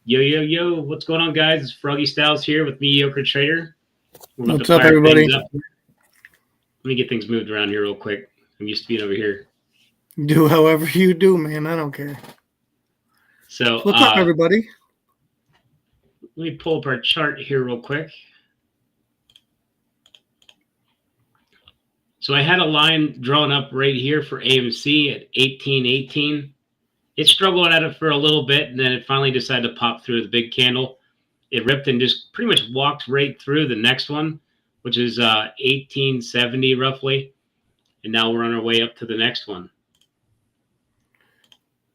Yo, yo, yo, what's going on, guys? It's Froggystyles here with Mediocre Trader. What's up, everybody? Let me get things moved around here real quick. I'm used to being over here. Do however you do, man. I don't care. So what's up, everybody? Let me pull up our chart here real quick. So I had a line drawn up right here for AMC at 18.18. It struggled at it for a little bit, and then it finally decided to pop through the big candle. It ripped and just pretty much walked right through the next one, which is 1870 roughly. And now we're on our way up to the next one.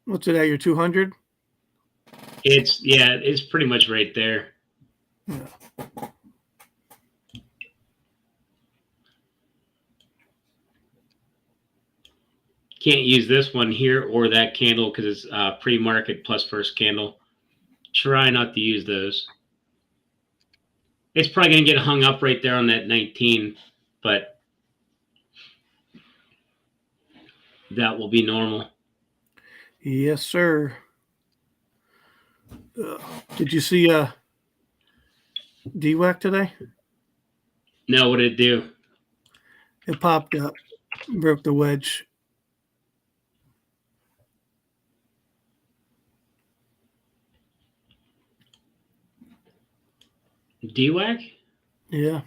What's it at, your 200? It's pretty much right there. Yeah. Can't use this one here or that candle because it's pre-market plus first candle. Try not to use those. It's probably going to get hung up right there on that 19, but that will be normal. Yes, sir. Did you see DWAC today? No, what did it do? It popped up, broke the wedge. DWAC? Yeah.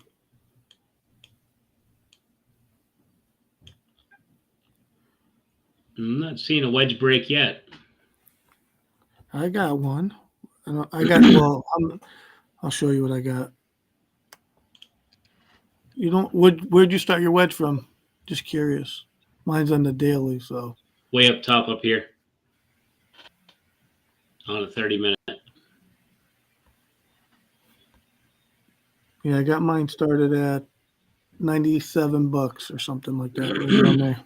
I'm not seeing a wedge break yet. I got one. Well, I'll show you what I got. You don't. Where'd you start your wedge from? Just curious. Mine's on the daily, so. Way up top up here. On a 30-minute. Yeah, I got mine started at $97 or something like that. Right around there.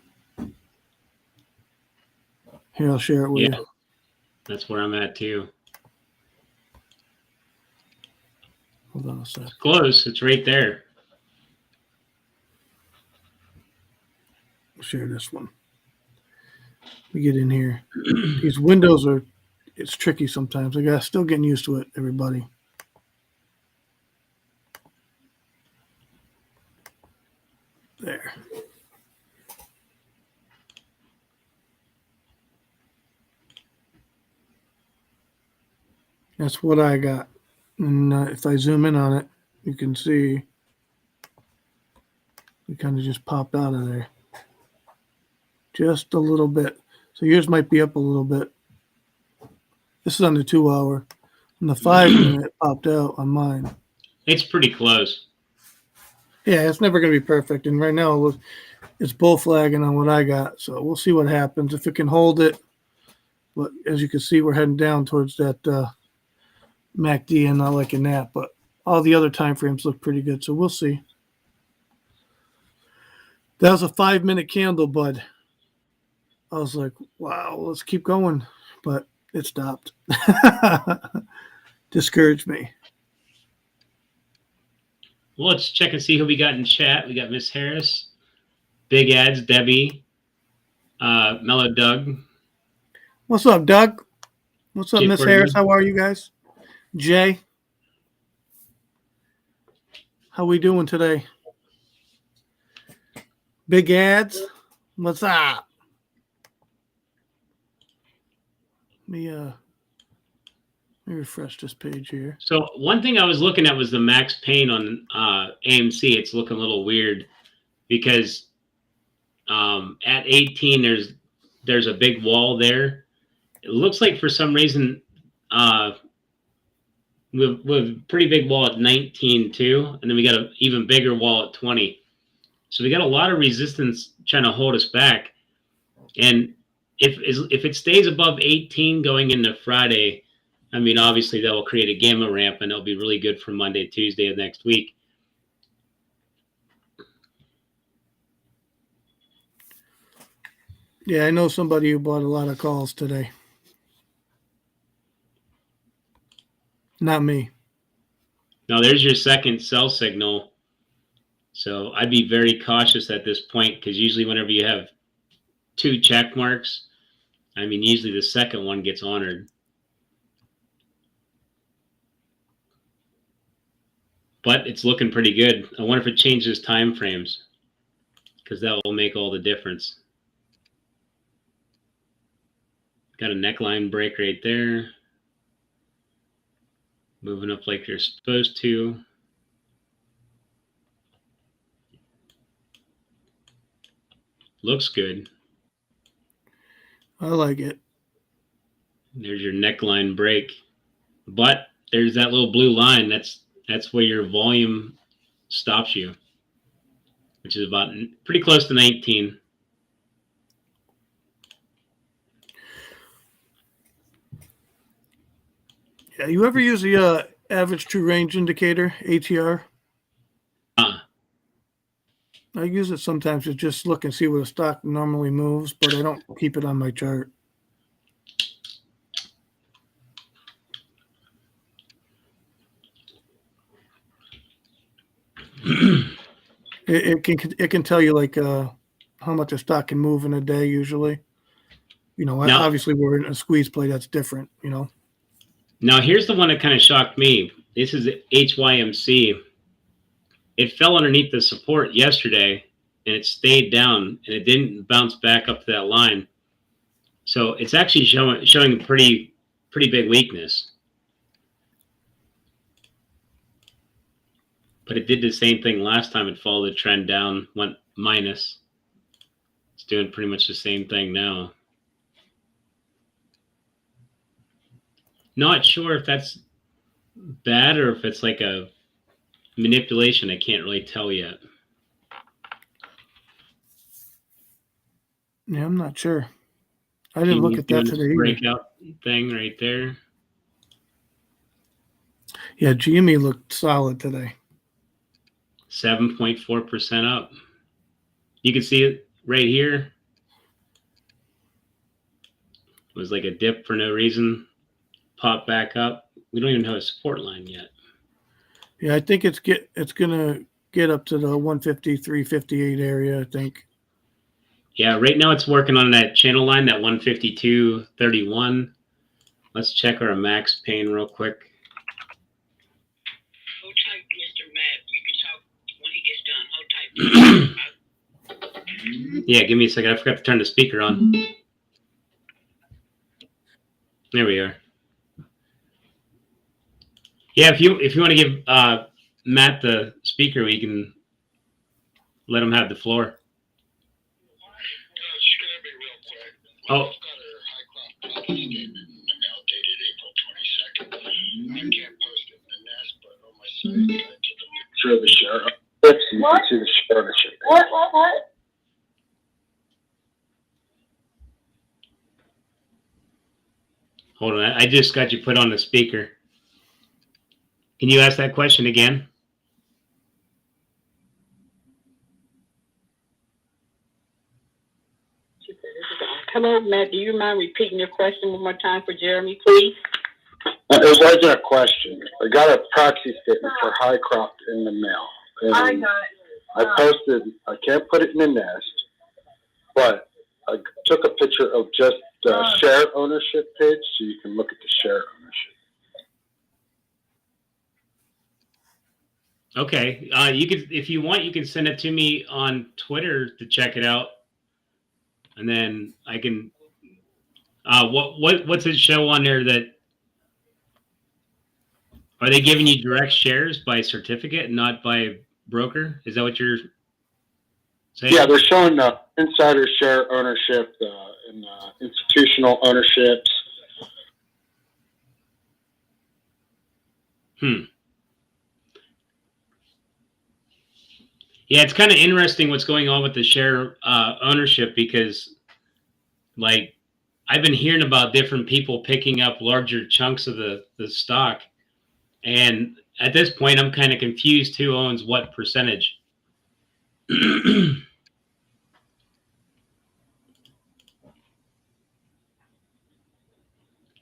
Here, I'll share it with you. That's where I'm at too. Hold on a sec. It's close. It's right there. I'll share this one. We get in here. These windows it's tricky sometimes. Still getting used to it, everybody. There. That's what I got. And if I zoom in on it, you can see we kind of just popped out of there. Just a little bit. So yours might be up a little bit. This is on the 2 hour. And the 5 minute popped out on mine. It's pretty close. Yeah, it's never going to be perfect. And right now it's bull flagging on what I got. So we'll see what happens. If it can hold it. But as you can see, we're heading down towards that MACD and not liking that. But all the other time frames look pretty good. So we'll see. That was a 5 minute candle, bud. I was like, wow, let's keep going. But it stopped. Discouraged me. Well, let's check and see who we got in chat. We got Miss Harris, Big Ads, Debbie, Mellow Doug. What's up, Doug? What's up, Miss Harris? Good. How are you guys? Jay, how we doing today? Big Ads, what's up? Let me refresh this page here. So one thing I was looking at was the max pain on AMC. It's looking a little weird because at 18 there's a big wall there. It looks like for some reason with a pretty big wall at 19 too, and then we got an even bigger wall at 20. So we got a lot of resistance trying to hold us back. And if it stays above 18 going into Friday, I mean, obviously that will create a gamma ramp, and it'll be really good for Monday, Tuesday of next week. Yeah, I know somebody who bought a lot of calls today. Not me. Now there's your second sell signal. So I'd be very cautious at this point because usually whenever you have 2 check marks, I mean, usually the second one gets honored. but it's looking pretty good. I wonder if it changes time frames, because that will make all the difference. Got a neckline break right there. Moving up like you're supposed to. Looks good. I like it. There's your neckline break. But there's that little blue line. That's where your volume stops you, which is about pretty close to 19. Yeah, you ever use the average true range indicator, ATR? I use it sometimes to just look and see where the stock normally moves, but I don't keep it on my chart. It can tell you like how much a stock can move in a day usually. You know, now, obviously we're in a squeeze play, that's different, you know. Now here's the one that kind of shocked me. This is HYMC. It fell underneath the support yesterday and it stayed down and it didn't bounce back up to that line. So it's actually showing a pretty big weakness. But it did the same thing last time. It followed the trend down, went minus. It's doing pretty much the same thing now. Not sure if that's bad or if it's like a manipulation. I can't really tell yet. Yeah, I'm not sure. I didn't look at that today. Breakout thing right there. Yeah, GME looked solid today. 7.4% up. You can see it right here. It was like a dip for no reason. Pop back up. We don't even have a support line yet. Yeah, I think it's gonna get up to the 150, 358 area, I think. Yeah, right now it's working on that channel line, that 152.31. Let's check our max pain real quick. Hold tight, Mr. Matt. You can talk when he gets done. Hold tight. Yeah, give me a second. I forgot to turn the speaker on. There we are. Yeah, if you want to give Matt the speaker, we can let him have the floor. It's going to be real quick. Oh. I've got a high crop profit statement in the mail dated April 22nd. I can't post it in the nest, but on my site, I took a picture of the share. You can see the share ownership. What? Hold on, I just got you put on the speaker. Can you ask that question again? Hello, Matt. Do you mind repeating your question one more time for Jeremy, please? It wasn't a question. I got a proxy statement for high crop in the mail. And I posted, I can't put it in the nest, but I took a picture of just the share ownership page so you can look at the share ownership. Okay, you could, if you want, you can send it to me on Twitter to check it out, and then I can. What's it show on there? That are they giving you direct shares by certificate and not by broker? Is that what you're saying? Yeah, they're showing the insider share ownership and institutional ownerships. Yeah, it's kind of interesting what's going on with the share ownership, because, like, I've been hearing about different people picking up larger chunks of the stock, and at this point, I'm kind of confused who owns what percentage.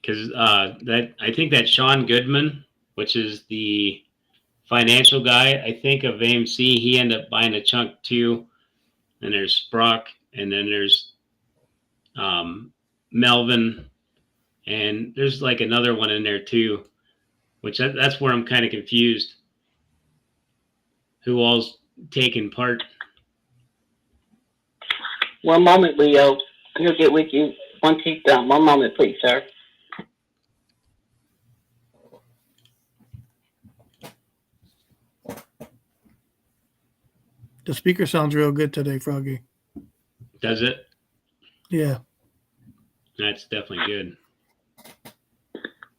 Because I think that Sean Goodman, which is the financial guy, I think, of AMC, he ended up buying a chunk too. And there's Sprock, and then there's Melvin, and there's like another one in there too, which that's where I'm kind of confused. who all's taking part. One moment, Leo. He'll get with you once he's done. One moment, please, sir. The speaker sounds real good today, Froggy. Does it? Yeah. That's definitely good.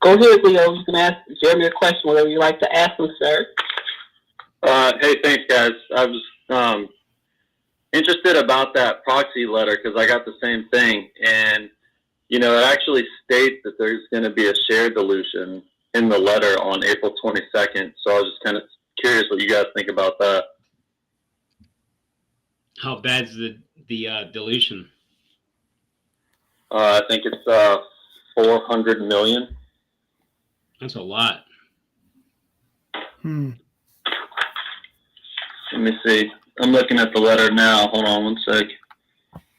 Go ahead, Leo. You can ask Jeremy a question, whatever you like to ask him, sir. Hey, thanks, guys. I was interested about that proxy letter because I got the same thing. And, you know, it actually states that there's going to be a share dilution in the letter on April 22nd. So I was just kind of curious what you guys think about that. How bad's the dilution? I think it's 400 million. That's a lot. Hmm. Let me see. I'm looking at the letter now. Hold on one sec.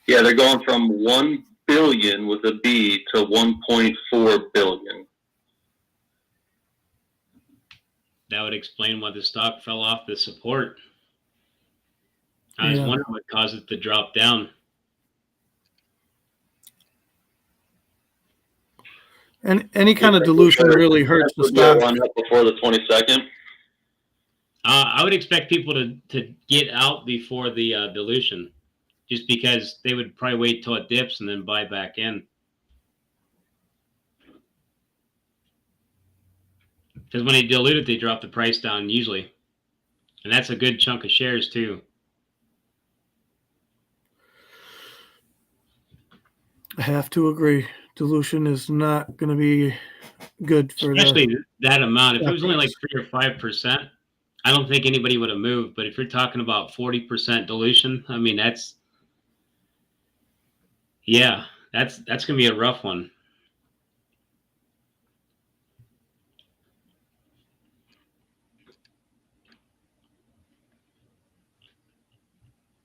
Yeah, they're going from 1 billion with a B to 1.4 billion. That would explain why the stock fell off the support. I was wondering what caused it to drop down. And any kind of dilution really hurts the stock. Run up before the 22nd. I would expect people to get out before the dilution, just because they would probably wait till it dips and then buy back in. Because when they dilute it, they drop the price down usually, and that's a good chunk of shares too. I have to agree. Dilution is not going to be good for especially that amount. If it was only like 3 or 5%, I don't think anybody would have moved. But if you're talking about 40% dilution, I mean that's going to be a rough one.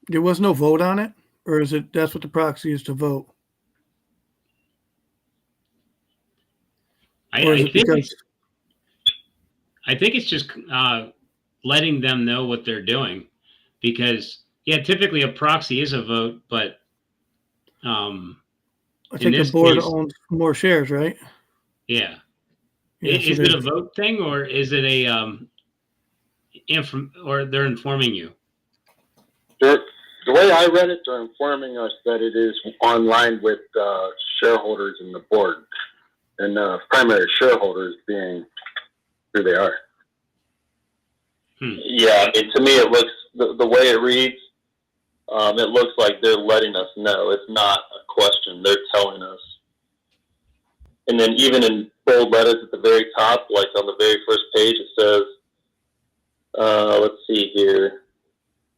There was no vote on it, or is it that's what the proxy is to vote? I think it's just letting them know what they're doing, because typically a proxy is a vote, but I think the board owns more shares, right? Yeah. Is it a vote thing, or is it a or they're informing you? The way I read it, they're informing us that it is online with shareholders in the board, and primary shareholders being who they are. Yeah, I mean, to me, it looks the way it reads. It looks like they're letting us know. It's not a question; they're telling us. And then, even in bold letters at the very top, like on the very first page, it says, "Let's see here.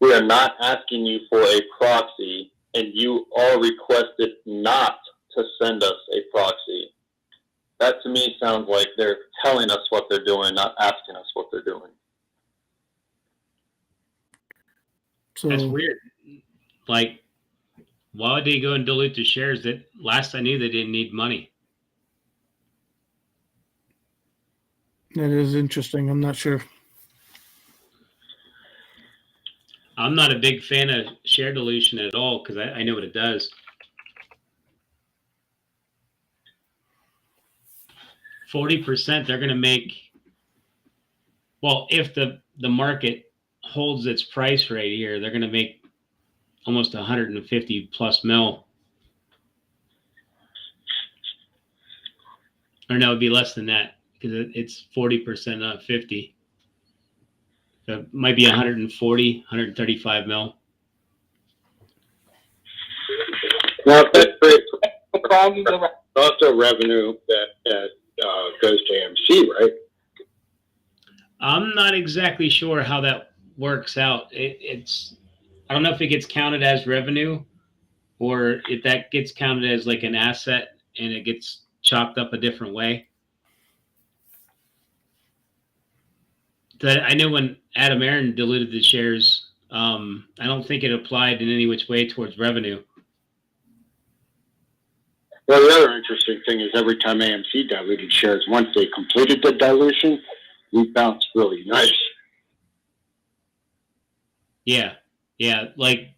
We are not asking you for a proxy, and you all requested not to send us a proxy." That to me sounds like they're telling us what they're doing, not asking us what they're doing. So, that's weird. Like, why would they go and dilute the shares? That last I knew, they didn't need money. that is interesting. I'm not sure. I'm not a big fan of share dilution at all, because I know what it does. 40%, they're going to make, well, if the market holds its price right here, they're going to make almost 150 plus mil. Or no, it'd be less than that, because it's 40%, not 50. So it might be 140, 135 mil. Well, that's great. Also revenue that goes to AMC, right? I'm not exactly sure how that works out. It's I don't know if it gets counted as revenue, or if that gets counted as like an asset and it gets chalked up a different way. I know when Adam Aaron diluted the shares, I don't think it applied in any which way towards revenue. Well, the other interesting thing is every time AMC diluted shares, once they completed the dilution, we bounced really nice. Yeah. Yeah. Like,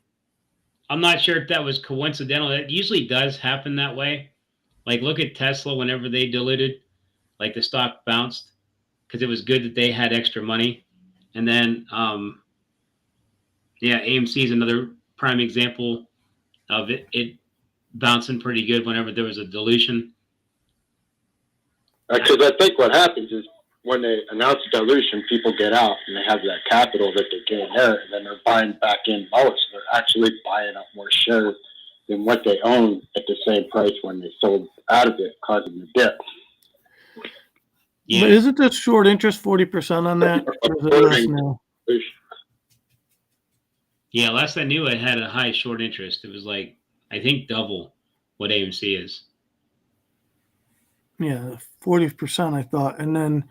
I'm not sure if that was coincidental. It usually does happen that way. Like, look at Tesla whenever they diluted, like the stock bounced because it was good that they had extra money. And then, yeah, AMC is another prime example of it bouncing pretty good whenever there was a dilution. Because I think what happens is when they announce dilution, people get out and they have that capital that they gain there, and then they're buying back in lower. So they're actually buying up more shares than what they own at the same price when they sold out of it, causing the dip. Yeah. But isn't this short interest 40% on that? Or is it less now? Yeah, last I knew, it had a high short interest. It was like, I think, double what AMC is. Yeah, 40%, I thought. And then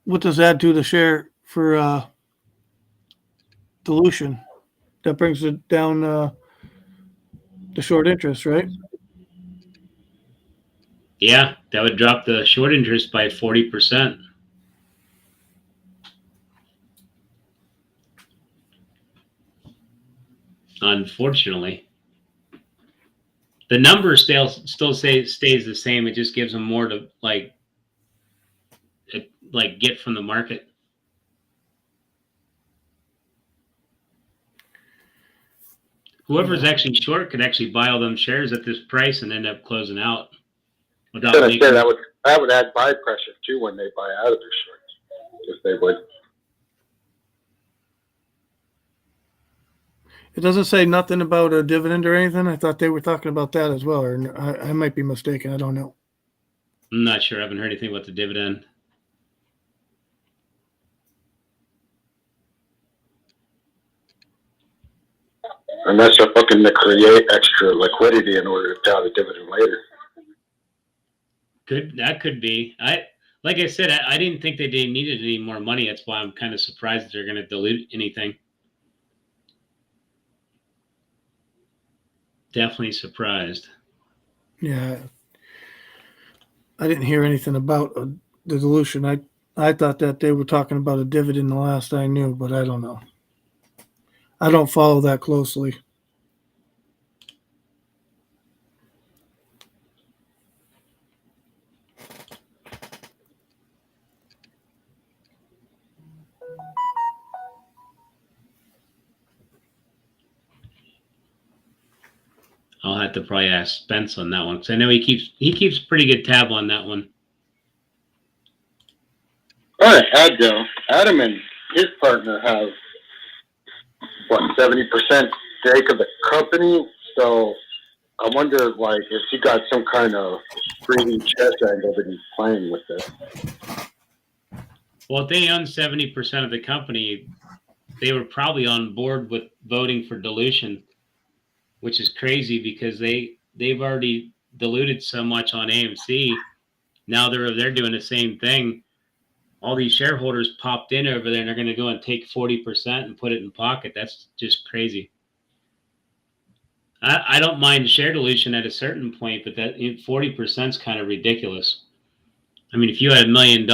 what does that do to share for dilution? That brings it down the short interest, right? Yeah, that would drop the short interest by 40%. Unfortunately, the number still stays the same. It just gives them more to like get from the market. Whoever's actually short could actually buy all them shares at this price and end up closing out without making. That would add buy pressure too when they buy out of their shorts, if they would. It doesn't say nothing about a dividend or anything. I thought they were talking about that as well, or I might be mistaken. I don't know. I'm not sure. I haven't heard anything about the dividend. Unless they're looking to create extra liquidity in order to pay out a dividend later. That could be. Like I said, I didn't think they needed any more money. That's why I'm kind of surprised that they're going to dilute anything. Definitely surprised. Yeah, I didn't hear anything about the dilution. I thought that they were talking about a dividend the last I knew, but I don't know. I don't follow that closely. I'll have to probably ask Spence on that one because I know he keeps pretty good tab on that one. All right, Adam and his partner have 70% stake of the company. So I wonder, if he got some kind of 3D chess angle that he's playing with it. Well, if they own 70% of the company, they were probably on board with voting for dilution, which is crazy because they've already diluted so much on AMC. Now they're doing the same thing. All these shareholders popped in over there and they're going to go and take 40% and put it in pocket. That's just crazy. I don't mind share dilution at a certain point, but that 40% is kind of ridiculous. I mean, if you had $1 million,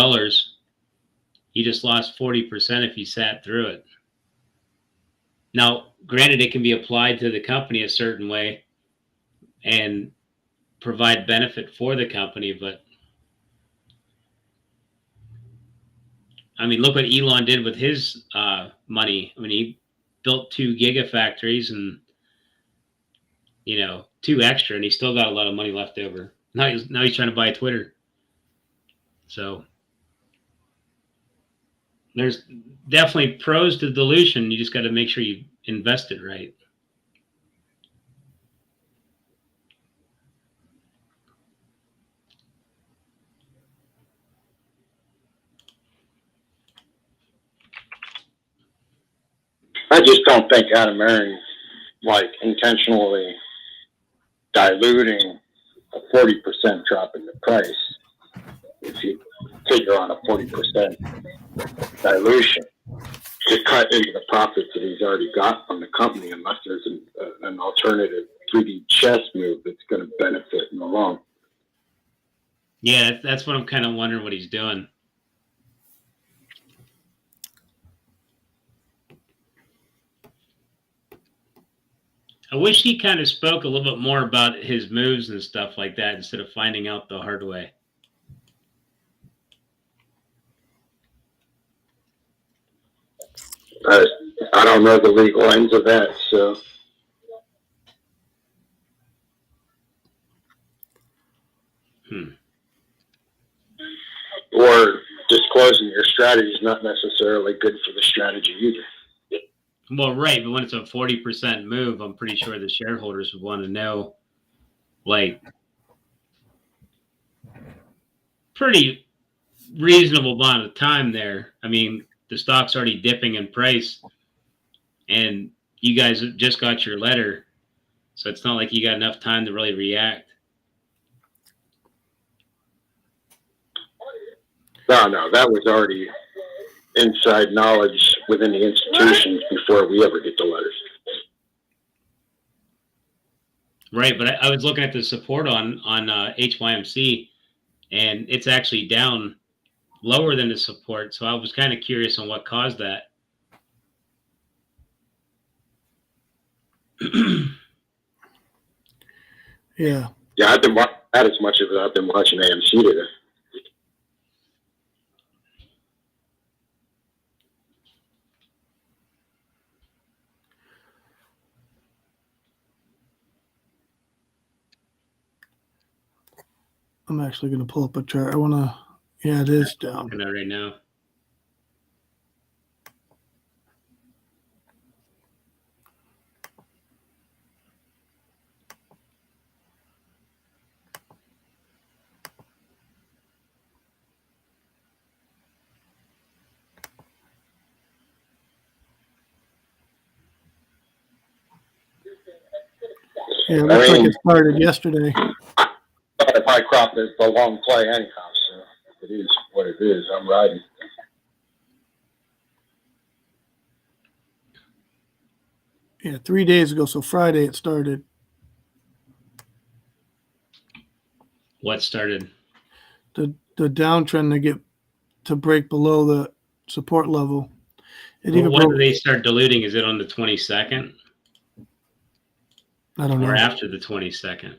you just lost 40% if you sat through it. Now, granted, it can be applied to the company a certain way and provide benefit for the company, but I mean, look what Elon did with his money. I mean, he built 2 gigafactories and 2 extra, and he still got a lot of money left over. Now he's trying to buy Twitter. So there's definitely pros to dilution. You just got to make sure you invest it right. I just don't think Adam Marin intentionally diluting a 40% drop in the price. If you figure on a 40% dilution to cut into the profits that he's already got from the company, unless there's an alternative 3D chess move that's going to benefit in the long. Yeah, that's what I'm kind of wondering what he's doing. I wish he kind of spoke a little bit more about his moves and stuff like that instead of finding out the hard way. I don't know the legal ends of that, so. Or disclosing your strategy is not necessarily good for the strategy either. Well, right, but when it's a 40% move, I'm pretty sure the shareholders would want to know, like, pretty reasonable amount of time there. I mean, the stock's already dipping in price, and you guys just got your letter, so it's not like you got enough time to really react. No, that was already inside knowledge within the institutions before we ever get the letters. Right, but I was looking at the support on HYMC, and it's actually down lower than the support, so I was kind of curious on what caused that. Yeah. Yeah, I've been not as much of it. I've been watching AMC today. I'm actually going to pull up a chart. I want to, yeah, it is down. Looking at it right now. Yeah, it looks like it started yesterday. If I crop is the long play anyhow, so it is what it is. I'm riding. Yeah, 3 days ago, so Friday it started. What started? The downtrend to break below the support level. It even when broke. do they start diluting? Is it on the 22nd? I don't know. Or after the 22nd?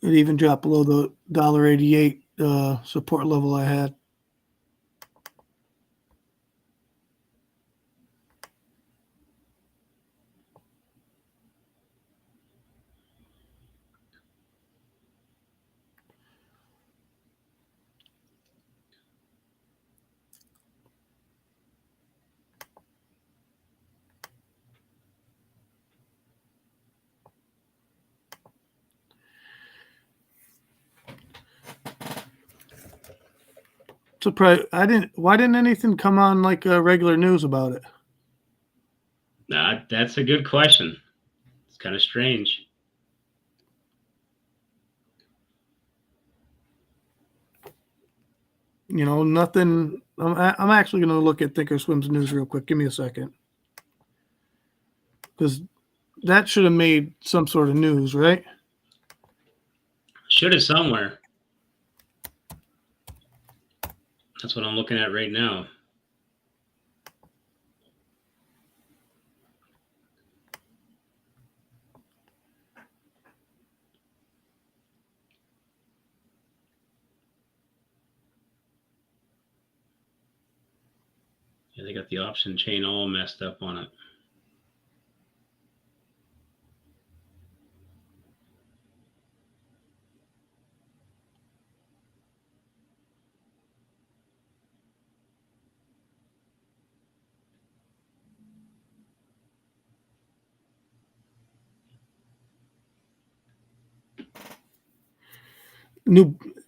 It even dropped below the $1.88 support level I had. Surprised why didn't anything come on like regular news about it? Nah, that's a good question. It's kind of strange. You know, nothing. I'm actually going to look at Thinkorswim's news real quick. Give me a second. Because that should have made some sort of news, right? Should have somewhere. That's what I'm looking at right now. Yeah, they got the option chain all messed up on it.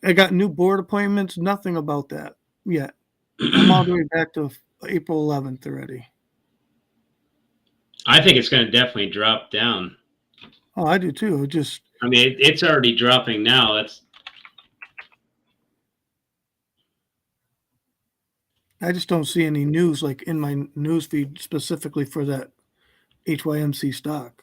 I got new board appointments. Nothing about that yet. I'm all the way back to April 11th already. I think it's going to definitely drop down. Oh, I do too. I mean, it's already dropping now. I just don't see any news like in my news feed specifically for that HYMC stock.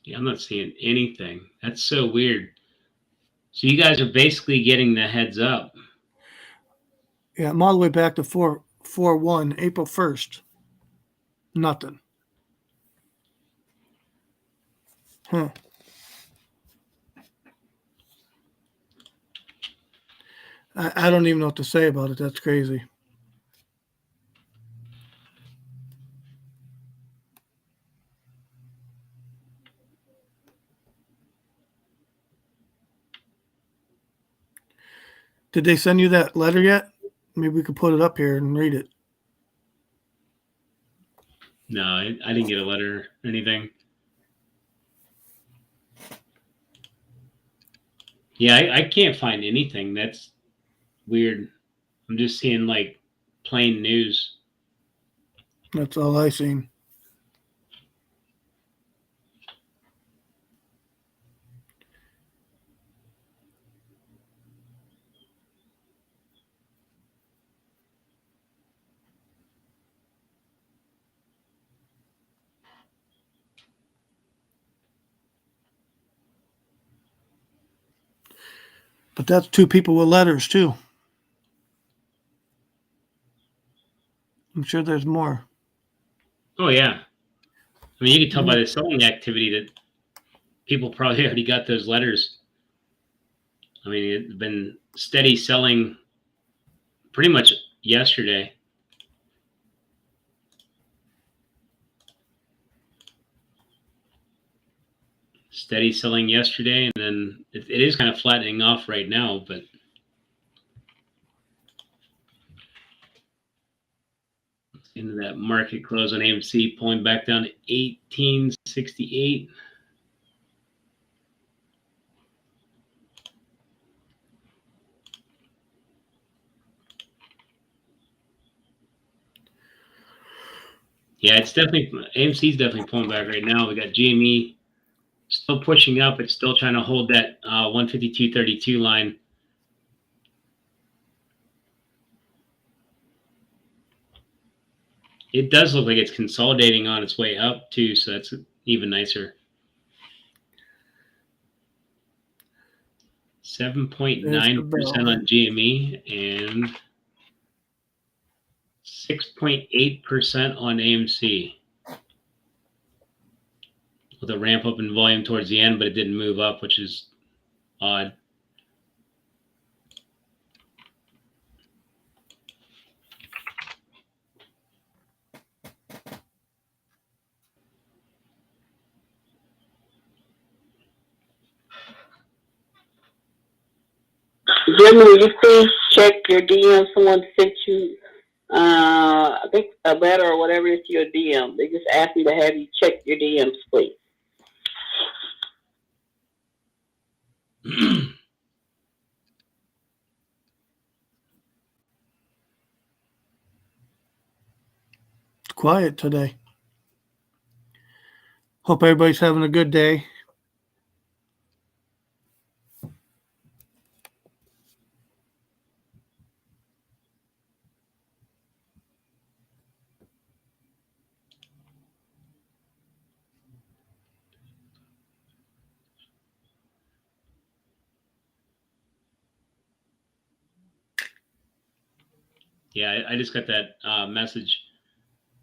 Yeah, I'm not seeing anything. That's so weird. So you guys are basically getting the heads up. Yeah, I'm all the way back to 4/1, April 1st. Nothing. Huh. I don't even know what to say about it. That's crazy. Did they send you that letter yet? Maybe we could put it up here and read it. No, I didn't get a letter or anything. Yeah, I can't find anything. That's weird. I'm just seeing like plain news. That's all I seen. But that's two people with letters too. I'm sure there's more. Oh yeah. I mean, you can tell by the selling activity that people probably already got those letters. I mean, it's been steady selling pretty much yesterday. Steady selling yesterday, and then it is kind of flattening off right now, but into that market close on AMC, pulling back down to 1868. Yeah, it's definitely, AMC's definitely pulling back right now. We got GME still pushing up. It's still trying to hold that 152.32 line. It does look like it's consolidating on its way up too, so that's even nicer. 7.9% on GME and 6.8% on AMC. With a ramp up in volume towards the end, but it didn't move up, which is odd. Jimmy, will you please check your DM? Someone sent you, I think, a letter or whatever is to your DM. They just asked me to have you check your DMs, please. It's quiet today. Hope everybody's having a good day. Yeah, I just got that message.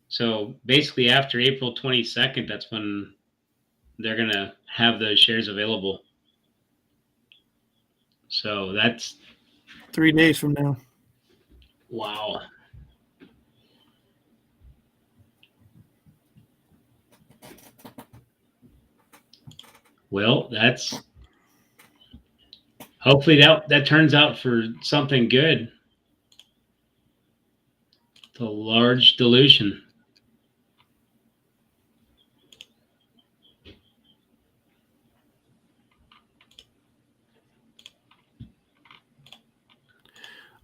So basically after April 22nd, that's when they're going to have those shares available. So that's 3 days from now. wow. Well, that's hopefully that turns out for something good. The large dilution.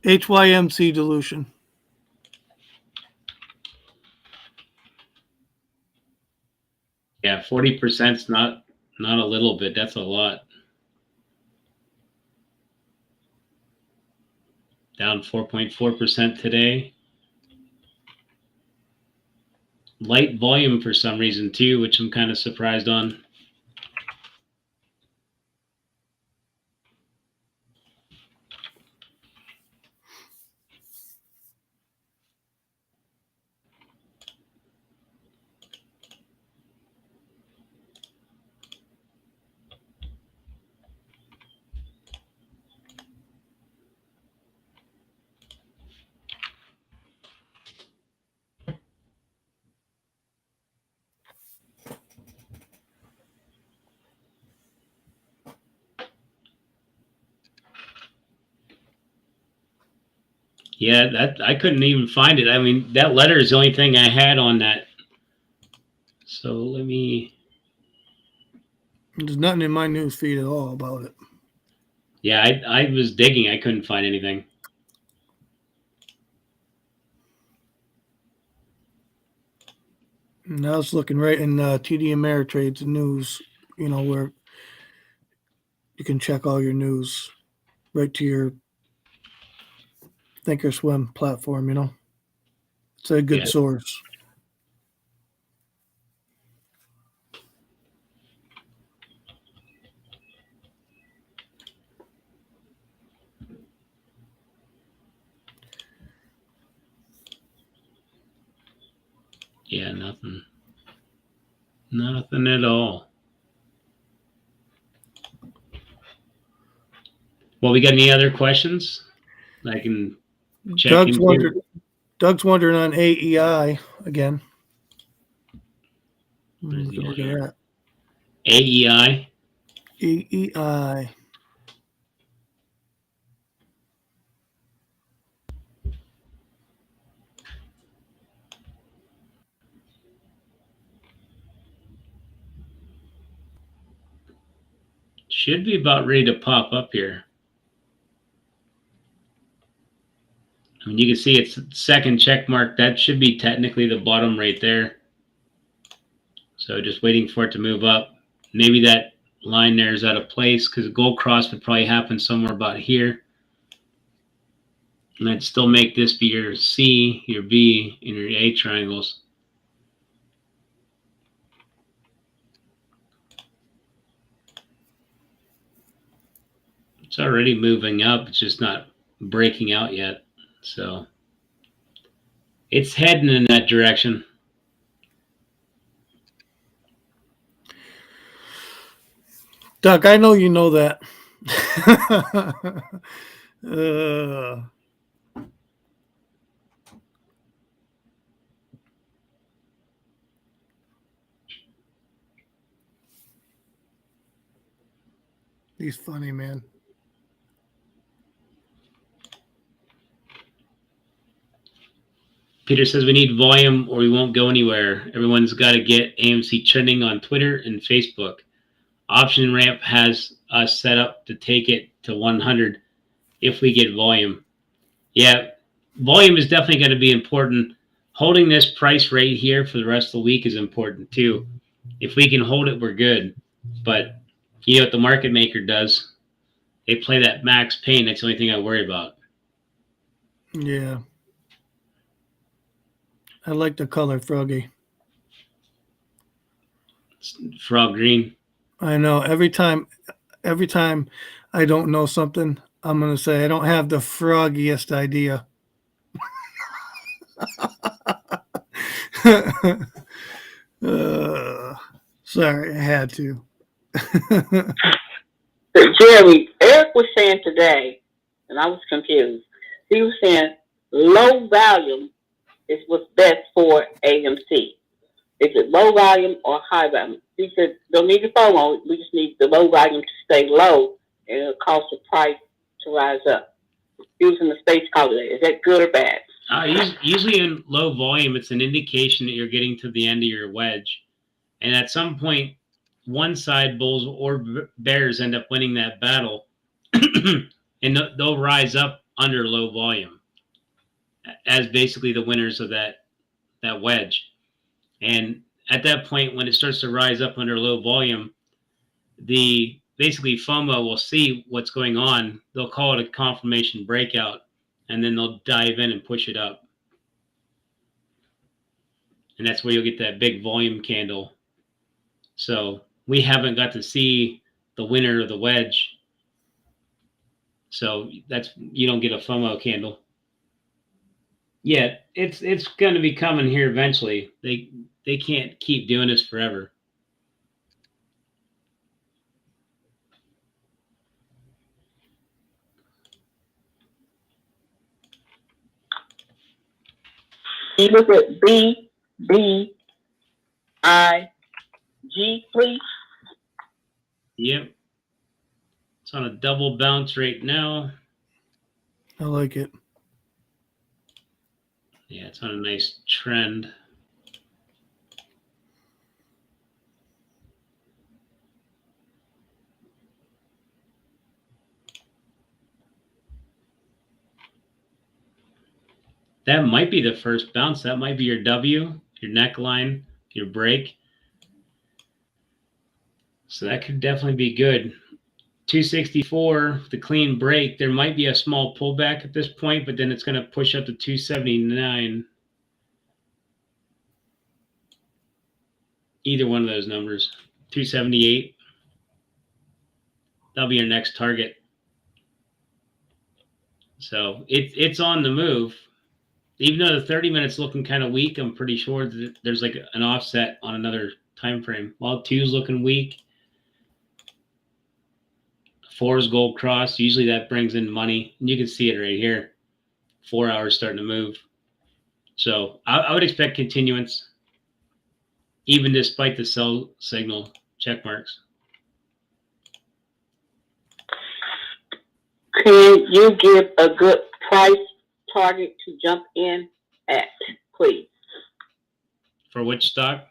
HYMC dilution. Yeah, 40%'s not a little bit. That's a lot. Down 4.4% today. Light volume for some reason too, which I'm kind of surprised on. Yeah, that I couldn't even find it. I mean, that letter is the only thing I had on that. So let me. There's nothing in my news feed at all about it. Yeah, I was digging. I couldn't find anything. And I was looking right in TD Ameritrade's news, you know, where you can check all your news right to your Thinkorswim platform, you know. It's a good source. Yeah, nothing. Nothing at all. Well, we got any other questions? I can check. Doug's wondering on AEI again. Look at that. AEI. AEI. Should be about ready to pop up here. I mean, you can see it's second check mark. That should be technically the bottom right there. So just waiting for it to move up. Maybe that line there is out of place because gold cross would probably happen somewhere about here. And I'd still make this be your C, your B, and your A triangles. It's already moving up. It's just not breaking out yet. So it's heading in that direction. Doug, I know you know that. He's funny, man. Peter says we need volume or we won't go anywhere. Everyone's got to get AMC trending on Twitter and Facebook. Option Ramp has us set up to take it to 100 if we get volume. Yeah, volume is definitely going to be important. Holding this price right here for the rest of the week is important too. If we can hold it, we're good. But you know what the market maker does? They play that max pain. That's the only thing I worry about. Yeah. I like the color, Froggy. Frog green. I know. Every time I don't know something, I'm going to say I don't have the froggiest idea. Sorry, I had to. Jeremy, Eric was saying today, and I was confused. He was saying low volume is what's best for AMC. Is it low volume or high volume? He said, don't need the FOMO. We just need the low volume to stay low, and it'll cause the price to rise up. Using the space calculator. Is that good or bad? Usually in low volume, it's an indication that you're getting to the end of your wedge. And at some point, one side, bulls or bears, end up winning that battle. And they'll rise up under low volume as basically the winners of that wedge. And at that point, when it starts to rise up under low volume, basically FOMO will see what's going on. They'll call it a confirmation breakout, and then they'll dive in and push it up. And that's where you'll get that big volume candle. So we haven't got to see the winner of the wedge. So you don't get a FOMO candle. Yeah, it's going to be coming here eventually. They can't keep doing this forever. Can you look at BBIG, please? Yep. It's on a double bounce right now. I like it. Yeah, it's on a nice trend. That might be the first bounce. That might be your W, your neckline, your break. So that could definitely be good. 264, the clean break. There might be a small pullback at this point, but then it's going to push up to 279. Either one of those numbers. 278. That'll be your next target. So it's on the move. Even though the 30 minutes looking kind of weak, I'm pretty sure that there's like an offset on another time frame. While 2's looking weak, 4's gold cross. Usually that brings in money. And you can see it right here. 4 hours starting to move. So I would expect continuance, even despite the sell signal check marks. Can you give a good price target to jump in at, please? For which stock?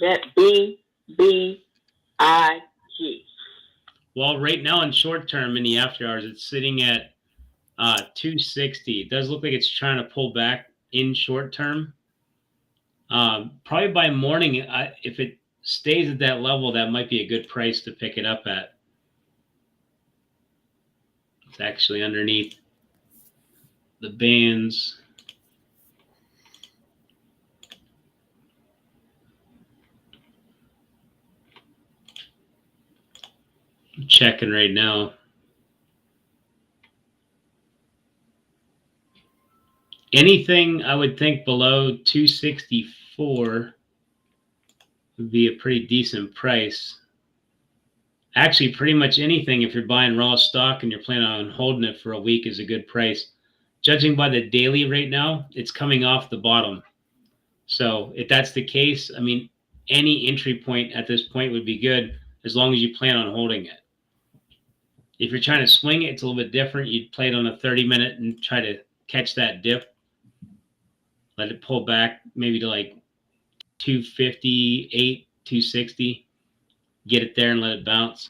That BBIG. Well, right now in short term in the after hours, it's sitting at 260. It does look like it's trying to pull back in short term. Probably by morning, if it stays at that level, that might be a good price to pick it up at. It's actually underneath the bands. I'm checking right now. Anything I would think below 264 would be a pretty decent price. Actually, pretty much anything if you're buying raw stock and you're planning on holding it for a week is a good price. Judging by the daily right now, it's coming off the bottom. So if that's the case, I mean, any entry point at this point would be good as long as you plan on holding it. If you're trying to swing it, it's a little bit different. You'd play it on a 30-minute and try to catch that dip. Let it pull back maybe to like 258, 260. Get it there and let it bounce.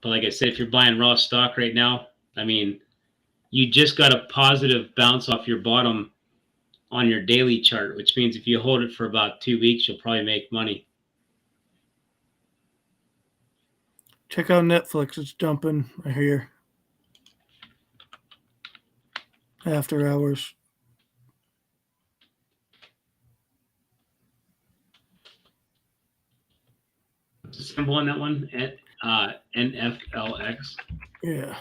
But like I said, if you're buying raw stock right now, I mean, you just got a positive bounce off your bottom on your daily chart, which means if you hold it for about 2 weeks, you'll probably make money. Check out Netflix. It's jumping right here. After hours. What's the symbol on that one? NFLX. Yeah.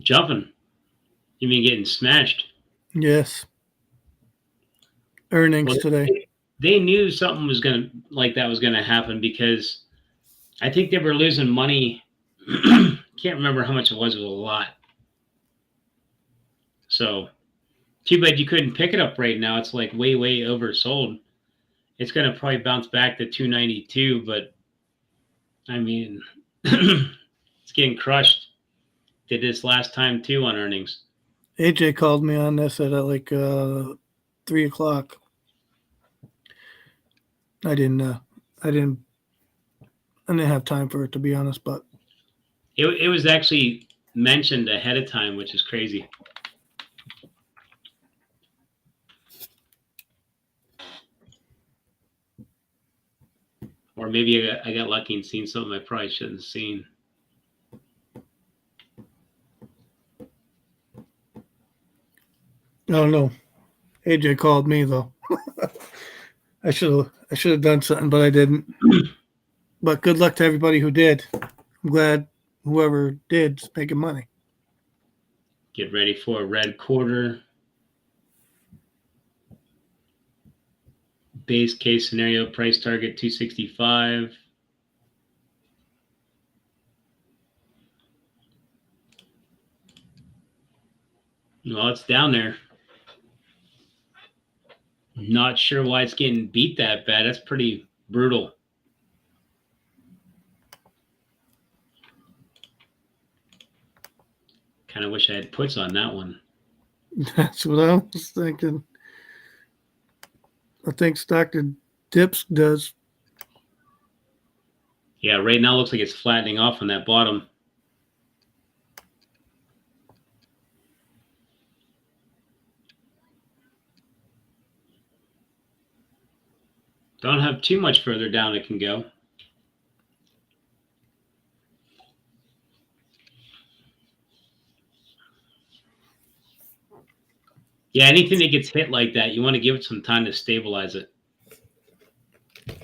Jumping. You mean getting smashed? Yes. Earnings today. They knew something was gonna happen because I think they were losing money. Can't remember how much it was. It was a lot. So too bad you couldn't pick it up right now. It's like way oversold. It's gonna probably bounce back to 292, but I mean, it's getting crushed. Did this last time too on earnings. AJ called me on this at like 3 o'clock. I didn't have time for it, to be honest, but it was actually mentioned ahead of time, which is crazy. Or maybe I got lucky and seen something I probably shouldn't have seen. I don't know. AJ called me though. I should have done something, but I didn't. But good luck to everybody who did. I'm glad whoever did is making money. Get ready for a red quarter. Base case scenario, price target 265. Well, it's down there. Not sure why it's getting beat that bad. That's pretty brutal. kind of wish I had puts on that one. That's what I was thinking. I think StockThatDip does. Yeah, right now it looks like it's flattening off on that bottom. Don't have too much further down it can go. Yeah, anything that gets hit like that, you want to give it some time to stabilize it. I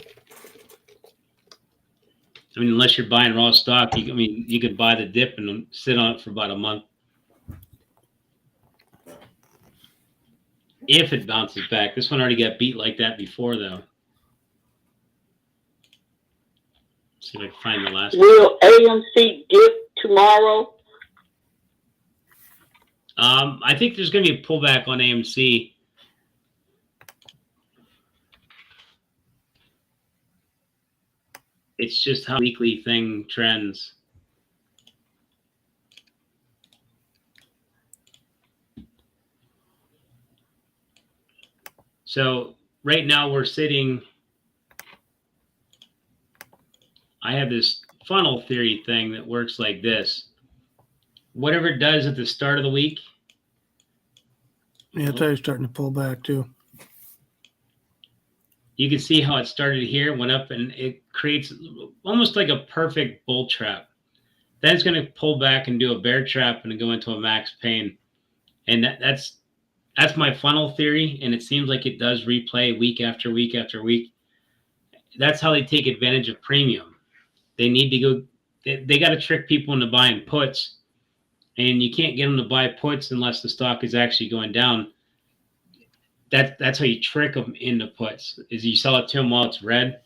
mean, unless you're buying raw stock, you could buy the dip and sit on it for about a month. If it bounces back. This one already got beat like that before, though. Let's see if I can find the last one. Will AMC dip tomorrow? I think there's going to be a pullback on AMC. It's just how weekly thing trends. So right now we're sitting, I have this funnel theory thing that works like this. Whatever it does at the start of the week. Yeah, it's already starting to pull back too. You can see how it started here, went up, and it creates almost like a perfect bull trap. Then it's going to pull back and do a bear trap and go into a max pain. And that's my funnel theory, and it seems like it does replay week after week after week. That's how they take advantage of premium. They need to go, they got to trick people into buying puts, and you can't get them to buy puts unless the stock is actually going down. That's how you trick them into puts, is you sell it to them while it's red.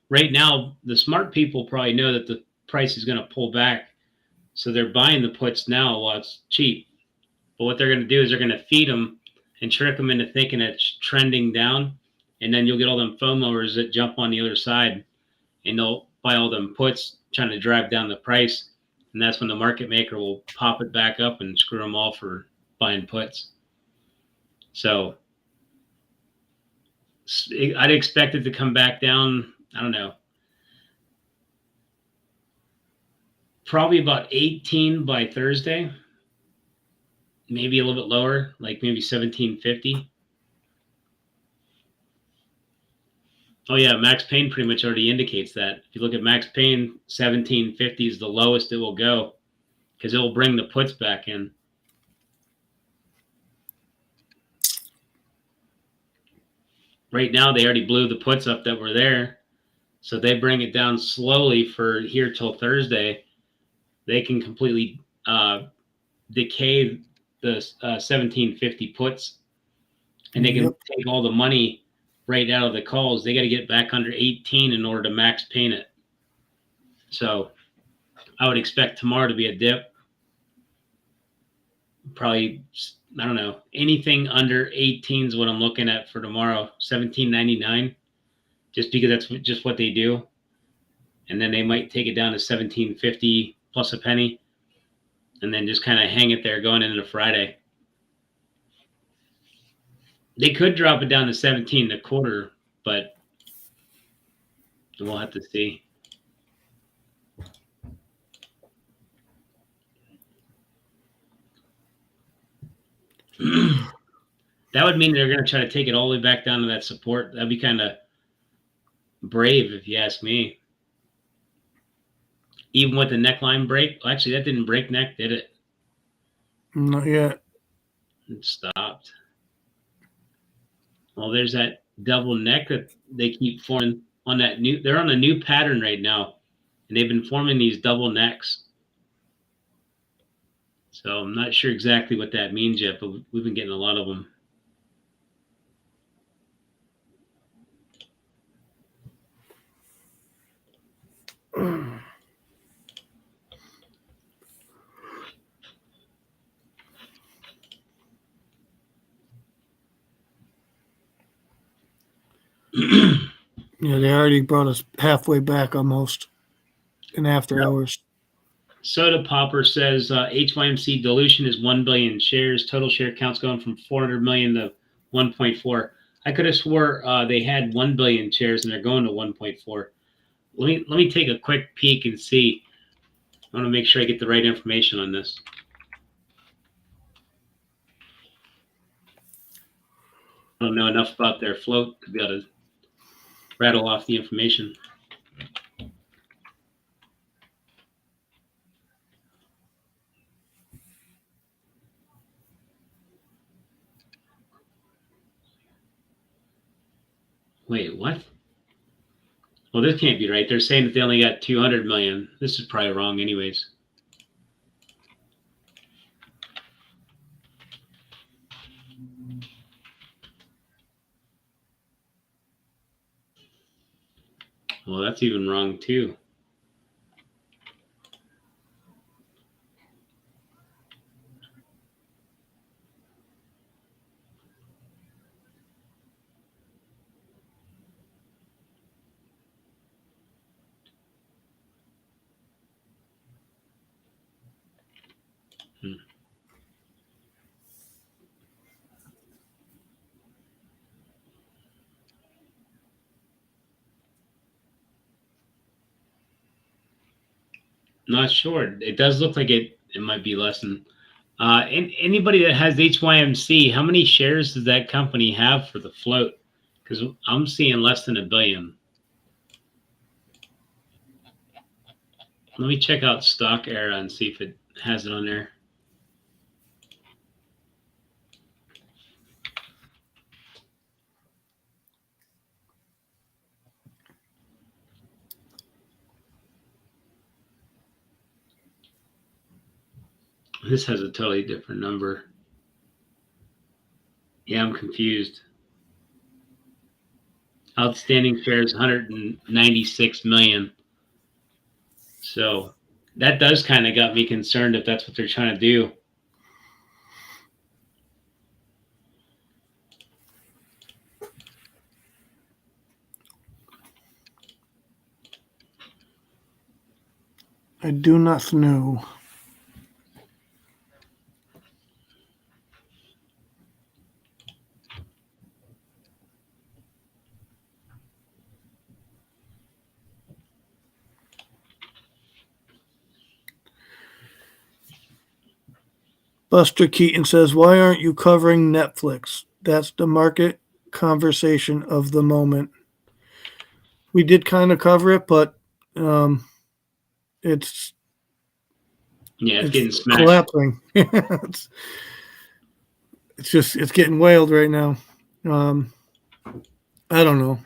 Right now, the smart people probably know that the price is going to pull back, so they're buying the puts now while it's cheap. But what they're going to do is they're going to feed them and trick them into thinking it's trending down, and then you'll get all them FOMOers that jump on the other side, and they'll buy all them puts trying to drive down the price, and that's when the market maker will pop it back up and screw them all for buying puts. So I'd expect it to come back down, I don't know, probably about 18 by Thursday. Maybe a little bit lower, like maybe 1750. Oh yeah, Max Pain pretty much already indicates that. If you look at Max Pain, 1750 is the lowest it will go because it will bring the puts back in. Right now, they already blew the puts up that were there, so they bring it down slowly for here till Thursday. They can completely decay the 1750 puts, and they can take all the money right out of the calls. They got to get back under 18 in order to max pain it. So I would expect tomorrow to be a dip. Probably, I don't know, anything under 18 is what I'm looking at for tomorrow. 17.99, just because that's just what they do. And then they might take it down to 17.50 plus a penny, and then just kind of hang it there going into Friday. They could drop it down to 17.25, but we'll have to see. That would mean they're going to try to take it all the way back down to that support. That'd be kind of brave, if you ask me. Even with the neckline break. Well, actually, that didn't break neck, did it? Not yet. It stopped. Well, there's that double neck that they keep forming on that new. They're on a new pattern right now, and they've been forming these double necks. So I'm not sure exactly what that means yet, but we've been getting a lot of them. Yeah, they already brought us halfway back almost in after hours. Soda Popper says HYMC dilution is 1 billion shares. Total share count's going from 400 million to 1.4. I could have swore they had 1 billion shares and they're going to 1.4. Let me take a quick peek and see. I want to make sure I get the right information on this. I don't know enough about their float to be able to rattle off the information. Wait, what? Well, this can't be right. They're saying that they only got 200 million. This is probably wrong anyways. Well, that's even wrong too. Not sure. It does look like it might be less than. Anybody that has HYMC, how many shares does that company have for the float? Because I'm seeing less than 1 billion. Let me check out Stock Era and see if it has it on there. This has a totally different number. Yeah, I'm confused. Outstanding shares 196 million. So that does kind of got me concerned if that's what they're trying to do. I do not know. Buster Keaton says, why aren't you covering Netflix? That's the market conversation of the moment. We did kind of cover it, but it's getting smashed. Collapsing. it's getting whaled right now. I don't know.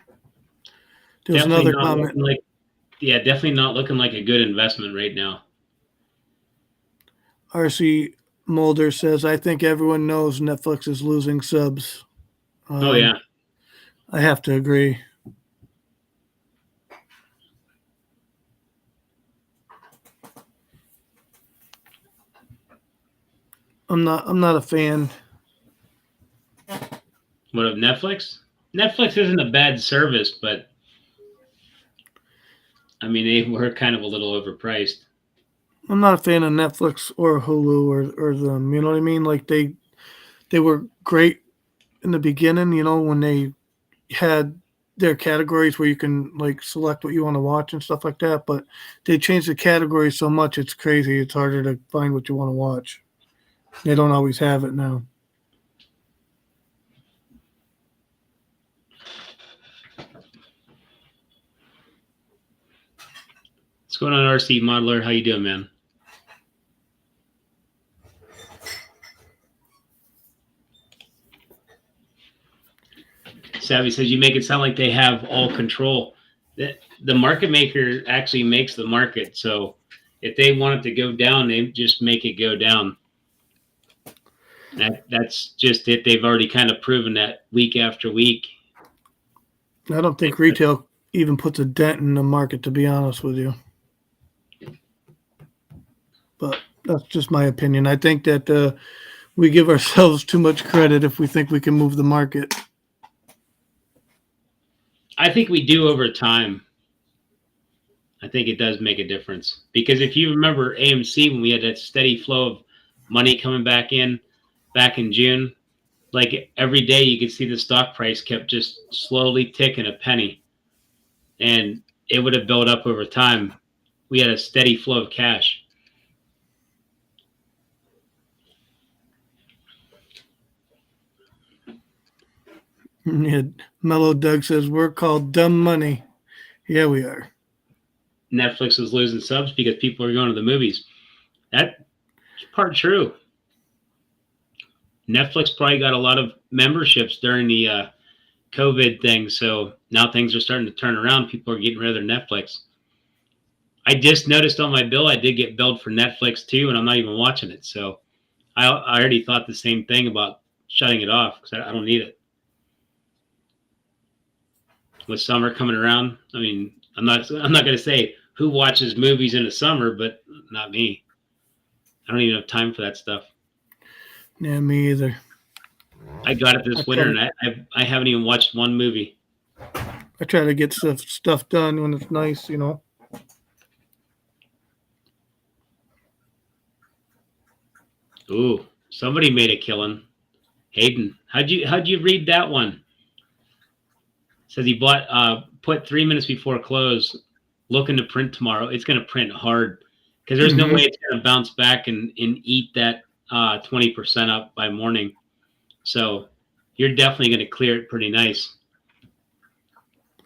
There's Definitely another comment. Definitely not looking like a good investment right now. RC Mulder says, I think everyone knows Netflix is losing subs. Oh, yeah. I have to agree. I'm not a fan. What, of Netflix? Netflix isn't a bad service, but I mean, they were kind of a little overpriced. I'm not a fan of Netflix or Hulu or them. You know what I mean? Like they were great in the beginning, you know, when they had their categories where you can like select what you want to watch and stuff like that. But they changed the categories so much, it's crazy. It's harder to find what you want to watch. They don't always have it now. What's going on, RC Modeler? How you doing, man? Savvy says you make it sound like they have all control. The market maker actually makes the market. So if they want it to go down, they just make it go down. That's just it. They've already kind of proven that week after week. I don't think retail even puts a dent in the market, to be honest with you. But that's just my opinion. I think that we give ourselves too much credit if we think we can move the market. I think we do over time. I think it does make a difference. Because if you remember AMC, when we had that steady flow of money coming back in June, like every day you could see the stock price kept just slowly ticking a penny. And it would have built up over time. We had a steady flow of cash. Yeah, Mellow Doug says we're called dumb money. Yeah, we are. Netflix was losing subs because people are going to the movies. That's part true. Netflix probably got a lot of memberships during the COVID thing, so now things are starting to turn around. People are getting rid of their Netflix. I just noticed on my bill I did get billed for Netflix too, and I'm not even watching it. So I already thought the same thing about shutting it off because I don't need it. With summer coming around, I mean, I'm not going to say who watches movies in the summer, but not me. I don't even have time for that stuff. Yeah, me either. I got it this winter, and I haven't even watched one movie. I try to get stuff done when it's nice, you know. Ooh, somebody made a killing. Hayden, how'd you read that one? Says he put 3 minutes before close, looking to print tomorrow. It's going to print hard because there's no way it's going to bounce back and eat that 20% up by morning. So you're definitely going to clear it pretty nice.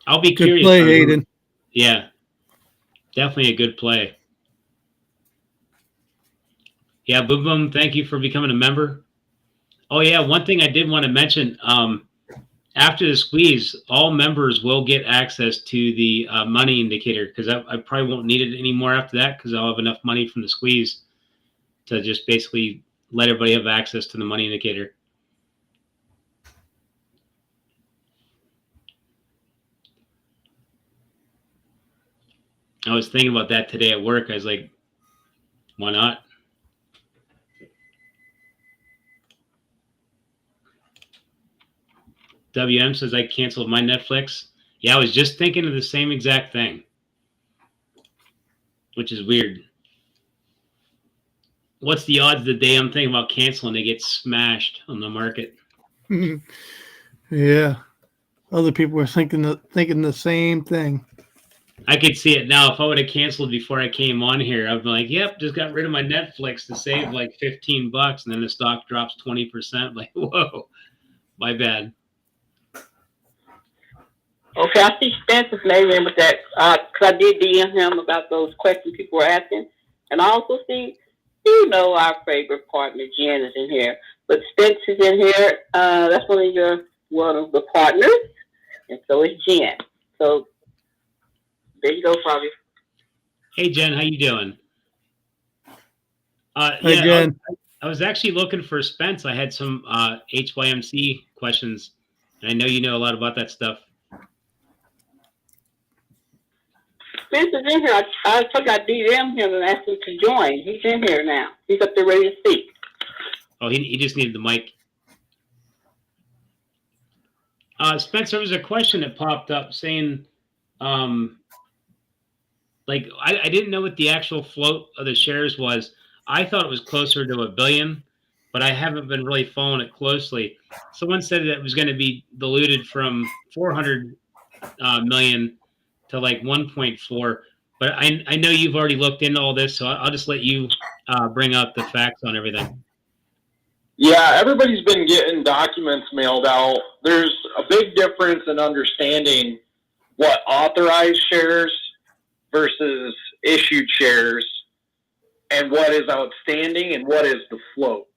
I'll be curious. Good play, Hayden. Yeah, definitely a good play. Yeah, Boom Boom, thank you for becoming a member. Oh, yeah, one thing I did want to mention, after the squeeze, all members will get access to the money indicator because I probably won't need it anymore after that because I'll have enough money from the squeeze to just basically let everybody have access to the money indicator. I was thinking about that today at work. I was like, why not? WM says I canceled my Netflix. Yeah, I was just thinking of the same exact thing, which is weird. What's the odds the day I'm thinking about canceling, they get smashed on the market? Yeah. Other people are thinking the same thing. I could see it now. If I would have canceled before I came on here, I'd be like, yep, just got rid of my Netflix to save like $15, and then the stock drops 20%. Like, whoa, my bad. Okay, I see Spencer's name in with that, because I did DM him about those questions people were asking. And I also see, our favorite partner, Jen, is in here. But Spencer's in here. That's one of the partners. And so is Jen. So there you go, Froggy. Hey, Jen, how you doing? Hey, Jen. I was actually looking for Spence. I had some HYMC questions, and I know you know a lot about that stuff. Spencer's in here. I forgot to DM him and asked him to join. He's in here now. He's up there ready to speak. Oh, he just needed the mic. Spencer, there was a question that popped up saying, I didn't know what the actual float of the shares was. I thought it was closer to $1 billion, but I haven't been really following it closely. Someone said that it was going to be diluted from 400 million to like 1.4. But I know you've already looked into all this, so I'll just let you bring up the facts on everything. Yeah, everybody's been getting documents mailed out. There's a big difference in understanding what authorized shares versus issued shares and what is outstanding and what is the float.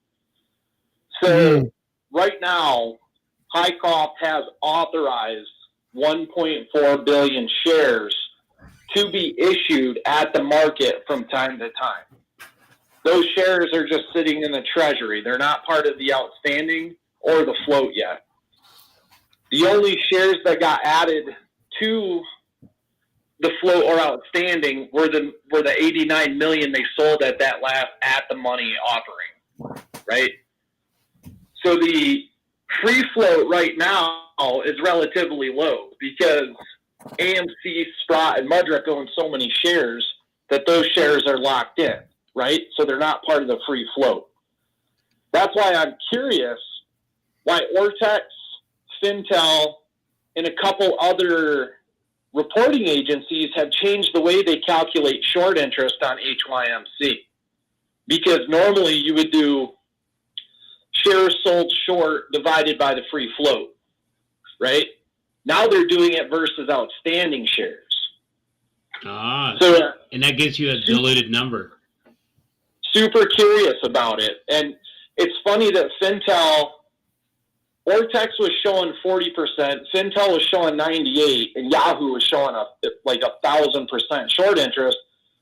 So right now, Hycroft has authorized 1.4 billion shares to be issued at the market from time to time. Those shares are just sitting in the treasury. They're not part of the outstanding or the float yet. The only shares that got added to the float or outstanding were the 89 million they sold at that last at the money offering, right? So the free float right now is relatively low because AMC, Sprott, and Mudrick own so many shares that those shares are locked in, right? So they're not part of the free float. That's why I'm curious why Ortex, Fintel, and a couple other reporting agencies have changed the way they calculate short interest on HYMC. Because normally you would do shares sold short divided by the free float, right? Now they're doing it versus outstanding shares. So, and that gives you a diluted number. Super curious about it. And it's funny that Fintel, Ortex was showing 40%, Fintel was showing 98%, and Yahoo was showing like 1,000% short interest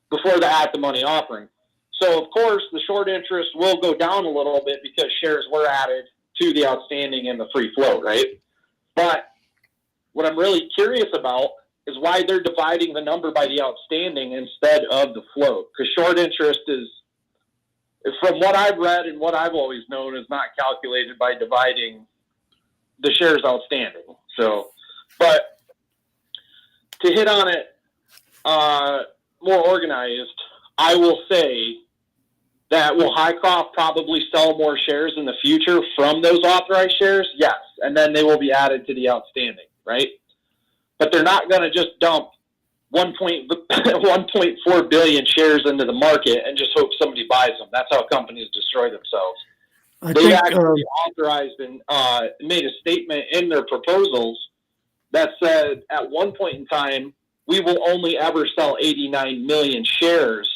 before the at-the-money offering. So, of course, the short interest will go down a little bit because shares were added to the outstanding and the free float, right? But what I'm really curious about is why they're dividing the number by the outstanding instead of the float. Because short interest is, from what I've read and what I've always known, is not calculated by dividing the shares outstanding. So, but to hit on it more organized, I will say that will Hycroft probably sell more shares in the future from those authorized shares? Yes. And then they will be added to the outstanding, right? But they're not going to just dump 1.4 billion shares into the market and just hope somebody buys them. That's how companies destroy themselves. They actually authorized and made a statement in their proposals that said at one point in time, we will only ever sell 89 million shares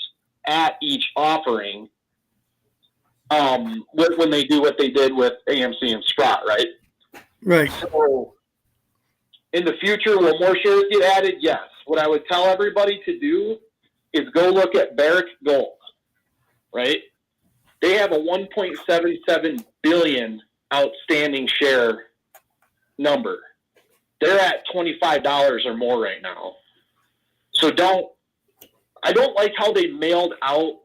at each offering when they do what they did with AMC and Sprott, right? Right. So in the future, will more shares get added? Yes. What I would tell everybody to do is go look at Barrick Gold, right? They have a 1.77 billion outstanding share number. They're at $25 or more right now. So I don't like how they mailed out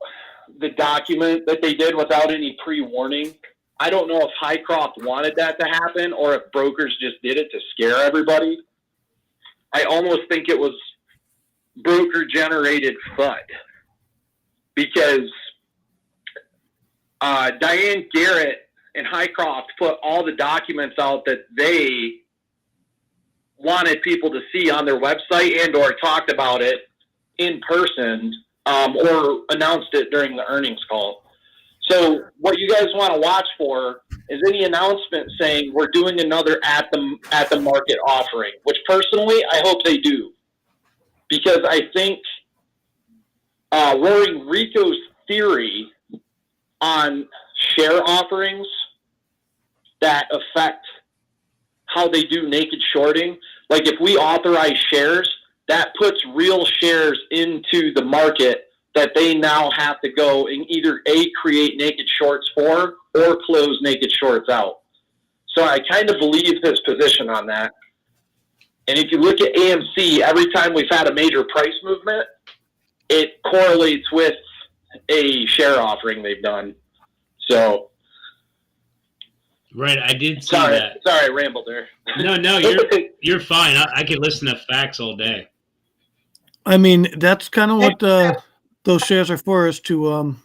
the document that they did without any pre-warning. I don't know if Hycroft wanted that to happen or if brokers just did it to scare everybody. I almost think it was broker-generated FUD because Diane Garrett and Hycroft put all the documents out that they wanted people to see on their website and or talked about it in person or announced it during the earnings call. So what you guys want to watch for is any announcement saying we're doing another at the market offering, which personally I hope they do. Because I think Roaring Rico's theory on share offerings that affect how they do naked shorting, like if we authorize shares, that puts real shares into the market that they now have to go and either create naked shorts for or close naked shorts out. So I kind of believe his position on that. And if you look at AMC, every time we've had a major price movement, it correlates with a share offering they've done. So, right, I did see that. Sorry, I rambled there. No, you're fine. I could listen to facts all day. I mean, that's kind of what those shares are for, is to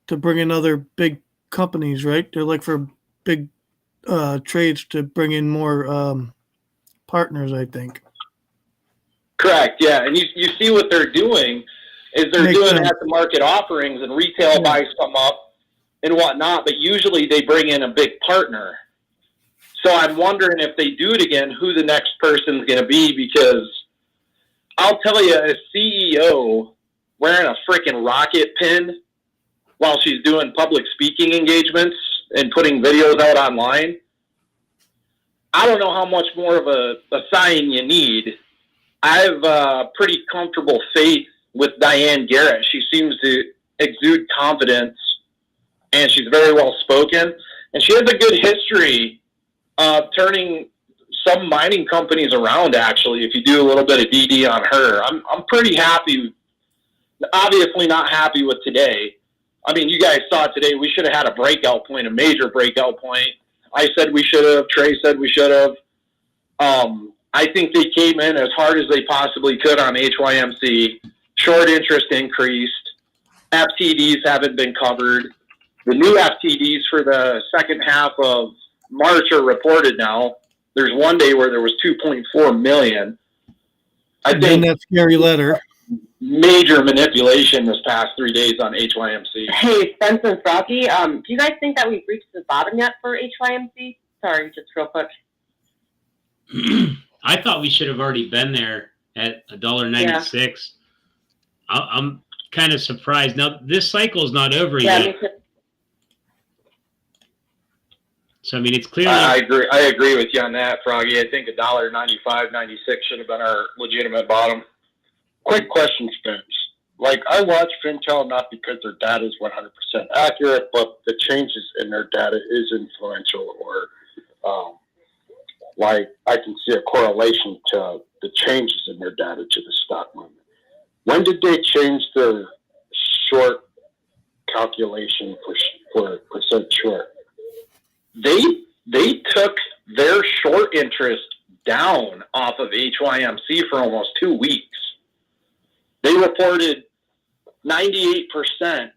bring in other big companies, right? They're like for big trades to bring in more partners, I think. Correct, yeah. And you see what they're doing is they're doing at the market offerings and retail buys come up and whatnot, but usually they bring in a big partner. So I'm wondering if they do it again, who the next person's going to be, because I'll tell you, a CEO wearing a freaking rocket pin while she's doing public speaking engagements and putting videos out online, I don't know how much more of a sign you need. I have pretty comfortable faith with Diane Garrett. She seems to exude confidence, and she's very well spoken. And she has a good history of turning some mining companies around, actually, if you do a little bit of DD on her. I'm pretty happy. Obviously not happy with today. I mean, you guys saw today, we should have had a breakout point, a major breakout point. I said we should have. Trey said we should have. I think they came in as hard as they possibly could on HYMC. Short interest increased. FTDs haven't been covered. The new FTDs for the second half of March are reported now. There's one day where there was 2.4 million. I think that scary letter. Major manipulation this past 3 days on HYMC. Hey, Spencer and Froggy, do you guys think that we've reached the bottom yet for HYMC? Sorry, just real quick. I thought we should have already been there at $1.96. Yeah. I'm kind of surprised. Now, this cycle is not over yet. So, I mean, it's clearly... I agree with you on that, Froggy. I think $1.95, 96 should have been our legitimate bottom. Quick question, Spence. Like, I watch FinTel not because their data is 100% accurate, but the changes in their data is influential, or like I can see a correlation to the changes in their data to the stock movement. When did they change their short calculation for percent short? They took their short interest down off of HYMC for almost 2 weeks. They reported 98%,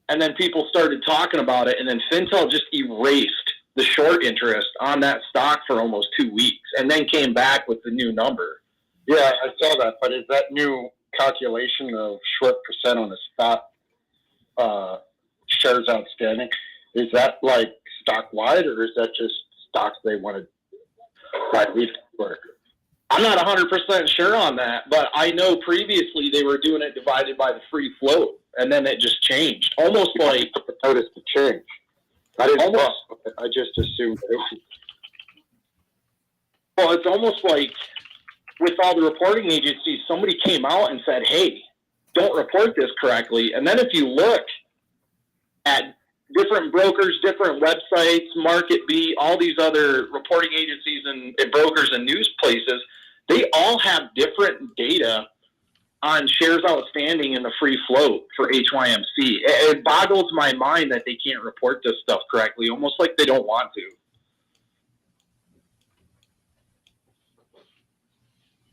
and then people started talking about it, and then FinTel just erased the short interest on that stock for almost 2 weeks, and then came back with the new number. Yeah, I saw that, but is that new calculation of short percent on the stock shares outstanding, is that like stock-wide, or is that just stocks they wanted by week work? I'm not 100% sure on that, but I know previously they were doing it divided by the free float, and then it just changed. Almost like... I noticed the change. I just assumed it was... Well, it's almost like with all the reporting agencies, somebody came out and said, hey, don't report this correctly. And then if you look at different brokers, different websites, MarketBeat, all these other reporting agencies and brokers and news places, they all have different data on shares outstanding in the free float for HYMC. It boggles my mind that they can't report this stuff correctly, almost like they don't want to.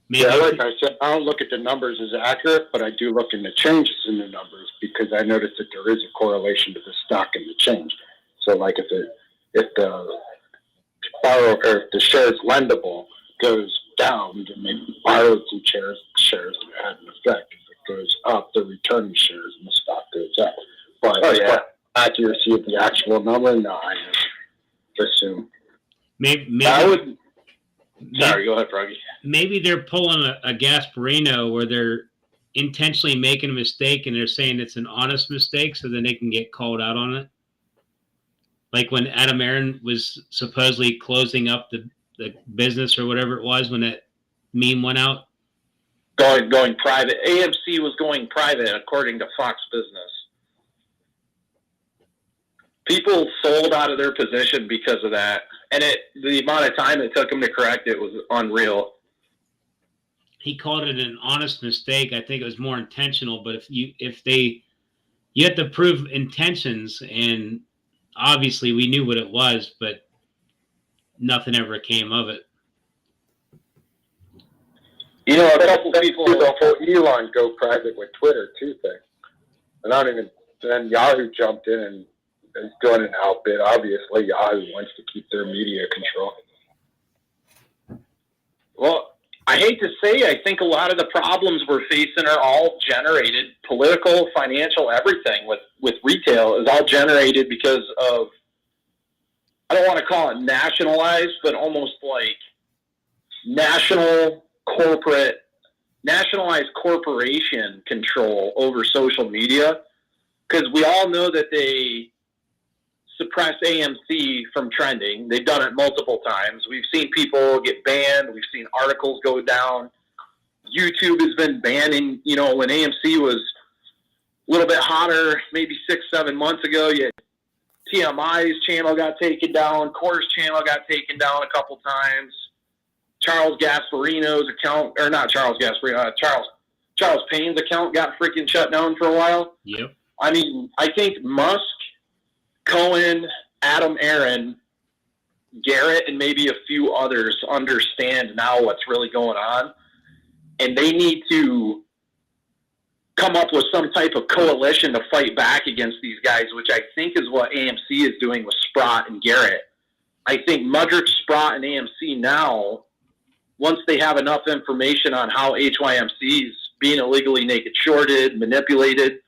Maybe. Yeah, like I said, I don't look at the numbers as accurate, but I do look in the changes in the numbers because I noticed that there is a correlation to the stock and the change. So, like if the shares lendable goes down, then maybe borrowed some shares had an effect. If it goes up, the returning shares and the stock goes up. But accuracy of the actual number, no, I never assume. Maybe I would. Sorry, go ahead, Froggy. Maybe they're pulling a Gasparino where they're intentionally making a mistake and they're saying it's an honest mistake so then they can get called out on it. Like when Adam Aaron was supposedly closing up the business or whatever it was when that meme went out. Going private. AMC was going private according to Fox Business. People sold out of their position because of that. And the amount of time it took him to correct it was unreal. He called it an honest mistake. I think it was more intentional, but you have to prove intentions, and obviously we knew what it was, but nothing ever came of it. You know, a couple people the whole Elon go private with Twitter too thing. And then Yahoo jumped in and is doing an outbid. Obviously, Yahoo wants to keep their media control. Well, I hate to say, I think a lot of the problems we're facing are all generated, political, financial, everything with retail is all generated because of, I don't want to call it nationalized, but almost like nationalized corporation control over social media. Because we all know that they suppress AMC from trending. They've done it multiple times. We've seen people get banned. We've seen articles go down. YouTube has been banning, when AMC was a little bit hotter, maybe 6-7 months ago, you had TMI's channel got taken down. Core's channel got taken down a couple times. Charles Gasparino's account, or not Charles Gasparino, Charles Payne's account got freaking shut down for a while. Yep. I mean, I think Musk, Cohen, Adam Aaron, Garrett and maybe a few others understand now what's really going on, and they need to come up with some type of coalition to fight back against these guys, which I think is what AMC is doing with Sprott and Garrett. I think Mudrick, Sprott, and AMC now, once they have enough information on how HYMC's being illegally naked shorted, manipulated,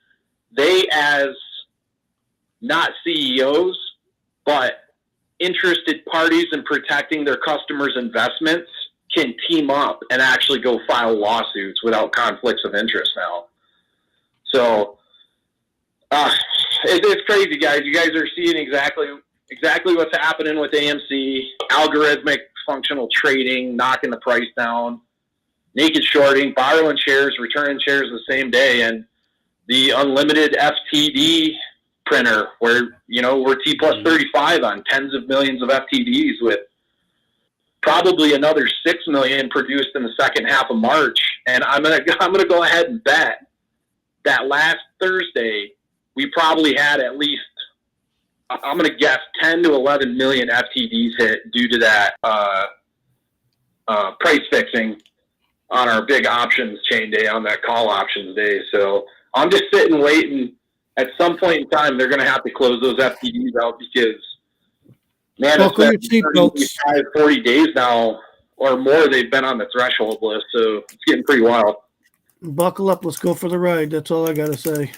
they, as not CEOs, but interested parties in protecting their customers' investments, can team up and actually go file lawsuits without conflicts of interest now. So it's crazy, guys. You guys are seeing exactly what's happening with AMC, algorithmic functional trading, knocking the price down, naked shorting, borrowing shares, returning shares the same day, and the unlimited FTD printer where, we're T plus 35 on tens of millions of FTDs with probably another 6 million produced in the second half of March. And I'm gonna go ahead and bet that last Thursday we probably had at least, I'm going to guess, 10 to 11 million FTDs hit due to that price fixing on our big options chain day, on that call options day. So I'm just sitting waiting. At some point in time, they're going to have to close those FTDs out because, man, it's been 40 days now or more they've been on the threshold list. So it's getting pretty wild. Buckle up. Let's go for the ride. That's all I got to say.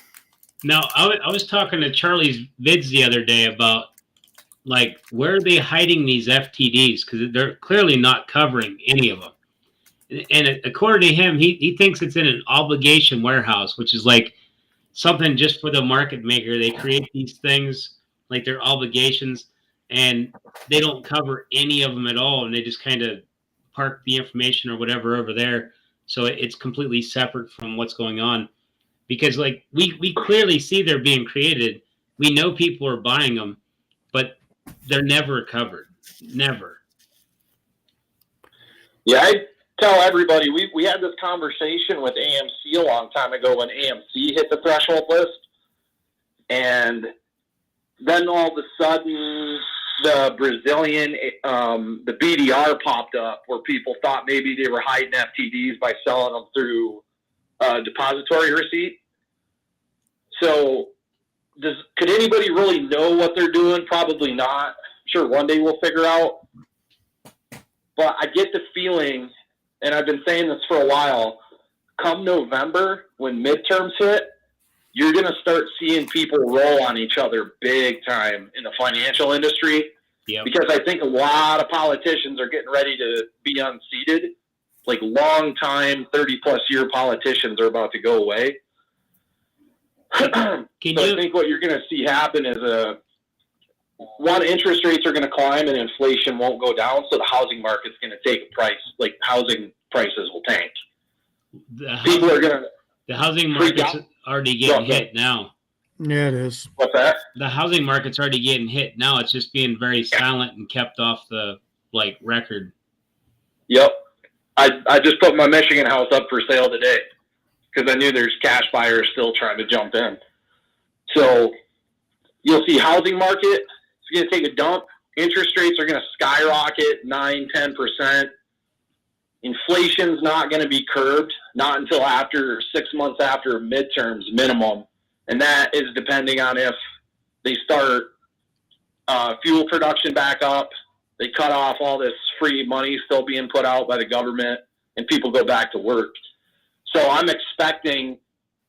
Now, I was talking to Charlie's vids the other day about, like, where are they hiding these FTDs? Because they're clearly not covering any of them. And according to him, he thinks it's in an obligation warehouse, which is like something just for the market maker. They create these things like they're obligations, and they don't cover any of them at all. And they just kind of park the information or whatever over there. So it's completely separate from what's going on. Because, like, we clearly see they're being created. We know people are buying them, but they're never covered. Never. Yeah, I tell everybody, we had this conversation with AMC a long time ago when AMC hit the threshold list. And then all of a sudden, the Brazilian, the BDR popped up where people thought maybe they were hiding FTDs by selling them through depository receipt. So could anybody really know what they're doing? Probably not. I'm sure one day we'll figure out. But I get the feeling, and I've been saying this for a while, come November, when midterms hit, you're going to start seeing people roll on each other big time in the financial industry. Yep. Because I think a lot of politicians are getting ready to be unseated. Like long-time, 30-plus year politicians are about to go away. I think what you're going to see happen is interest rates are going to climb and inflation won't go down, so the housing market's going to take a price. Like, housing prices will tank. People are going to... The housing market's already getting hit now. Yeah, it is. What's that? The housing market's already getting hit now. It's just being very silent and kept off the, record. Yep. I just put my Michigan house up for sale today because I knew there's cash buyers still trying to jump in. So you'll see housing market, it's going to take a dump. Interest rates are going to skyrocket 9-10%. Inflation's not going to be curbed, not until 6 months after midterms minimum. And that is depending on if they start fuel production back up, they cut off all this free money still being put out by the government, and people go back to work. So I'm expecting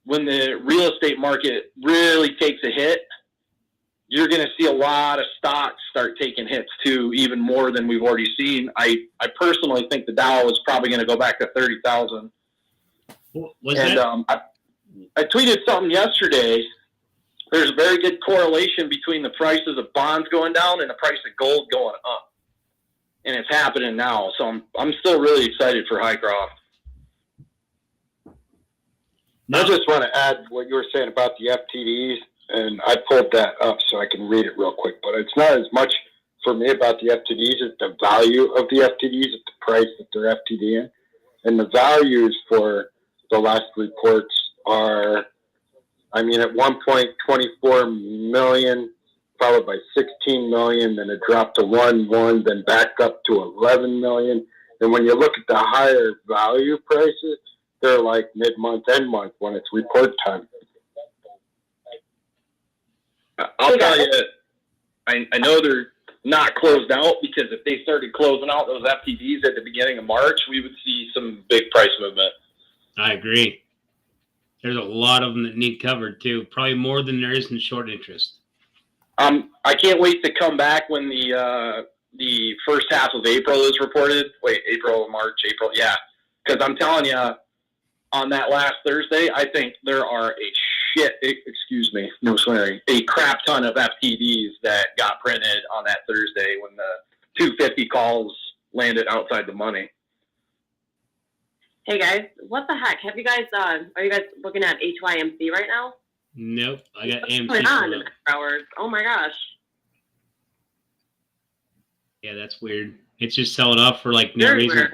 when the real estate market really takes a hit, you're going to see a lot of stocks start taking hits too, even more than we've already seen. I personally think the Dow is probably going to go back to 30,000. I tweeted something yesterday. There's a very good correlation between the prices of bonds going down and the price of gold going up. And it's happening now. So I'm still really excited for Highcroft. I just want to add what you were saying about the FTDs, and I pulled that up so I can read it real quick. But it's not as much for me about the FTDs as the value of the FTDs at the price that they're FTD in. And the values for the last reports are, at 1.24 million followed by 16 million, then it dropped to 1.1, then back up to 11 million. And when you look at the higher value prices, they're like mid-month, end month when it's report time. I'll tell you, I know they're not closed out, because if they started closing out those FTDs at the beginning of March, we would see some big price movement. I agree. There's a lot of them that need covered too, probably more than there is in short interest. I can't wait to come back when the first half of April is reported. Wait, March, April, yeah. Because I'm telling you, on that last Thursday, I think there are a crap ton of FTDs that got printed on that Thursday when the 250 calls landed outside the money. Hey guys, what the heck? Are you guys looking at HYMC right now? Nope, I got What's AMC. going on in the hours? Oh my gosh. Yeah, that's weird. It's just selling off for like no Very reason.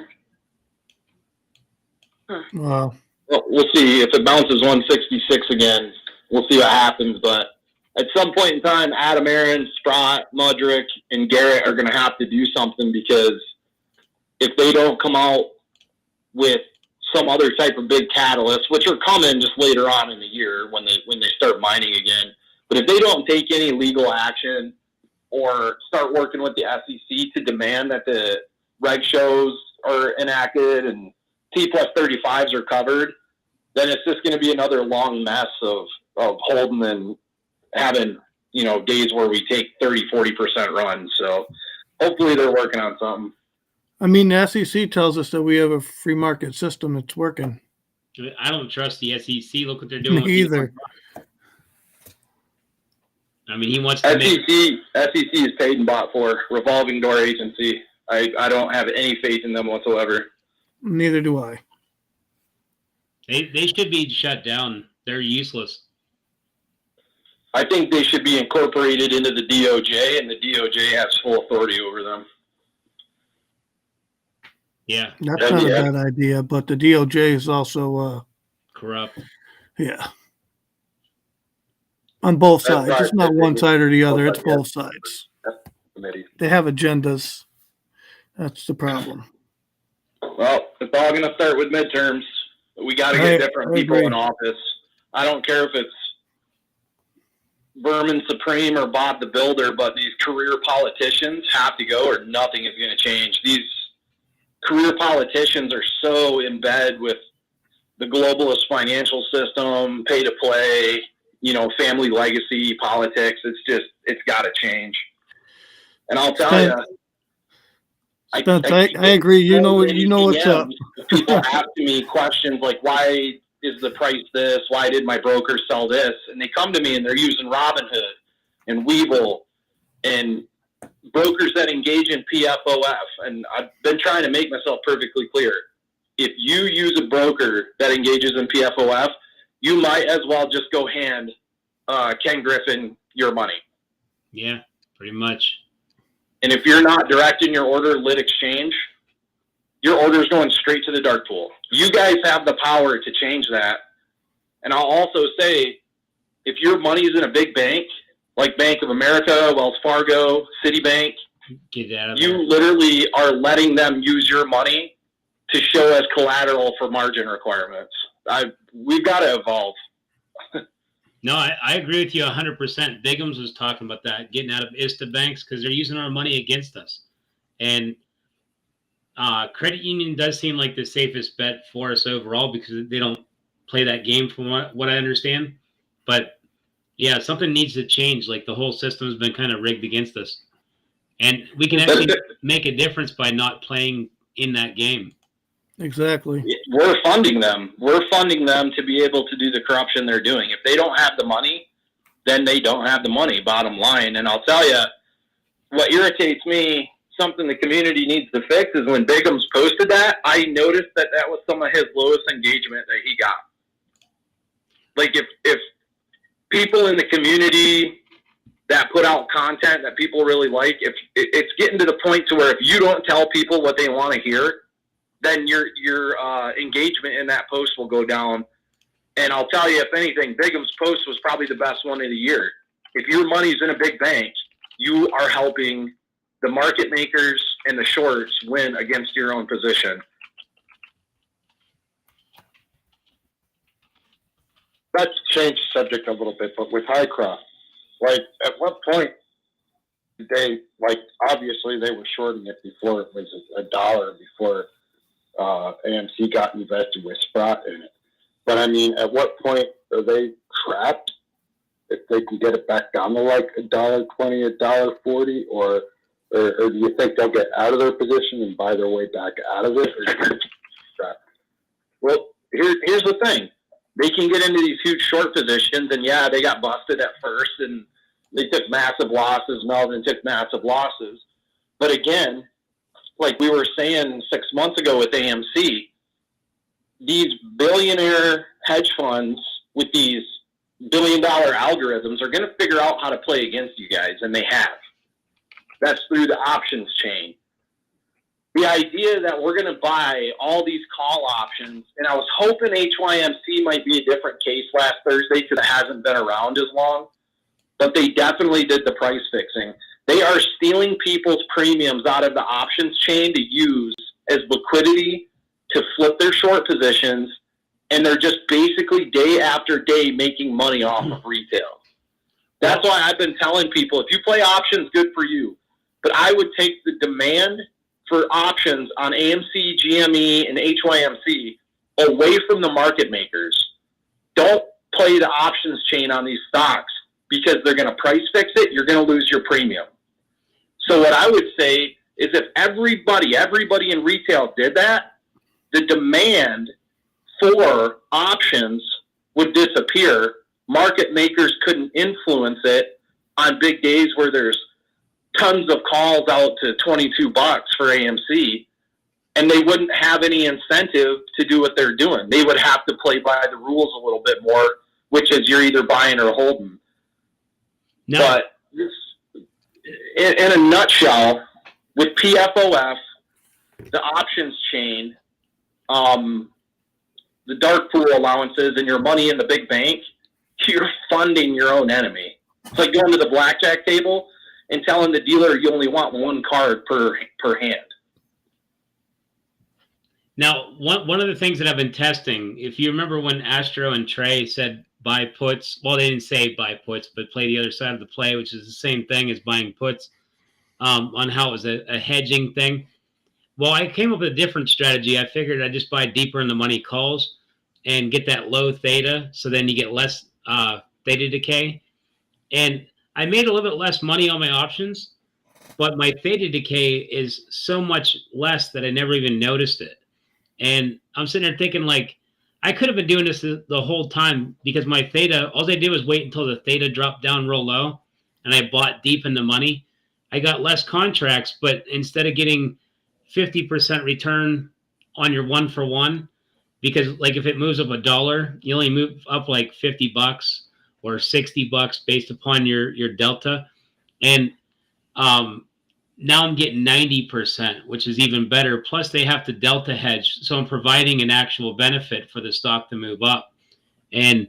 weird. Wow. Well, we'll see. If it bounces 166 again, we'll see what happens. But at some point in time, Adam Aaron, Sprott, Mudrick, and Garrett are going to have to do something, because if they don't come out with some other type of big catalyst, which are coming just later on in the year when they start mining again, but if they don't take any legal action or start working with the SEC to demand that the reg shows are enacted and T+35s are covered, then it's just going to be another long mess of holding and having, days where we take 30-40% runs. So hopefully they're working on something. I mean, the SEC tells us that we have a free market system. It's working. I don't trust the SEC. Look what they're doing. Me either. I mean, he wants to make... SEC is paid and bought for, revolving door agency. I don't have any faith in them whatsoever. Neither do I. They should be shut down. They're useless. I think they should be incorporated into the DOJ, and the DOJ has full authority over them. Yeah. That's not a bad idea, but the DOJ is also Corrupt. yeah. On both sides. It's not one side or the other. It's both sides. They have agendas. That's the problem. Well, it's all going to start with midterms. We got to get different people in office. I don't care if it's Vermin Supreme or Bob the Builder, but these career politicians have to go or nothing is going to change. These career politicians are so in bed with the globalist financial system, pay to play, family legacy politics. It's got to change. And I'll tell you, I agree. You know what's up. People asking me questions like, why is the price this? Why did my broker sell this? And they come to me and they're using Robinhood and Webull and brokers that engage in PFOF. And I've been trying to make myself perfectly clear. If you use a broker that engages in PFOF, you might as well just go hand Ken Griffin your money. Yeah, pretty much. And if you're not directing your order lit exchange, your order is going straight to the dark pool. You guys have the power to change that. And I'll also say, if your money is in a big bank, like Bank of America, Wells Fargo, Citibank, Get out of you there. literally are letting them use your money to show as collateral for margin requirements. We've got to evolve. No, I agree with you 100%. Biggums was talking about that, getting out of ISTA banks because they're using our money against us. And credit union does seem like the safest bet for us overall because they don't play that game from what I understand. But, yeah, something needs to change. Like, the whole system has been kind of rigged against us. And we can actually make a difference by not playing in that game. Exactly. We're funding them. We're funding them to be able to do the corruption they're doing. If they don't have the money, then they don't have the money, bottom line. And I'll tell you, what irritates me, something the community needs to fix, is when Biggums posted that, I noticed that was some of his lowest engagement that he got. Like, if people in the community that put out content that people really like, if it's getting to the point to where if you don't tell people what they want to hear, then your engagement in that post will go down. And I'll tell you, if anything, Biggums' post was probably the best one of the year. if your money's in a big bank, you are helping the market makers and the shorts win against your own position. Let's change the subject a little bit, but with Hycroft, like, at what point did they, like, obviously they were shorting it before it was $1, before AMC got invested with Sprott in it. But I mean, at what point are they trapped if they can get it back down to like $1.20, $1.40, or do you think they'll get out of their position and buy their way back out of it? Well, here's the thing. They can get into these huge short positions, and yeah, they got busted at first, and they took massive losses. Melvin took massive losses. But again, like we were saying 6 months ago with AMC, these billionaire hedge funds with these billion-dollar algorithms are going to figure out how to play against you guys, and they have. That's through the options chain. The idea that we're going to buy all these call options, and I was hoping HYMC might be a different case last Thursday because it hasn't been around as long, but they definitely did the price fixing. They are stealing people's premiums out of the options chain to use as liquidity to flip their short positions, and they're just basically day after day making money off of retail. That's why I've been telling people, if you play options, good for you. But I would take the demand for options on AMC, GME, and HYMC away from the market makers. Don't play the options chain on these stocks because they're going to price fix it. You're going to lose your premium. So what I would say is if everybody in retail did that, the demand for options would disappear. Market makers couldn't influence it on big days where there's tons of calls out to $22 for AMC, and they wouldn't have any incentive to do what they're doing. They would have to play by the rules a little bit more, which is you're either buying or holding. No. But in a nutshell, with PFOF, the options chain, the dark pool allowances, and your money in the big bank, you're funding your own enemy. It's like going to the blackjack table and telling the dealer you only want one card per hand. Now, one of the things that I've been testing, if you remember when Astro and Trey said buy puts, well, they didn't say buy puts, but play the other side of the play, which is the same thing as buying puts, on how it was a hedging thing. Well, I came up with a different strategy. I figured I'd just buy deeper in the money calls and get that low theta, so then you get less theta decay. And I made a little bit less money on my options, but my theta decay is so much less that I never even noticed it. And I'm sitting there thinking, like, I could have been doing this the whole time because my theta, all I did was wait until the theta dropped down real low, and I bought deep in the money. I got less contracts, but instead of getting 50% return on your 1-for-1, because like if it moves up $1, you only move up like $50 or $60 based upon your delta. And now I'm getting 90%, which is even better. Plus they have to delta hedge. So I'm providing an actual benefit for the stock to move up. And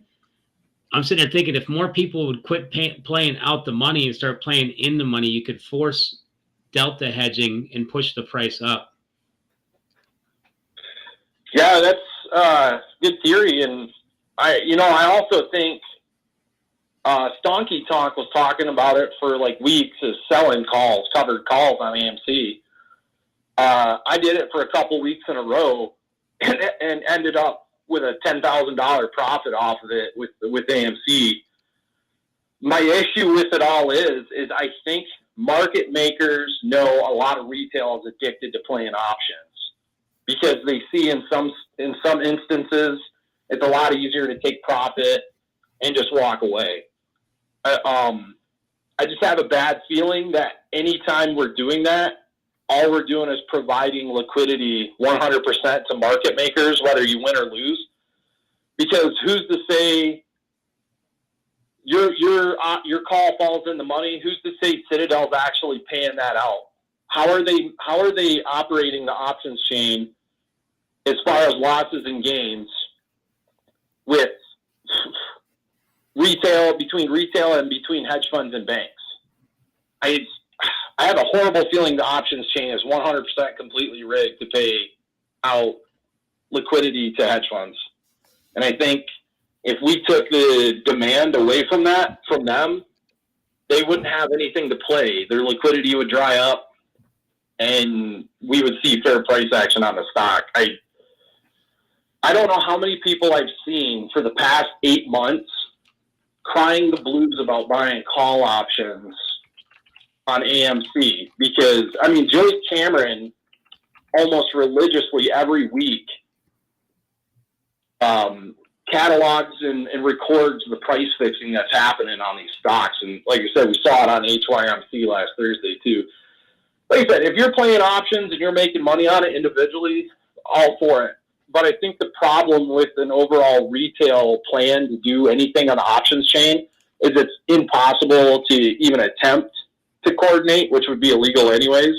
I'm sitting there thinking if more people would quit playing out the money and start playing in the money, you could force delta hedging and push the price up. Yeah, that's good theory. And I also think Stonky Talk was talking about it for like weeks as selling calls, covered calls on AMC. I did it for a couple weeks in a row and ended up with a $10,000 profit off of it with AMC. My issue with it all is I think market makers know a lot of retail is addicted to playing options because they see in some instances it's a lot easier to take profit and just walk away. I just have a bad feeling that anytime we're doing that, all we're doing is providing liquidity 100% to market makers, whether you win or lose. Because who's to say your call falls in the money? Who's to say Citadel's actually paying that out? How are they operating the options chain as far as losses and gains with between retail and between hedge funds and banks. I have a horrible feeling the options chain is 100% completely rigged to pay out liquidity to hedge funds. And I think if we took the demand away from them, they wouldn't have anything to play. Their liquidity would dry up and we would see fair price action on the stock. I don't know how many people I've seen for the past 8 months crying the blues about buying call options on AMC, because I mean, Joyce Cameron almost religiously every week catalogs and records the price fixing that's happening on these stocks. And like you said, we saw it on HYMC last Thursday too. Like I said, if you're playing options and you're making money on it individually, all for it. But I think the problem with an overall retail plan to do anything on the options chain is it's impossible to even attempt to coordinate, which would be illegal anyways.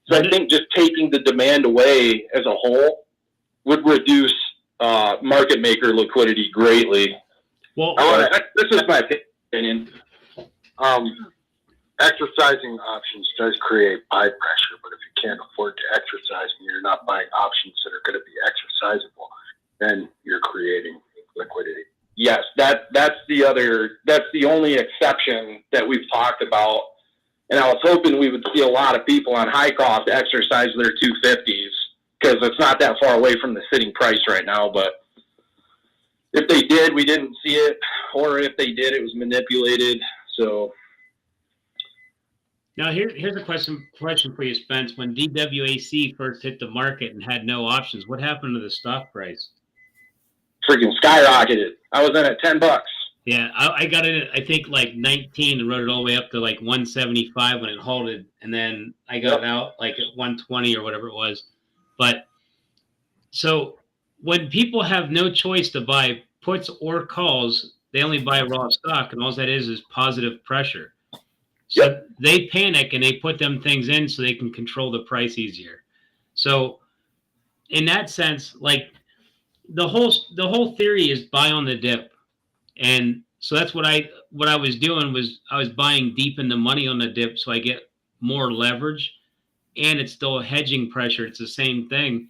So I think just taking the demand away as a whole would reduce market maker liquidity greatly. Well, this is my opinion. Exercising options does create buy pressure, but if you can't afford to exercise and you're not buying options that are going to be exercisable, then you're creating liquidity. Yes, that's the only exception that we've talked about. And I was hoping we would see a lot of people on high cost exercise their 250s because it's not that far away from the sitting price right now. But if they did, we didn't see it, or if they did, it was manipulated. So now here's a question for you, Spence. When DWAC first hit the market and had no options, what happened to the stock price? Freaking skyrocketed. I was in at $10. Yeah, I got it at, I think, like 19 and rode it all the way up to like 175 when it halted. And then I got it out like at 120 or whatever it was. But so when people have no choice to buy puts or calls, they only buy raw stock. And all that is positive pressure. So they panic and they put them things in so they can control the price easier. So in that sense, like the whole theory is buy on the dip. And so that's what I was doing was I was buying deep in the money on the dip so I get more leverage, and it's still a hedging pressure. It's the same thing.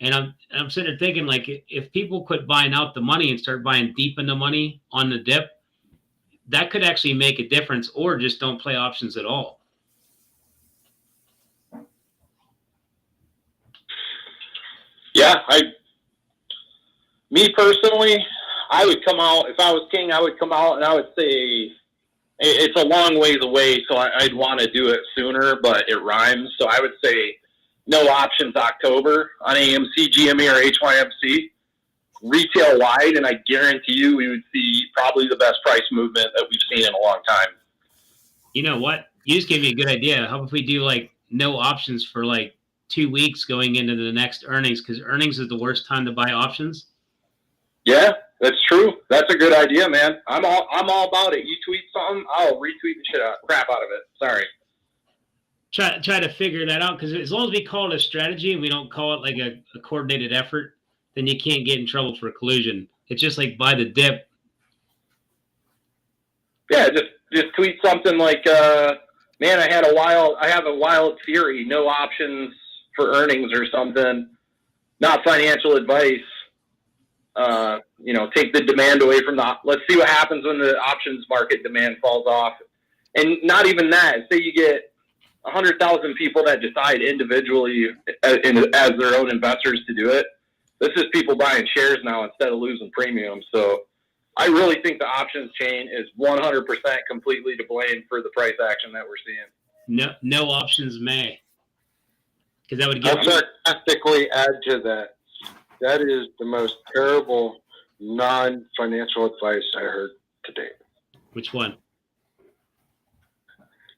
And I'm sitting there thinking, like, if people quit buying out the money and start buying deep in the money on the dip, that could actually make a difference, or just don't play options at all. Yeah, me personally, I would come out, if I was king, I would come out and I would say it's a long ways away, so I'd want to do it sooner, but it rhymes. So I would say no options October on AMC, GME, or HYMC, retail wide, and I guarantee you we would see probably the best price movement that we've seen in a long time. You know what? You just gave me a good idea. How about if we do like no options for like 2 weeks going into the next earnings, because earnings is the worst time to buy options? Yeah, that's true. That's a good idea, man. I'm all about it. You tweet something, I'll retweet the crap out of it. Sorry. Try to figure that out, because as long as we call it a strategy and we don't call it like a coordinated effort, then you can't get in trouble for collusion. It's just like buy the dip. Yeah, just tweet something like, man, I have a wild theory, no options for earnings or something. Not financial advice. Take the demand away from let's see what happens when the options market demand falls off. And not even that. Say you get 100,000 people that decide individually as their own investors to do it. This is people buying shares now instead of losing premium. So I really think the options chain is 100% completely to blame for the price action that we're seeing. No options may. Because that would give. I'll sarcastically add to that. That is the most terrible non-financial advice I heard to date. Which one?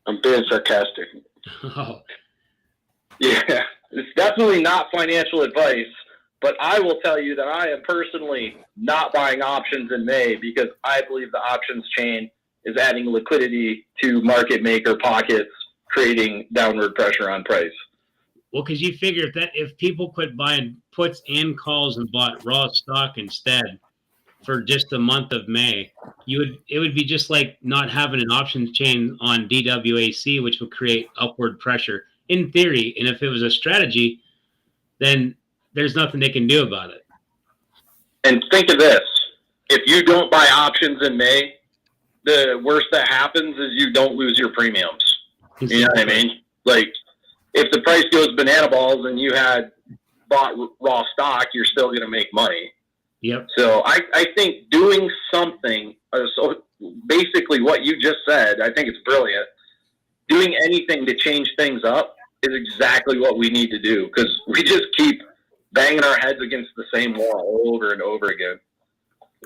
I'm being sarcastic. Oh. Yeah, it's definitely not financial advice, but I will tell you that I am personally not buying options in May because I believe the options chain is adding liquidity to market maker pockets, creating downward pressure on price. Well, because you figure if people quit buying puts and calls and bought raw stock instead, for just the month of May, it would be just like not having an options chain on DWAC, which would create upward pressure in theory. And if it was a strategy, then there's nothing they can do about it. And think of this. If you don't buy options in May, the worst that happens is you don't lose your premiums. You know what I mean? Like, if the price goes banana balls and you had bought raw stock, you're still going to make money. Yep. So I think doing something, so basically what you just said, I think it's brilliant. Doing anything to change things up is exactly what we need to do, because we just keep banging our heads against the same wall over and over again.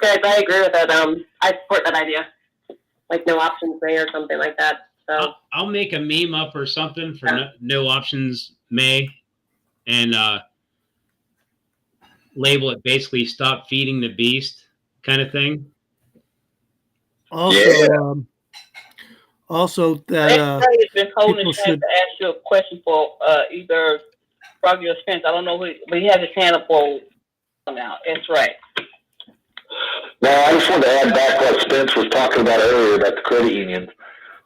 Guys, I agree with that. I support that idea. Like no options May or something like that. So I'll make a meme up or something for no options May, and label it basically "Stop Feeding the Beast" kind of thing. Also, also that It's been holding people his hand should. to ask you a question for either Froggy or Spence. I don't know who, but he has his hand up for now. That's right. Now, I just wanted to add back what Spence was talking about earlier about the credit unions.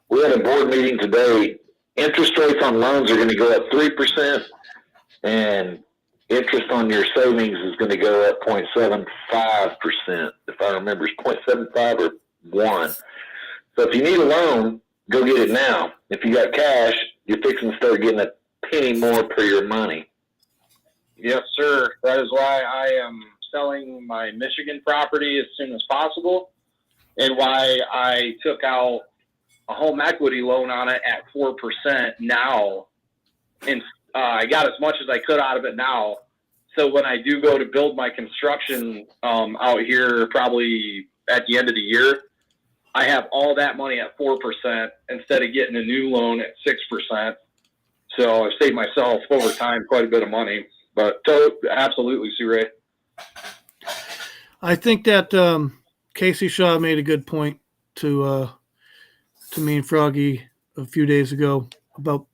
We had a board meeting today. Interest rates on loans are going to go up 3%, and interest on your savings is going to go up 0.75%. If I remember, it's 0.75 or 1. So if you need a loan, go get it now. If you got cash, you're fixing to start getting a penny more per your money. Yes, sir. That is why I am selling my Michigan property as soon as possible, and why I took out a home equity loan on it at 4% now. And I got as much as I could out of it now. So when I do go to build my construction out here, probably at the end of the year, I have all that money at 4% instead of getting a new loan at 6%. So I've saved myself over time quite a bit of money. But absolutely, Sue Ray. I think that Casey Shaw made a good point to me and Froggy a few days ago about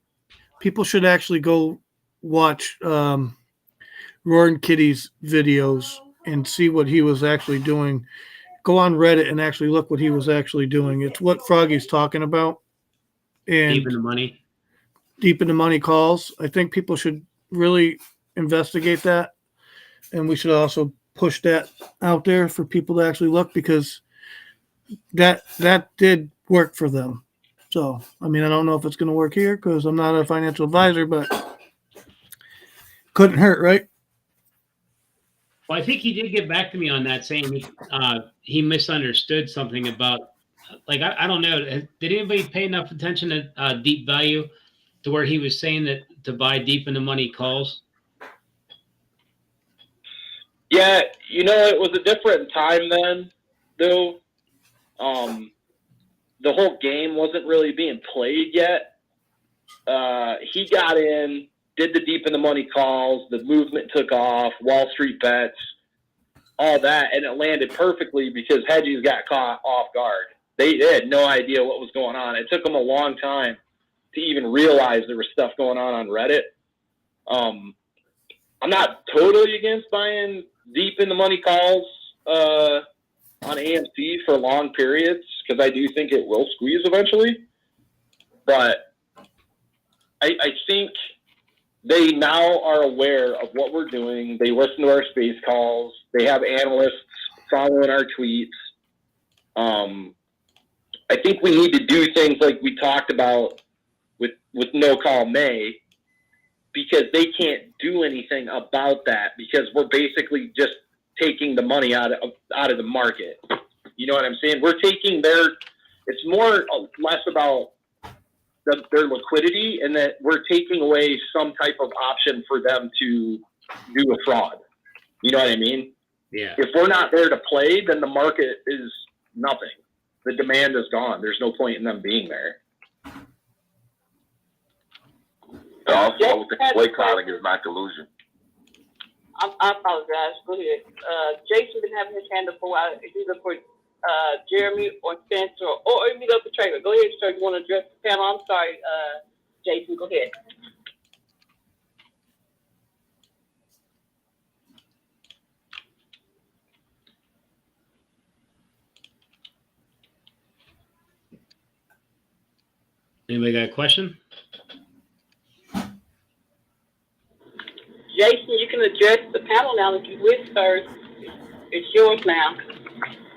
people should actually go watch Roaring Kitty's videos and see what he was actually doing. Go on Reddit and actually look what he was actually doing. It's what Froggy's talking about. And Deep in the money. Deep in the money calls. I think people should really investigate that, and we should also push that out there for people to actually look, because that did work for them. So, I mean, I don't know if it's going to work here because I'm not a financial advisor, but couldn't hurt, right? Well, I think he did get back to me on that, saying he misunderstood something about, like, I don't know. Did anybody pay enough attention to deep value to where he was saying that to buy deep in the money calls? Yeah, you know, it was a different time then, though. The whole game wasn't really being played yet. He got in, did the deep in the money calls, the movement took off, Wall Street bets, all that, and it landed perfectly because hedgies got caught off guard. They had no idea what was going on. It took them a long time to even realize there was stuff going on Reddit. I'm not totally against buying deep in the money calls on AMC for long periods, because I do think it will squeeze eventually. But I think they now are aware of what we're doing. They listen to our space calls. They have analysts following our tweets. I think we need to do things like we talked about with No Call May, because they can't do anything about that, because we're basically just taking the money out of the market. You know what I'm saying? We're taking it's more or less about their liquidity, and that we're taking away some type of option for them to do a fraud. You know what I mean? Yeah. If we're not there to play, then the market is nothing. The demand is gone. There's no point in them being there. Also, the boycotting is not collusion. I apologize. Go ahead. Jason been having his hand up for a while. It's either for Jeremy or Spencer or Mediocre Trader. Go ahead, sir. You want to address the panel? I'm sorry, Jason. Go ahead. Anybody got a question? Jason, you can address the panel now if you wish, sir. It's yours now.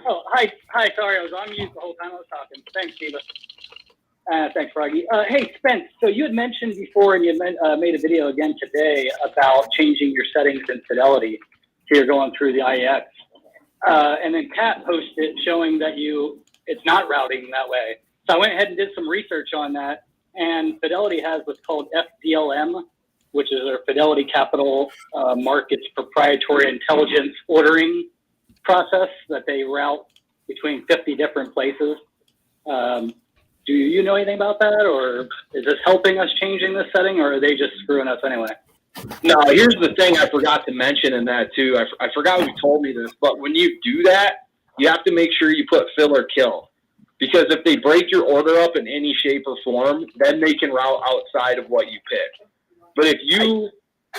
Oh, hi. Sorry, I was on mute the whole time I was talking. Thanks, Eva. Thanks, Froggy. Hey, Spence, so you had mentioned before, and you made a video again today about changing your settings in Fidelity. So you're going through the IEX. And then Kat posted showing that it's not routing that way. So I went ahead and did some research on that. And Fidelity has what's called FDLM, which is their Fidelity Capital Markets proprietary intelligence ordering process that they route between 50 different places. Do you know anything about that, or is this helping us changing this setting, or are they just screwing us anyway? No, here's the thing I forgot to mention in that too. I forgot who told me this, but when you do that, you have to make sure you put fill or kill. Because if they break your order up in any shape or form, then they can route outside of what you pick. But if you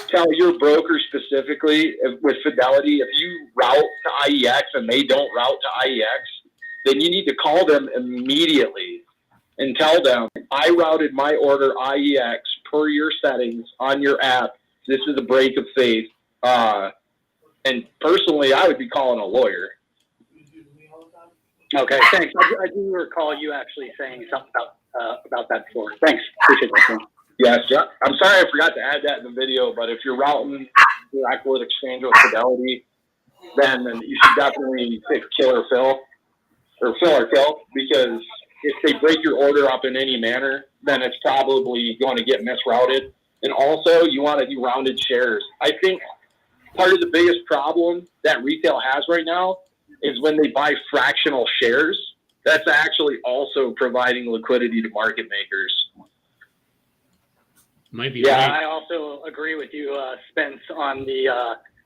tell your broker specifically with Fidelity, if you route to IEX and they don't route to IEX, then you need to call them immediately and tell them, I routed my order IEX per your settings on your app. This is a break of faith. And personally, I would be calling a lawyer. Okay, thanks. I do recall you actually saying something about that before. Thanks. Appreciate that. Yes, I'm sorry I forgot to add that in the video, but if you're routing direct with exchange with Fidelity, then you should definitely pick kill or fill, or fill or kill, because if they break your order up in any manner, then it's probably going to get misrouted. And also, you want to do rounded shares. I think part of the biggest problem that retail has right now is when they buy fractional shares. That's actually also providing liquidity to market makers. Might be Yeah, right. I also agree with you, Spence, on the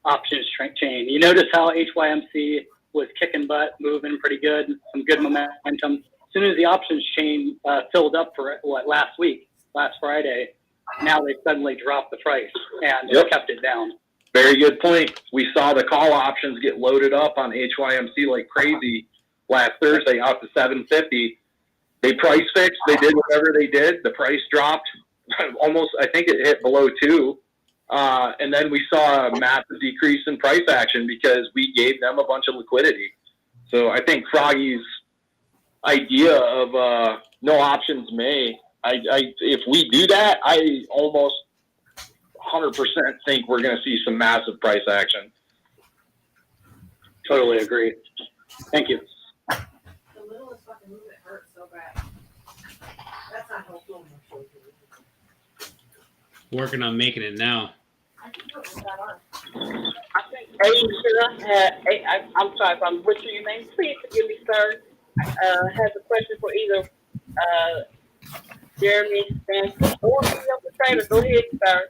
options chain. You notice how HYMC was kicking butt, moving pretty good, some good momentum. As soon as the options chain filled up for last Friday, now they suddenly dropped the price and kept it down. Very good point. We saw the call options get loaded up on HYMC like crazy last Thursday out to 750. They price fixed. They did whatever they did. The price dropped almost, I think it hit below 2. And then we saw a massive decrease in price action because we gave them a bunch of liquidity. So I think Froggy's idea of no options may, if we do that, I almost 100% think we're going to see some massive price action. Totally agree. Thank you. The littlest fucking movement hurts so bad. That's not helpful. Working on making it now. I think Asia I'm sorry if I'm butchering your name. Please forgive me, sir. Has a question for either Jeremy, Spence, or the trader. Go ahead, sir.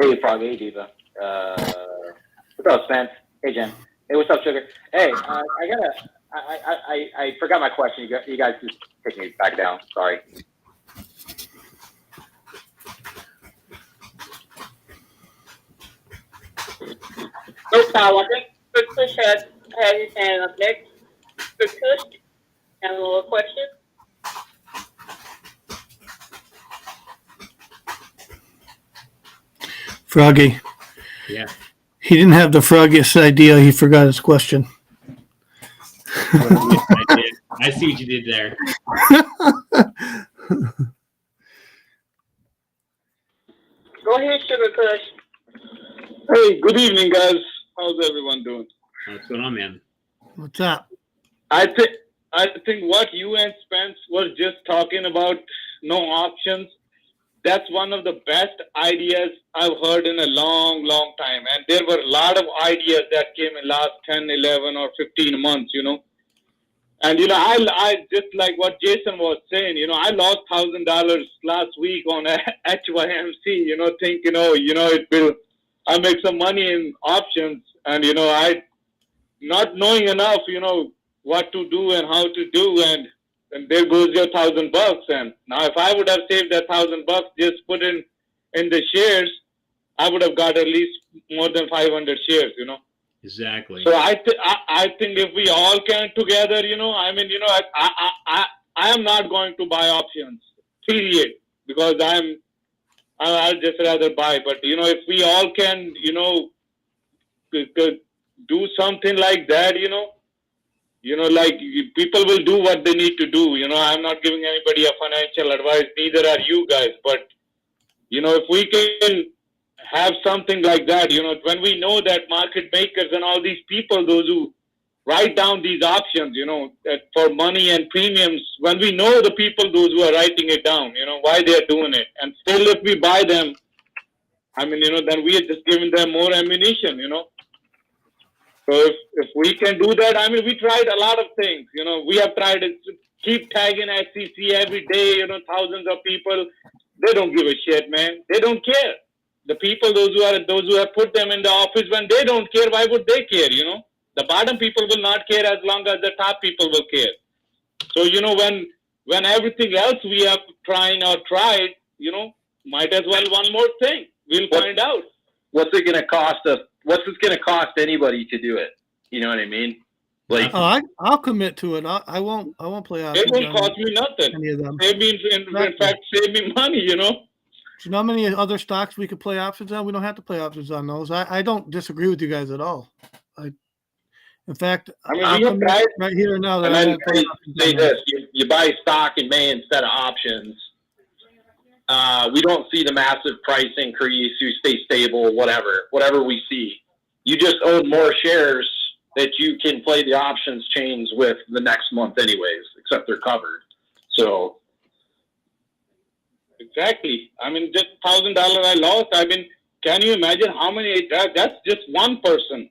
Hey, Froggy, hey, Diva. What's up, Spence? Hey, Jen. Hey, what's up, Sugar? Hey, I forgot my question. You guys just take me back down. Sorry. No problem. I think Good Kush had his hand up next. Good Kush, have a little question? Froggy. Yeah. He didn't have the froggiest idea. He forgot his question. I see what you did there. Go ahead, Sugar Kush. Hey, good evening, guys. How's everyone doing? What's going on, man? What's up? I think what you and Spence were just talking about, no options, that's one of the best ideas I've heard in a long, long time. And there were a lot of ideas that came in last 10, 11, or 15 months, you know. And, you know, I just like what Jason was saying, you know, I lost $1,000 last week on HYMC, you know, thinking, I'll make some money in options. And, you know, I not knowing enough, you know, what to do and how to do. And there goes your $1,000. And now if I would have saved that $1,000, just put in in the shares, I would have got at least more than 500 shares, you know. Exactly. So I think if we all can together, you know, I mean, you know, I am not going to buy options, period, because I'll just rather buy. But, you know, if we all can, you know, do something like that, you know, like people will do what they need to do. You know, I'm not giving anybody a financial advice, neither are you guys. But, you know, if we can have something like that, you know, when we know that market makers and all these people, those who write down these options, you know, for money and premiums, when we know the people, those who are writing it down, you know, why they're doing it. And still if we buy them, I mean, you know, then we are just giving them more ammunition, you know. So if we can do that, I mean, we tried a lot of things, you know, we have tried it, keep tagging SEC every day, you know, thousands of people, they don't give a shit, man. They don't care. The people, those who have put them in the office, when they don't care, why would they care, you know? The bottom people will not care as long as the top people will care. So, you know, when everything else we have tried, you know, might as well one more thing. We'll find out. What's it going to cost us? What's it going to cost anybody to do it? You know what I mean? Like, I'll commit to it. I won't play options. It won't cost me nothing. Any of them. Save me, in fact, save me money, you know? Do you know how many other stocks we could play options on? We don't have to play options on those. I don't disagree with you guys at all. In fact, I mean, we have tried right here and now. And then say this: you buy stock in May instead of options. We don't see the massive price increase. You stay stable, whatever we see. You just own more shares that you can play the options chains with the next month, anyways. Except they're covered. So. Exactly. I mean, just $1,000 I lost. I mean, can you imagine how many? That's just one person.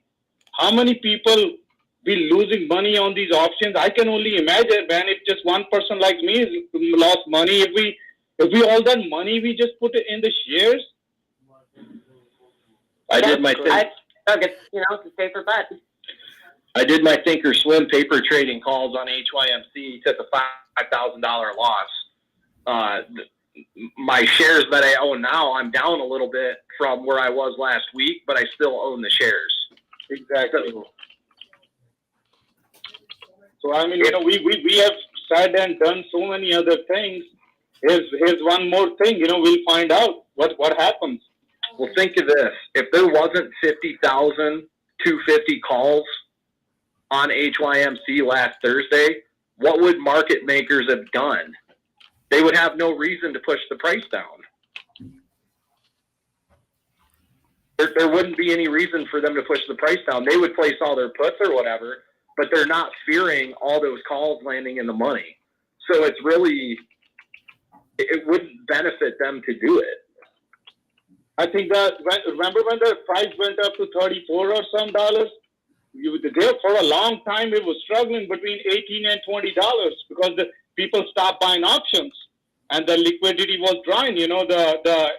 How many people be losing money on these options? I can only imagine, man. If just one person like me lost money, if we all that money we just put it in the shares. I did my thing. You know, to stay for butt. I did my think or swim paper trading calls on HYMC. Took a $5,000 loss. My shares that I own now, I'm down a little bit from where I was last week, but I still own the shares. Exactly. So I mean, you know, we have said and done so many other things. Here's one more thing. You know, we'll find out what happens. Well, think of this: if there wasn't 50,250 calls on HYMC last Thursday, what would market makers have done? They would have no reason to push the price down. There wouldn't be any reason for them to push the price down. They would place all their puts or whatever, but they're not fearing all those calls landing in the money. So it's really, it wouldn't benefit them to do it. I think that, remember when the price went up to 34 or some dollars? There for a long time it was struggling between $18 and $20 because the people stopped buying options and the liquidity was drying. You know, the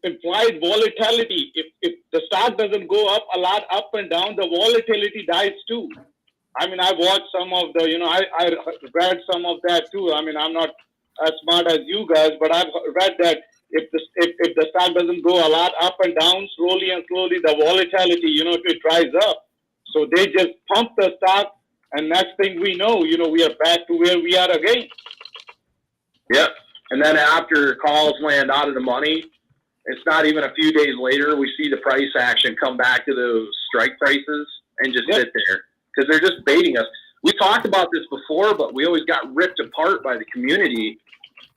implied volatility, if the stock doesn't go up a lot up and down, the volatility dies too. I mean, I watched some of the, you know, I read some of that too. I mean, I'm not as smart as you guys, but I've read that if the stock doesn't go a lot up and down, slowly and slowly, the volatility, you know, it dries up. So they just pump the stock, and next thing we know, you know, we are back to where we are again. Yep. And then after calls land out of the money, it's not even a few days later, we see the price action come back to those strike prices and just sit there because they're just baiting us. We talked about this before, but we always got ripped apart by the community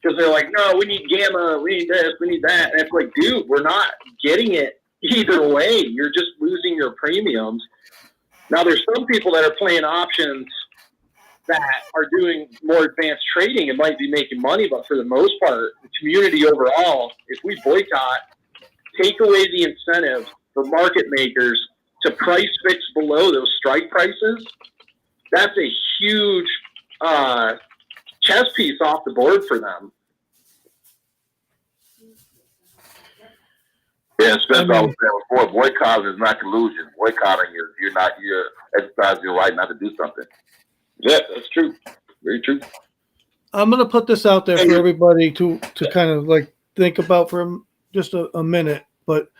because they're like, no, we need gamma, we need this, we need that. And it's like, dude, we're not getting it either way. You're just losing your premiums. Now, there's some people that are playing options that are doing more advanced trading and might be making money, but for the most part, the community overall, if we boycott, take away the incentive for market makers to price fix below those strike prices, that's a huge chess piece off the board for them. Yeah, especially I was saying before, boycotting is not collusion. Boycotting is you're exercising your right not to do something. Yeah, that's true. Very true. I'm gonna put this out there for everybody to kind of like think about for just a minute, but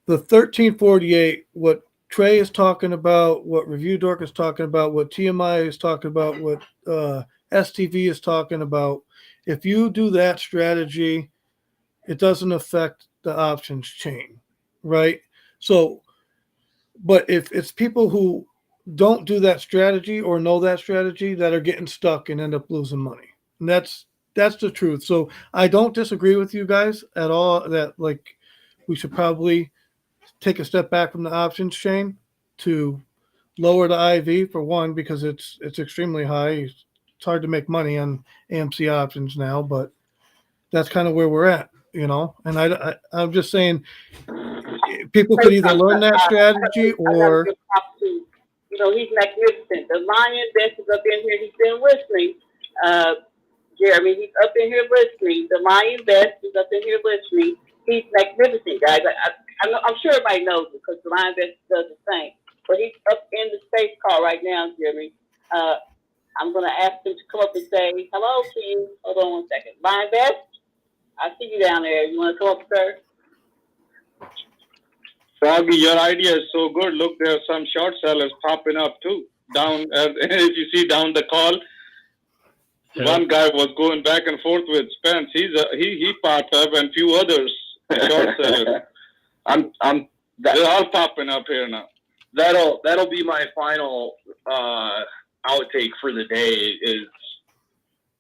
the 1348, what Trey is talking about, what Review Dork is talking about, what TMI is talking about, what STV is talking about, if you do that strategy, it doesn't affect the options chain, right? So, but if it's people who don't do that strategy or know that strategy that are getting stuck and end up losing money. And that's the truth. So I don't disagree with you guys at all that like we should probably take a step back from the options chain to lower the IV for one, because it's extremely high. It's hard to make money on AMC options now, but that's kind of where we're at, you know? And I'm just saying people could either learn that strategy or... You know, he's magnificent. The Lion Best is up in here. He's been listening. Jeremy, he's up in here listening. The Lion Best is up in here listening. He's magnificent, guys. I'm sure everybody knows it because the Lion Best does the same. But he's up in the space call right now, Jeremy. I'm going to ask him to come up and say hello to you. Hold on one second. Lion Best, I see you down there. You want to come up, sir? Froggy, your idea is so good. Look, there are some short sellers popping up too. Down, if you see down the call, one guy was going back and forth with Spence. He popped up, and few others short sellers. They're all popping up here now. That'll be my final outtake for the day. Is,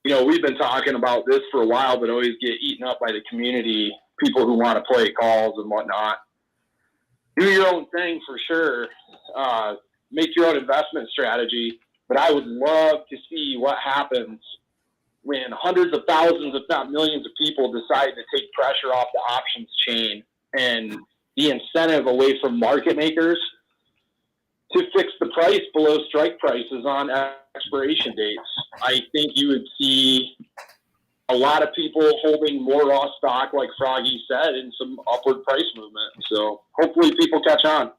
you know, we've been talking about this for a while, but always get eaten up by the community, people who want to play calls and whatnot. Do your own thing for sure. Make your own investment strategy. But I would love to see what happens when hundreds of thousands, if not millions of people decide to take pressure off the options chain and the incentive away from market makers to fix the price below strike prices on expiration dates. I think you would see a lot of people holding more raw stock, like Froggy said, and some upward price movement. So hopefully people catch on.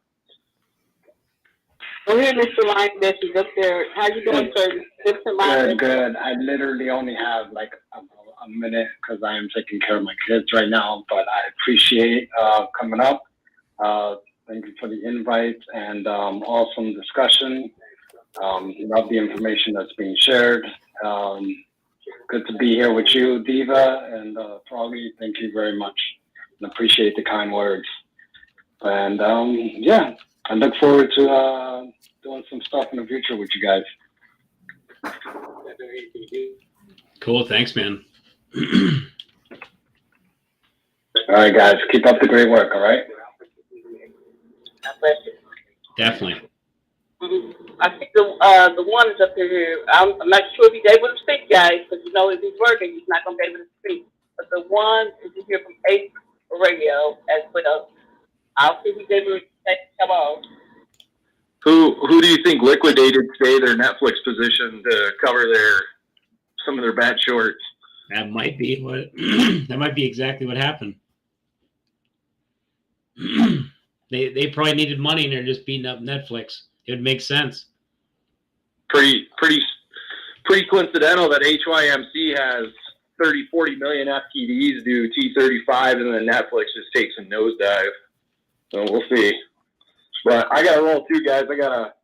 Well, here, Mr. Lion Best is up there. How you doing, sir? Mr. Lion Good. I literally only have like a minute because I am taking care of my kids right now, but I appreciate coming up. Thank you for the invite and awesome discussion. Love the information that's being shared. Good to be here with you, Diva and Froggy. Thank you very much, and appreciate the kind words. And yeah, I look forward to doing some stuff in the future with you guys. Cool, thanks, man. All right, guys, keep up the great work. All right. Definitely. I think the one is up here. I'm not sure if he's able to speak, guys, because you know if he's working, he's not going to be able to speak. But the one is here from APE Radio as well. I'll see if he's able to come on. Who do you think liquidated today their Netflix position to cover some of their bad shorts? That might be what. That might be exactly what happened. They probably needed money and they're just beating up Netflix. It would make sense. Pretty coincidental that HYMC has 30-40 million FTDs do T35 and then Netflix just takes a nosedive. So we'll see. But I got to roll too, guys. I got a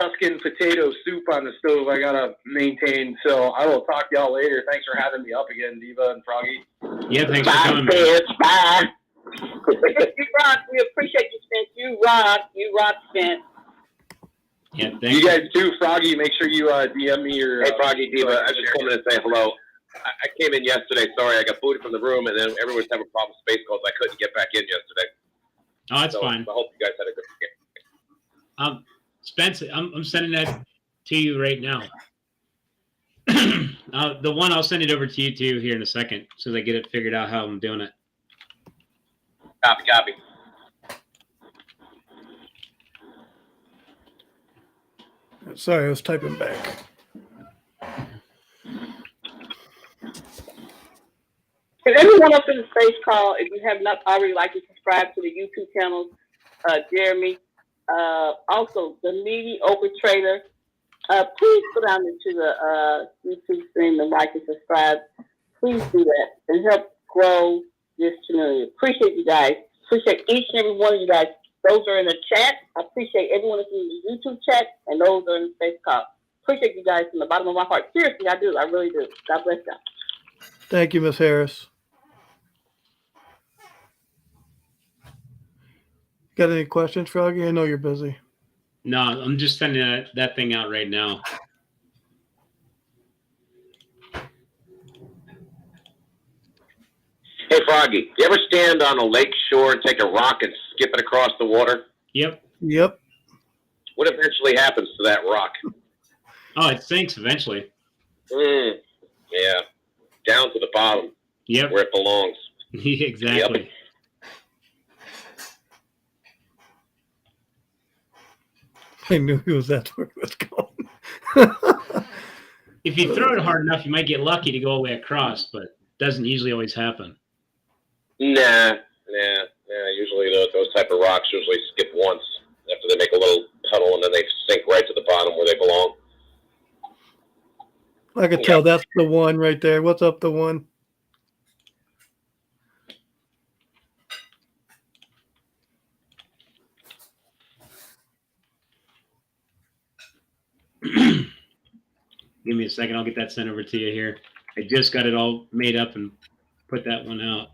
Tuscan potato soup on the stove I got to maintain. So I will talk to y'all later. Thanks for having me up again, Diva and Froggy. Yeah, thanks for coming. Bye. You rock. We appreciate you, Spence. You rock, Spence. Yeah, thanks. You guys too, Froggy. Make sure you DM me your. Hey, Froggy, Diva. I just coming to say hello. I came in yesterday. Sorry, I got booted from the room, and then everyone's having a problem with space calls. I couldn't get back in yesterday. Oh, that's fine. I hope you guys had a good game. Spence, I'm sending that to you right now. The one I'll send it over to you too here in a second, so they get it figured out how I'm doing it. Copy. Sorry, I was typing back. Can everyone up in the space call, if you have not already liked and subscribed to the YouTube channel, Jeremy, also the Mediocre Trader, please go down into the YouTube stream and like and subscribe. Please do that and help grow this community. Appreciate you guys. Appreciate each and every one of you guys. Those are in the chat. I appreciate everyone that's in the YouTube chat, and those are in the space call. Appreciate you guys from the bottom of my heart. Seriously, I do. I really do. God bless you. Thank you, Miss Harris. Got any questions, Froggy? I know you're busy. No, I'm just sending that thing out right now. Hey, Froggy, you ever stand on a lake shore and take a rock and skip it across the water? Yep. Yep. What eventually happens to that rock? Oh, it sinks eventually. Yeah. Down to the bottom. Yep. Where it belongs. Exactly. Yep. I knew that's where it was going. If you throw it hard enough, you might get lucky to go all the way across, but it doesn't usually always happen. Nah. Usually those type of rocks usually skip once after they make a little puddle, and then they sink right to the bottom where they belong. I could tell that's the one right there. What's up, the one? Give me a second. I'll get that sent over to you here. I just got it all made up and put that one out.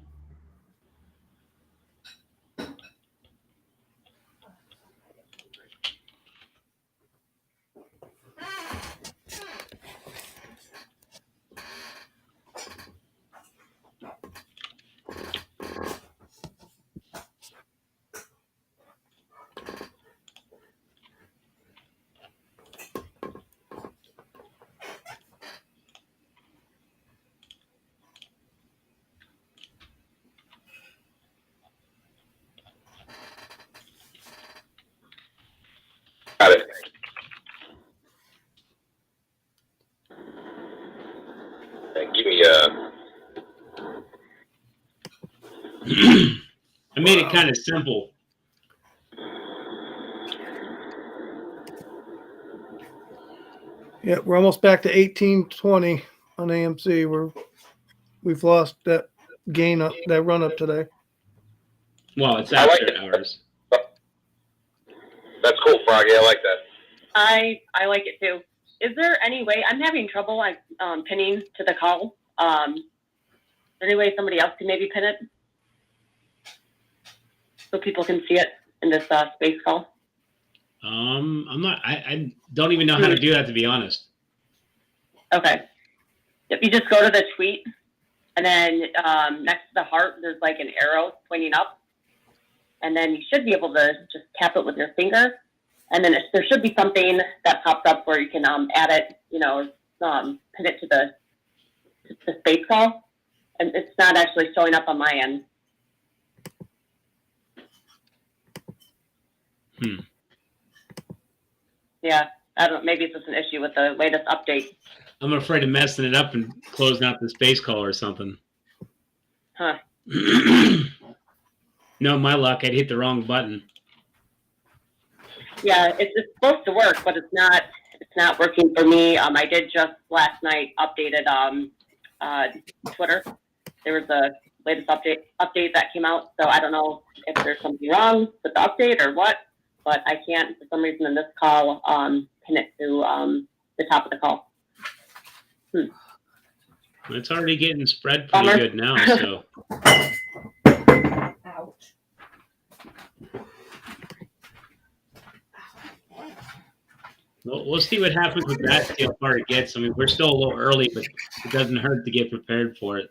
Got it. Give me I made it kind of simple. Yeah, we're almost back to 1820 on AMC. We've lost that gain up, that run up today. Well, it's after hours. That's cool, Froggy. I like that. I like it too. Is there any way, I'm having trouble like pinning to the call. Is there any way somebody else can maybe pin it? So people can see it in this space call? I'm not, I don't even know how to do that, to be honest. Okay. If you just go to the tweet and then next to the heart, there's like an arrow pointing up. And then you should be able to just tap it with your finger. And then there should be something that pops up where you can add it, pin it to the space call. And it's not actually showing up on my end. Yeah, I don't know. Maybe it's just an issue with the latest update. I'm afraid of messing it up and closing out the space call or something. Huh. No, my luck, I'd hit the wrong button. Yeah, it's supposed to work, but it's not working for me. I did just last night updated Twitter. There was a latest update that came out, so I don't know if there's something wrong with the update or what, but I can't for some reason in this call pin it to the top of the call. It's already getting spread pretty good now, so. We'll see what happens with that, see how far it gets. I mean, we're still a little early, but it doesn't hurt to get prepared for it.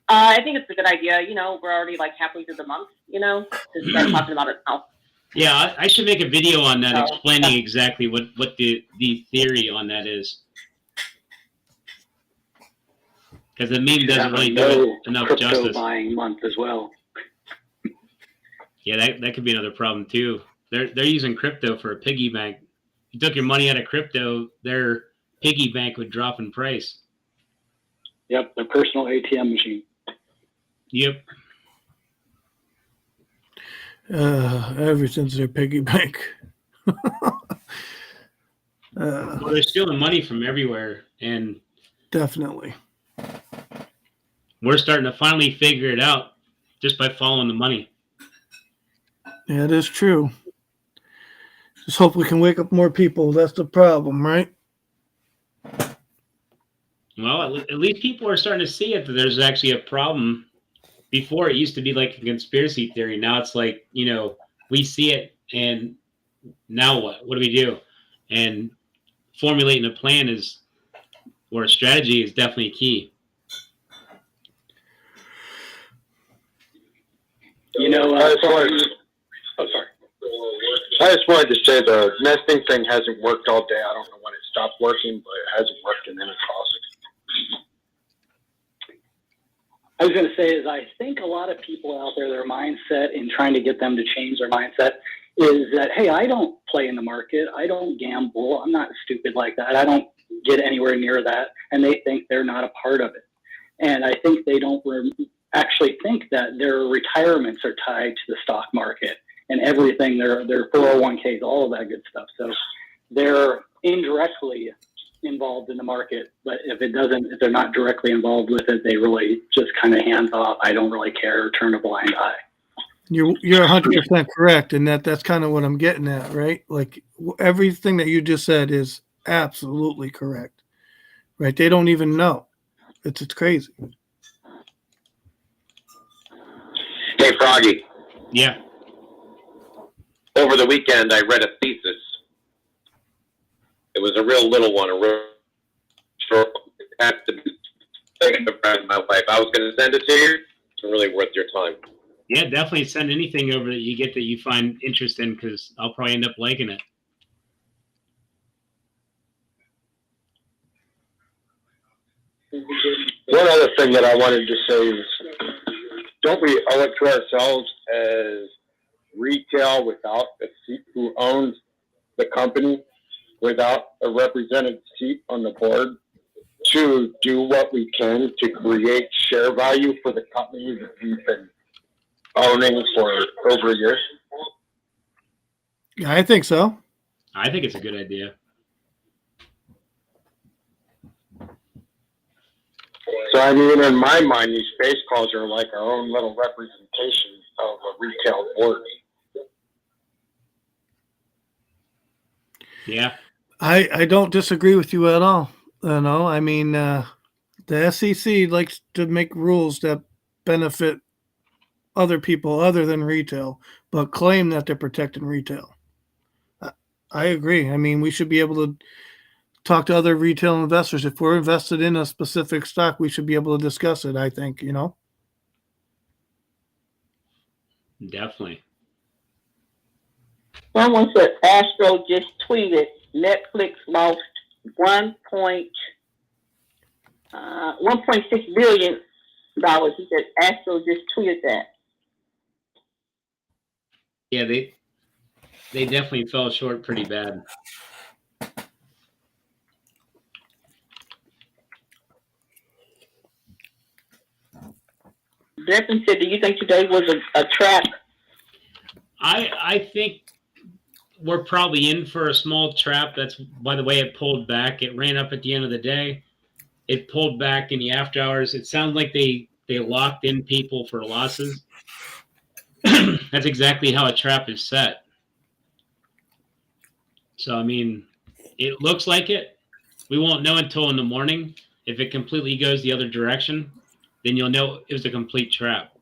I think it's a good idea. We're already like halfway through the month, to start talking about it now. Yeah, I should make a video on that explaining exactly what the theory on that is. Because the meme doesn't really do enough justice. Buying month as well. Yeah, that could be another problem too. They're using crypto for a piggy bank. If you took your money out of crypto, their piggy bank would drop in price. Yep, their personal ATM machine. Yep. Everything's their piggy bank. Well, they're stealing money from everywhere, and definitely. we're starting to finally figure it out just by following the money. Yeah, it is true. Just hope we can wake up more people. That's the problem, right? Well, at least people are starting to see it, that there's actually a problem. Before, it used to be like a conspiracy theory. Now it's like, we see it, and now what? What do we do? And formulating a plan or a strategy is definitely key. I just wanted to say the nesting thing hasn't worked all day. I don't know when it stopped working, but it hasn't worked in any cost. I was going to say is I think a lot of people out there, their mindset in trying to get them to change their mindset is that, hey, I don't play in the market. I don't gamble. I'm not stupid like that. I don't get anywhere near that. And they think they're not a part of it. And I think they don't actually think that their retirements are tied to the stock market and everything, their 401ks, all of that good stuff. So they're indirectly involved in the market, but if they're not directly involved with it, they really just kind of hands off. I don't really care, turn a blind eye. You're 100% correct, and that's kind of what I'm getting at, right? Like everything that you just said is absolutely correct, right? They don't even know. It's crazy. Hey, Froggy. Yeah. Over the weekend, I read a thesis. It was a real little one, a real short. Had to be taken to in my life. I was going to send it to you. It's really worth your time. Yeah, definitely send anything over that you get that you find interest in, because I'll probably end up liking it. One other thing that I wanted to say is, don't we owe it to ourselves as retail without a seat who owns the company, without a represented seat on the board, to do what we can to create share value for the company that we've been owning for over a year? Yeah, I think so. I think it's a good idea. So, I mean, in my mind, these space calls are like our own little representation of a retail board. Yeah. I don't disagree with you at all. I mean, the SEC likes to make rules that benefit other people other than retail, but claim that they're protecting retail. I agree. I mean, we should be able to talk to other retail investors. If we're invested in a specific stock, we should be able to discuss it, I think, Definitely. Someone said Astro just tweeted Netflix lost $1.6 billion. He said Astro just tweeted that. Yeah, they definitely fell short pretty bad. Devin said, do you think today was a trap? I think we're probably in for a small trap. That's by the way it pulled back. It ran up at the end of the day. It pulled back in the after hours. It sounds like they locked in people for losses. That's exactly how a trap is set. So, I mean, it looks like it. We won't know until in the morning. If it completely goes the other direction, then you'll know it was a complete trap.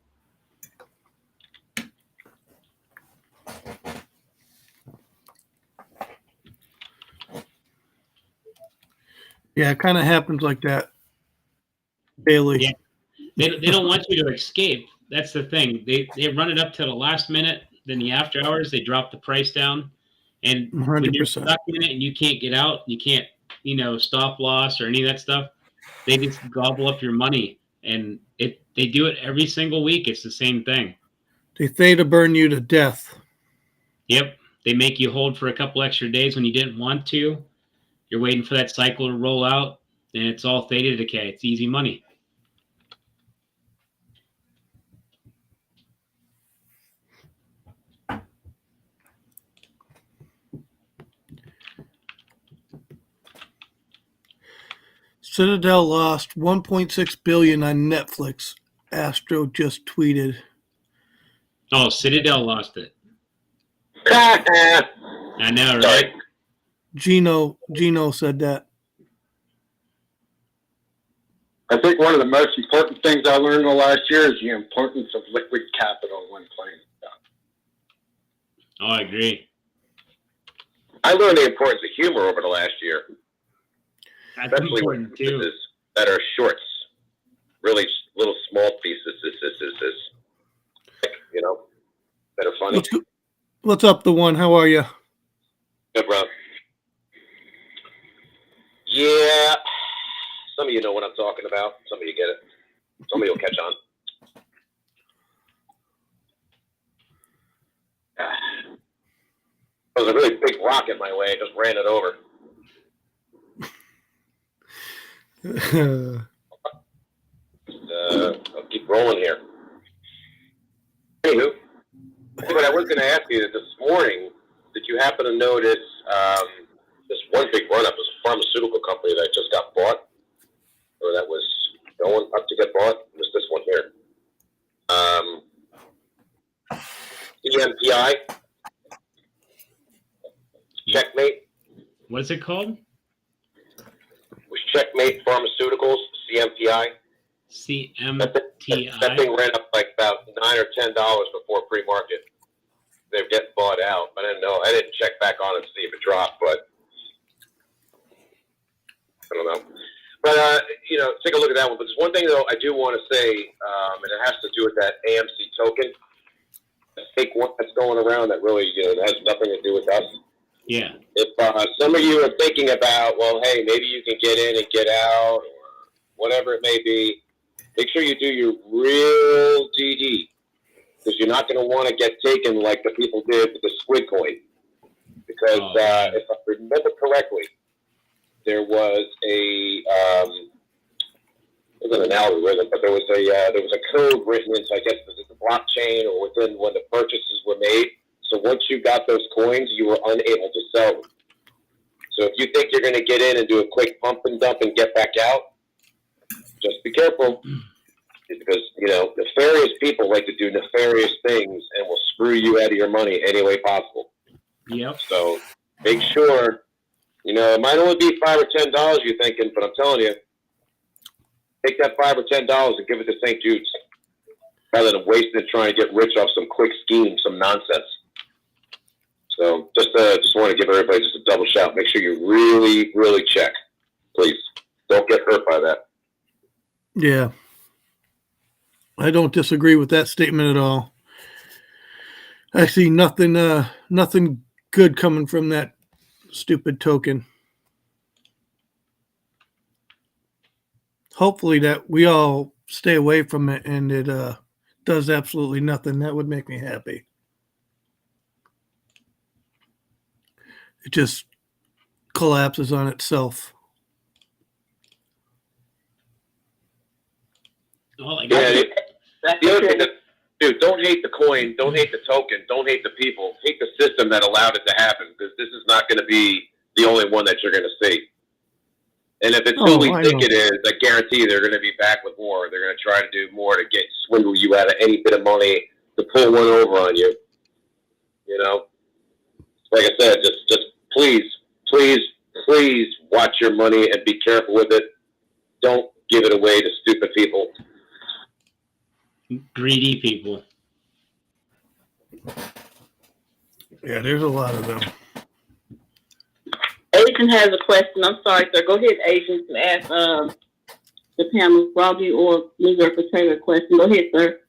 Yeah, it kind of happens like that daily. Yeah. They don't want you to escape. That's the thing. They run it up to the last minute. Then the after hours, they drop the price down. And 100%. when you're stuck in it and you can't get out, you can't, stop loss or any of that stuff, they just gobble up your money. And they do it every single week. It's the same thing. They theta burn you to death. Yep. They make you hold for a couple extra days when you didn't want to. You're waiting for that cycle to roll out, and it's all theta decay. It's easy money. Citadel lost 1.6 billion on Netflix. Astro just tweeted. Oh, Citadel lost it. I know, right? Gino said that. I think one of the most important things I learned in the last year is the importance of liquid capital when playing stock. Oh, I agree. I learned the importance of humor over the last year, That's especially with important too. pieces that are shorts, really little small pieces. You know, that are funny. What's up, the one? How are you? Good, bro. Yeah, some of you know what I'm talking about. Some of you get it. Some of you will catch on. There was a really big rock in my way. I just ran it over. I'll keep rolling here. Anywho, but I was going to ask you that this morning, did you happen to notice this one big run-up was a pharmaceutical company that just got bought, or that was going up to get bought? It was this one here. CMPI. Checkmate. What is it called? It was Checkmate Pharmaceuticals, CMPI. CMTI. That thing ran up like about $9 or $10 before pre-market. They're getting bought out. I didn't know. I didn't check back on it to see if it dropped, but I don't know. But you know, take a look at that one. But there's one thing though I do want to say, and it has to do with that AMC token, the fake one that's going around that really, you know, has nothing to do with us. Yeah. If some of you are thinking about, well, hey, maybe you can get in and get out, or whatever it may be, make sure you do your real DD, because you're not going to want to get taken like the people did with the squid coin. Because if I remember correctly, there was it wasn't an algorithm, but there was a code written into, I guess, the blockchain or within when the purchases were made. So once you got those coins, you were unable to sell them. So if you think you're going to get in and do a quick pump and dump and get back out, just be careful. Because, you know, nefarious people like to do nefarious things and will screw you out of your money any way possible. Yep. So make sure, you know, it might only be $5 or $10 you're thinking, but I'm telling you, take that $5 or $10 and give it to St. Jude's rather than wasting it trying to get rich off some quick scheme, some nonsense. So just want to give everybody just a double shout. Make sure you really, really check, please. Don't get hurt by that. Yeah. I don't disagree with that statement at all. I see nothing good coming from that stupid token. Hopefully that we all stay away from it and it does absolutely nothing. That would make me happy. It just collapses on itself. Oh, yeah, the other thing, dude, don't hate the coin, don't hate the token, don't hate the people, hate the system that allowed it to happen, because this is not going to be the only one that you're going to see. And if it's who we think it is, I guarantee they're going to be back with more. They're going to try to do more to swindle you out of any bit of money, to pull one over on you. You know, like I said, just please watch your money and be careful with it. Don't give it away to stupid people. Greedy people. Yeah, there's a lot of them. Agent has a question. I'm sorry, sir. Go ahead, Agent, and ask the panel, Froggy or Mediocre Trader a question. Go ahead, sir.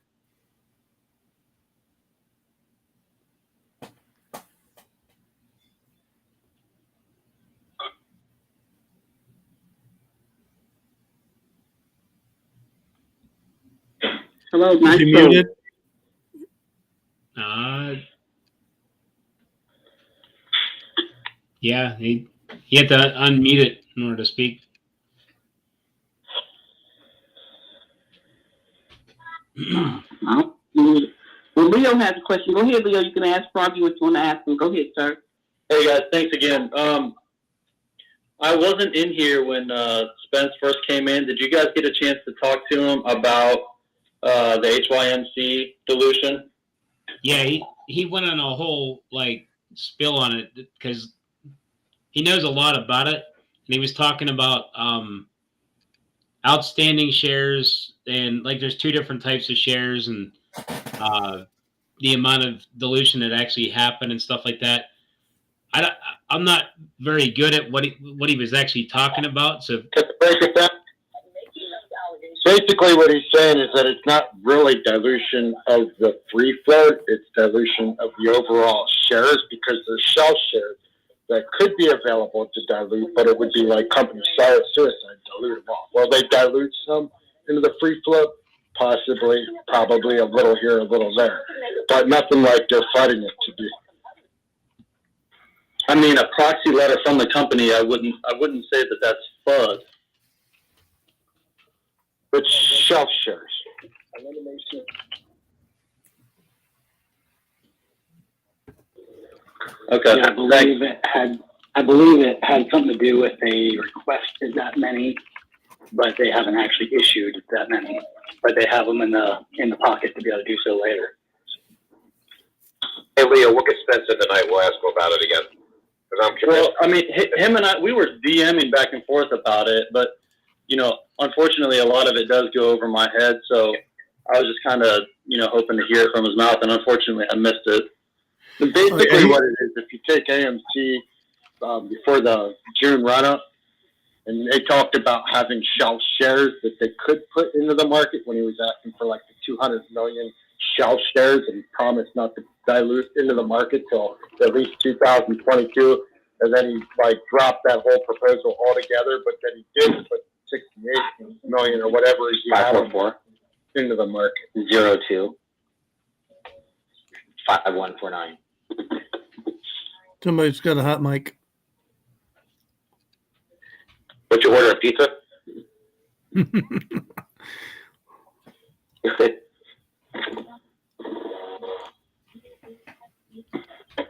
Hello, Is he muted? Yeah, he had to unmute it in order to speak. Well, Leo has a question. Go ahead, Leo. You can ask Froggy what you want to ask him. Go ahead, sir. Hey guys, thanks again. I wasn't in here when Spence first came in. Did you guys get a chance to talk to him about the HYMC dilution? Yeah, he went on a whole spill on it because he knows a lot about it, and he was talking about outstanding shares, and there's two different types of shares, and the amount of dilution that actually happened and stuff like that. I'm not very good at what he was actually talking about. So break it down. Basically, what he's saying is that it's not really dilution of the free float; it's dilution of the overall shares, because there's shelf shares that could be available to dilute, but it would be like company suicide, dilute them all. Well, they dilute some into the free float, possibly, probably a little here, a little there, but nothing like they're fighting it to be. I mean, a proxy letter from the company, I wouldn't say that that's FUD. It's shelf shares. Okay. Yeah, I believe it had something to do with they requested that many, but they haven't actually issued that many. But they have them in the pocket to be able to do so later. Hey, Leo, we'll get Spencer tonight. We'll ask him about it again. Well, I mean, him and I, we were DMing back and forth about it, but, unfortunately, a lot of it does go over my head, so I was just kind of, hoping to hear it from his mouth, and unfortunately, I missed it. And basically what it is, if you take AMC before the June run-up, and they talked about having shelf shares that they could put into the market when he was asking for the 200 million shelf shares, and he promised not to dilute into the market till at least 2022, and then he dropped that whole proposal altogether, but then he did put 68 million or whatever he had for into the market. 02 5149. Somebody's got a hot mic. What's your order of pizza?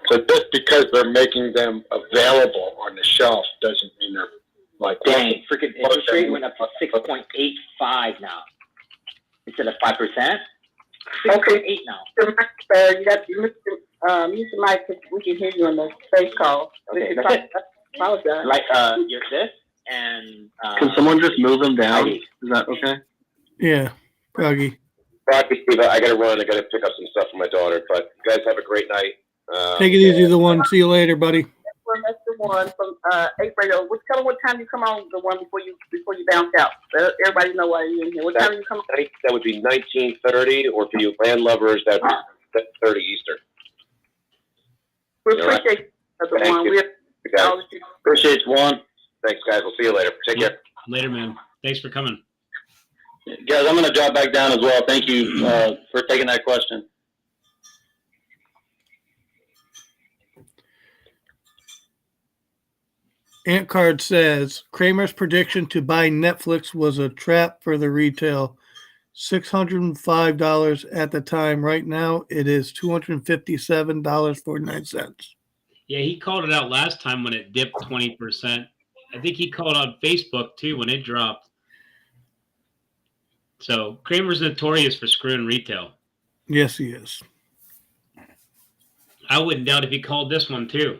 So just because they're making them available on the shelf doesn't mean they're dang, freaking interest rate went up to 6.85 now instead of 5%. 6.8 now. You got to use the mic because we can hear you on the face call. Okay, that's it. Apologize. You're this and. Can someone just move them down? Is that okay? Yeah, Froggy. Froggy, Steve, I got to run. I got to pick up some stuff for my daughter. But you guys have a great night. Take it easy, the one. See you later, buddy. That's the one from April. What time you come on? The one before you bounce out. Everybody know why you're in here. What time you come on? That would be 1930, or for you land lovers, that would be 30 Eastern. We appreciate the one. Appreciate one. Thanks, guys. We'll see you later. Take care. Later, man. Thanks for coming. Guys, I'm going to drop back down as well. Thank you for taking that question. Ant Card says Kramer's prediction to buy Netflix was a trap for the retail. $605 at the time. Right now, it is $257.49. Yeah, he called it out last time when it dipped 20%. I think he called out Facebook too when it dropped. So Kramer's notorious for screwing retail. Yes, he is. I wouldn't doubt if he called this one too.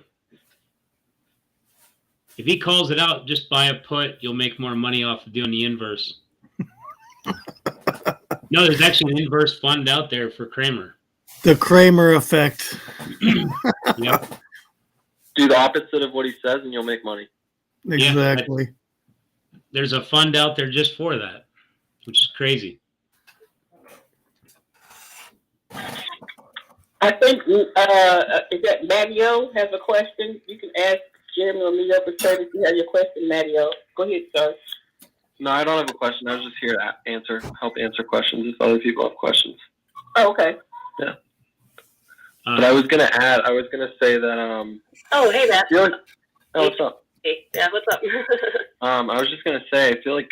If he calls it out, just buy a put. You'll make more money off of doing the inverse. No, there's actually an inverse fund out there for Kramer. The Kramer effect. Yep. Do the opposite of what he says and you'll make money. Exactly. Yeah, there's a fund out there just for that, which is crazy. I think is that Matteo has a question. You can ask Jeremy or me up for service if you have your question, Matteo. Go ahead, sir. No, I don't have a question. I was just here to help answer questions if other people have questions. Oh, okay. Yeah. But I was going to say that, oh, hey, Matt. what's up? Hey, yeah, what's up? I was just going to say, I feel like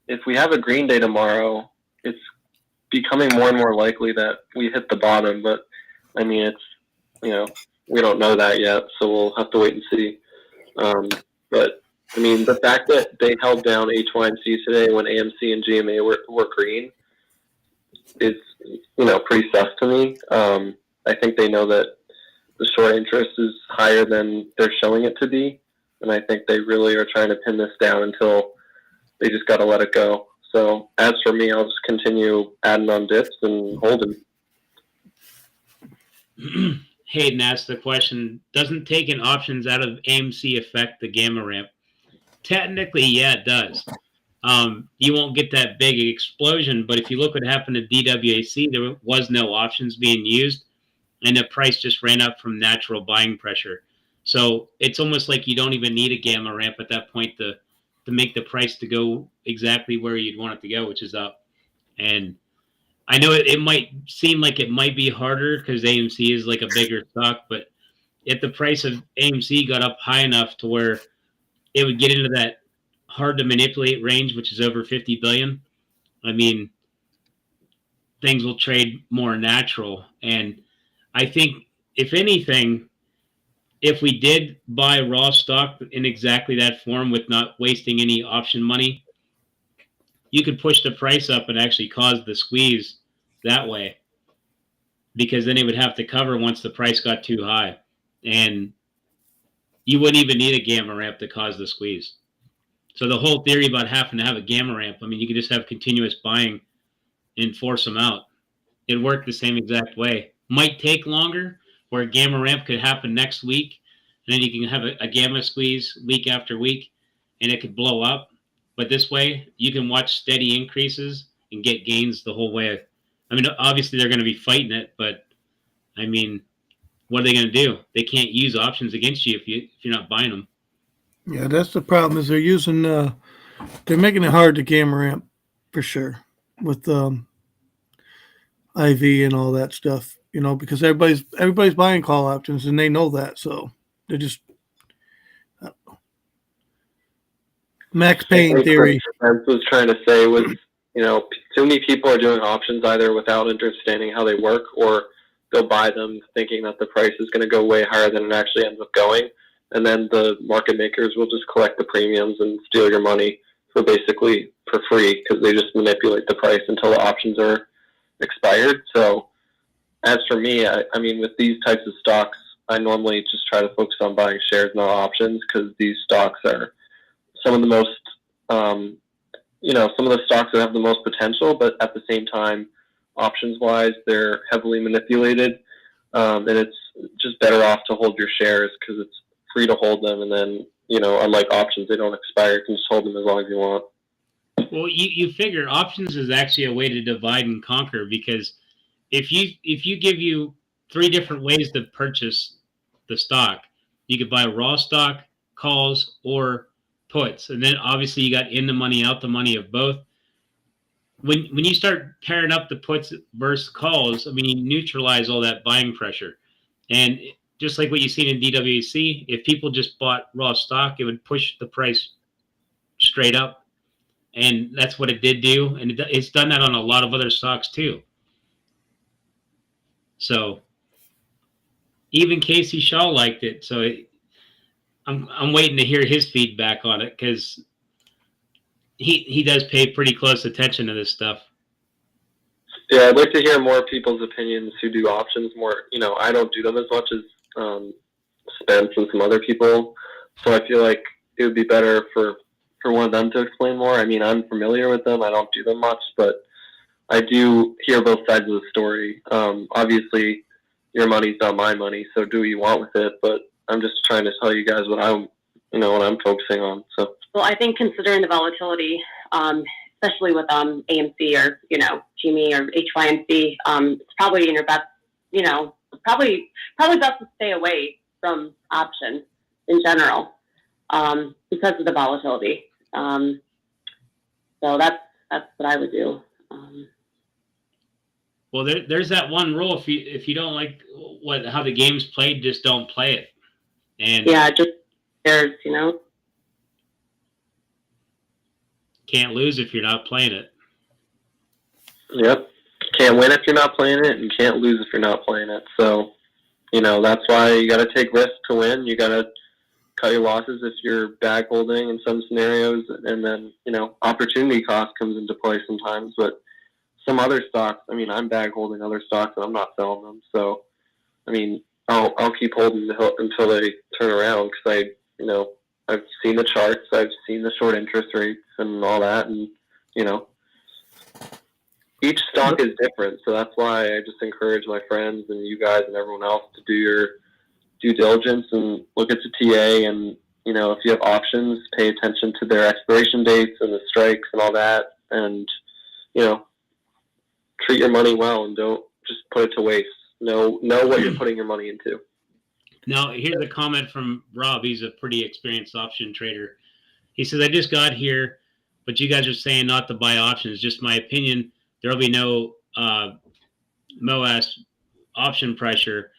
if we have a green day tomorrow, it's becoming more and more likely that we hit the bottom. But, I mean, it's, we don't know that yet, so we'll have to wait and see. But I mean, the fact that they held down HYMC today when AMC and GMA were green is, pretty sus to me. I think they know that the short interest is higher than they're showing it to be, and I think they really are trying to pin this down until they just got to let it go. So as for me, I'll just continue adding on dips and holding. Hayden asked the question, doesn't taking options out of AMC affect the gamma ramp? Technically, yeah, it does. You won't get that big explosion, but if you look what happened to DWAC, there was no options being used, and the price just ran up from natural buying pressure. So it's almost like you don't even need a gamma ramp at that point to make the price to go exactly where you'd want it to go, which is up. And I know it might seem like it might be harder because AMC is like a bigger stock, but if the price of AMC got up high enough to where it would get into that hard to manipulate range, which is over 50 billion, I mean, things will trade more natural. And I think, if anything, if we did buy raw stock in exactly that form with not wasting any option money, you could push the price up and actually cause the squeeze that way, because then it would have to cover once the price got too high. And you wouldn't even need a gamma ramp to cause the squeeze. So the whole theory about having to have a gamma ramp, I mean, you could just have continuous buying and force them out. It worked the same exact way. Might take longer, where a gamma ramp could happen next week, and then you can have a gamma squeeze week after week, and it could blow up. But this way, you can watch steady increases and get gains the whole way. I mean, obviously they're going to be fighting it, but I mean, what are they going to do? They can't use options against you if you're not buying them. Yeah, that's the problem. Is they're using they're making it hard to gamma ramp for sure with IV and all that stuff. Because everybody's buying call options and they know that, so they're just max pain theory. I was trying to say was, too many people are doing options either without understanding how they work, or they'll buy them thinking that the price is going to go way higher than it actually ends up going. And then the market makers will just collect the premiums and steal your money for free, because they just manipulate the price until the options are expired. So as for me, I mean, with these types of stocks, I normally just try to focus on buying shares, not options, because these stocks are some of the most, some of the stocks that have the most potential, but at the same time, options-wise, they're heavily manipulated, and it's just better off to hold your shares because it's free to hold them, and then, unlike options, they don't expire. You can just hold them as long as you want. Well, you figure options is actually a way to divide and conquer, because if you give you 3 different ways to purchase the stock, you could buy raw stock, calls, or puts, and then obviously you got in the money, out the money of both. When you start pairing up the puts versus calls, I mean, you neutralize all that buying pressure. And just like what you've seen in DWC, if people just bought raw stock, it would push the price straight up. And that's what it did do. And it's done that on a lot of other stocks too. So even Casey Shaw liked it. So I'm waiting to hear his feedback on it, because he does pay pretty close attention to this stuff. Yeah, I'd like to hear more people's opinions who do options more. I don't do them as much as Spence and some other people. So I feel like it would be better for one of them to explain more. I mean, I'm familiar with them. I don't do them much, but I do hear both sides of the story. Obviously, your money's not my money, so do what you want with it. But I'm just trying to tell you guys what I'm focusing on. So. Well, I think considering the volatility, especially with AMC or GME or HYMC, it's probably in your best, probably best to stay away from options in general, because of the volatility. So that's what I would do. Well, there's that one rule: if you don't like how the game's played, just don't play it. And yeah, just there's can't lose if you're not playing it. Yep, can't win if you're not playing it, and can't lose if you're not playing it. So, that's why you got to take risks to win. You got to cut your losses if you're bag holding in some scenarios, and then, you know, opportunity cost comes into play sometimes. But some other stocks, I mean, I'm bag holding other stocks and I'm not selling them. So, I mean, I'll keep holding until they turn around, because you know, I've seen the charts, I've seen the short interest rates and all that, and, you know, each stock is different. So that's why I just encourage my friends and you guys and everyone else to do your due diligence and look at the TA, and, you know, if you have options, pay attention to their expiration dates and the strikes and all that, and, you know, treat your money well and don't just put it to waste. Know what you're putting your money into. Now, here's a comment from Rob. He's a pretty experienced option trader. He says, I just got here, but you guys are saying not to buy options. Just my opinion. There will be no MOAS option pressure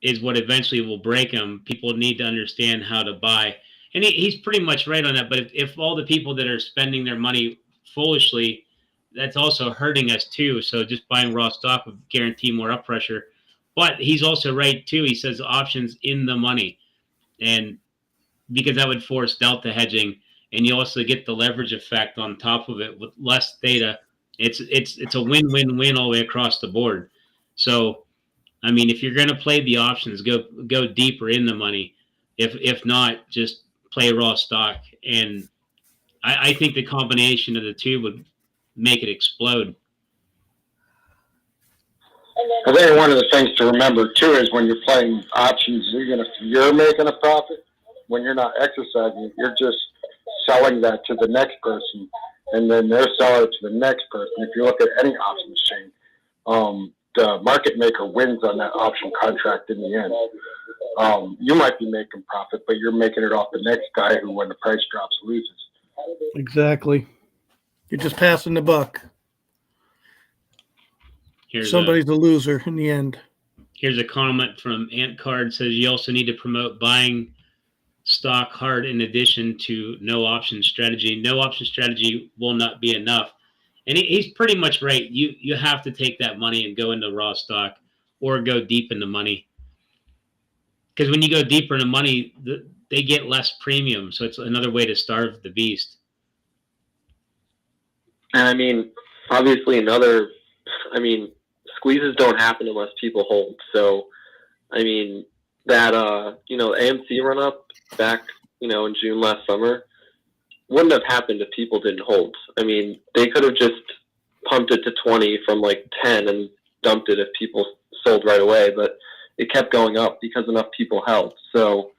is what eventually will break them. People need to understand how to buy. And he's pretty much right on that. But if all the people that are spending their money foolishly, that's also hurting us too. So just buying raw stock would guarantee more up pressure. But he's also right too. He says options in the money, and because that would force delta hedging, and you also get the leverage effect on top of it with less data. It's a win-win-win all the way across the board. So, I mean, if you're going to play the options, go deeper in the money. If not, just play raw stock. And I think the combination of the two would make it explode. I think one of the things to remember too is when you're playing options, even if you're making a profit, when you're not exercising, you're just selling that to the next person, and then they're selling it to the next person. If you look at any options chain, the market maker wins on that option contract in the end. You might be making profit, but you're making it off the next guy who, when the price drops, loses. Exactly. You're just passing the buck. Somebody's a loser in the end. Here's a comment from Ant Card. Says you also need to promote buying stock hard in addition to no option strategy. No option strategy will not be enough. And he's pretty much right. You have to take that money and go into raw stock or go deep in the money. Because when you go deeper in the money, they get less premium. So it's another way to starve the beast. And I mean, obviously squeezes don't happen unless people hold. So, I mean, that, AMC run up back, in June last summer wouldn't have happened if people didn't hold. I mean, they could have just pumped it to 20 from like 10 and dumped it if people sold right away, but it kept going up because enough people held. So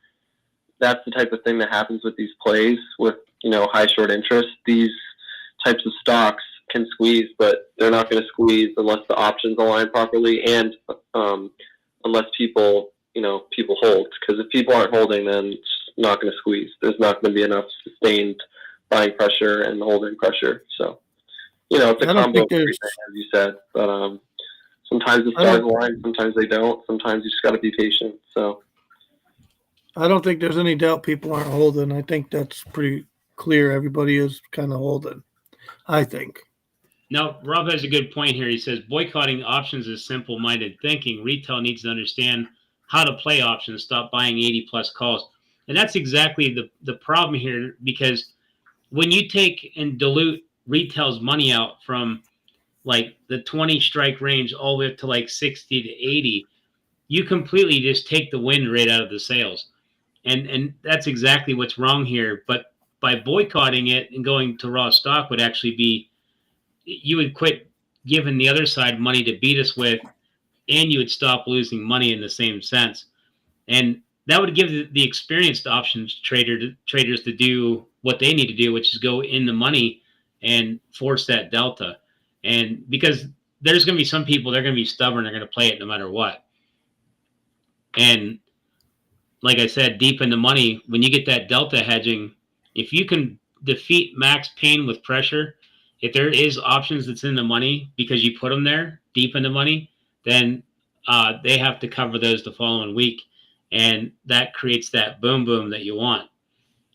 that's the type of thing that happens with these plays with, high short interest. These types of stocks can squeeze, but they're not going to squeeze unless the options align properly and unless people hold. Because if people aren't holding, then it's not going to squeeze. There's not going to be enough sustained buying pressure and holding pressure. So, it's a combo of everything, as you said. But sometimes the stars align, sometimes they don't. Sometimes you just got to be patient. So I don't think there's any doubt people aren't holding. I think that's pretty clear. Everybody is kind of holding, I think. Now, Rob has a good point here. He says boycotting options is simple-minded thinking. Retail needs to understand how to play options, stop buying 80-plus calls. And that's exactly the problem here, because when you take and dilute retail's money out from like the 20 strike range all the way up to like 60 to 80, you completely just take the wind right out of the sails. And that's exactly what's wrong here. But by boycotting it and going to raw stock would actually be, you would quit giving the other side money to beat us with, and you would stop losing money in the same sense. And that would give the experienced options traders to do what they need to do, which is go in the money and force that delta. And because there's going to be some people, they're going to be stubborn, they're going to play it no matter what. And like I said, deep in the money, when you get that delta hedging, if you can defeat max pain with pressure, if there is options that's in the money because you put them there deep in the money, then they have to cover those the following week. And that creates that boom boom that you want.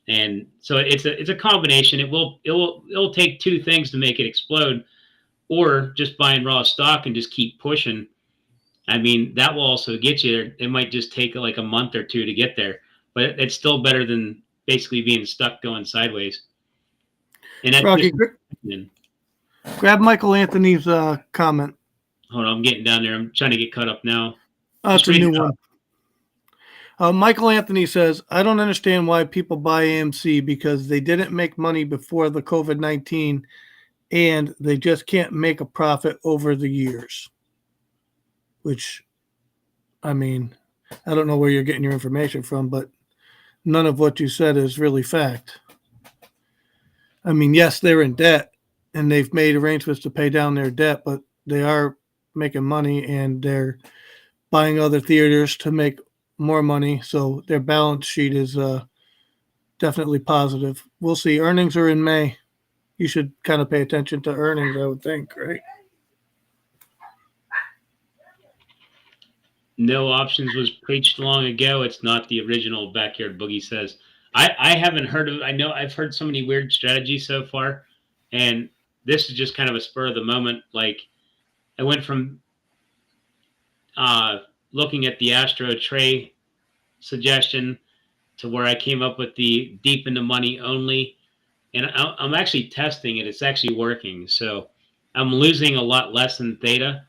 And so it's a combination. It'll take two things to make it explode, or just buying raw stock and just keep pushing. I mean, that will also get you there. It might just take like a month or two to get there. but it's still better than basically being stuck going sideways. And that's Froggy, grab Michael Anthony's comment. Hold on, I'm getting down there. I'm trying to get caught up now. It's a new one. Michael Anthony says, I don't understand why people buy AMC because they didn't make money before the COVID-19 and they just can't make a profit over the years. Which, I mean, I don't know where you're getting your information from, but none of what you said is really fact. I mean, yes, they're in debt and they've made arrangements to pay down their debt, but they are making money and they're buying other theaters to make more money. So their balance sheet is definitely positive. We'll see. Earnings are in May. You should kind of pay attention to earnings, I would think, right? No options was preached long ago. It's not the original Backyard Boogie says. I haven't heard of, I know I've heard so many weird strategies so far, and this is just kind of a spur of the moment. Like I went from looking at the Astro Tray suggestion to where I came up with the deep in the money only. And I'm actually testing it. It's actually working. So I'm losing a lot less than theta.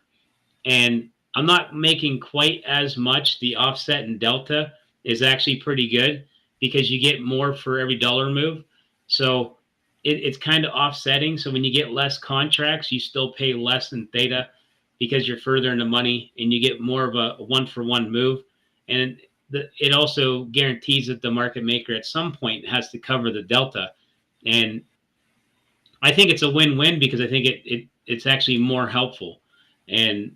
And I'm not making quite as much. The offset and delta is actually pretty good because you get more for every dollar move. So it's kind of offsetting. So when you get less contracts, you still pay less than theta because you're further in the money and you get more of a one-for-one move. And it also guarantees that the market maker at some point has to cover the delta. And I think it's a win-win because I think it's actually more helpful. And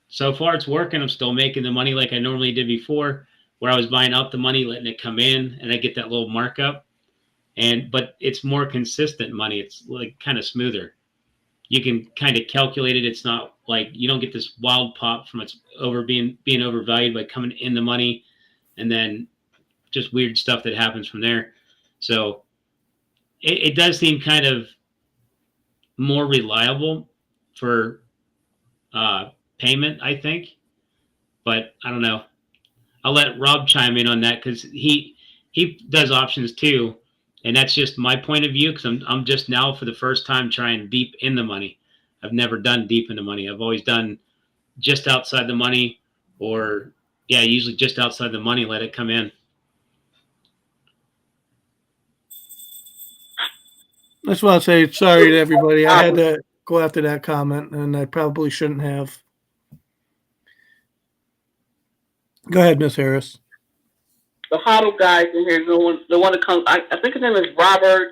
so far it's working. I'm still making the money like I normally did before, where I was buying out the money, letting it come in, and I get that little markup. But it's more consistent money. It's like kind of smoother. You can kind of calculate it. It's not like you don't get this wild pop from it's being overvalued by coming in the money, and then just weird stuff that happens from there. So it does seem kind of more reliable for payment, I think. But I don't know. I'll let Rob chime in on that because he does options too. And that's just my point of view because I'm just now for the first time trying deep in the money. I've never done deep in the money. I've always done just outside the money or, yeah, usually just outside the money, let it come in. That's why I say sorry to everybody. I had to go after that comment, and I probably shouldn't have. Go ahead, Miss Harris. The HODL guys in here, the one that comes, I think his name is Robert.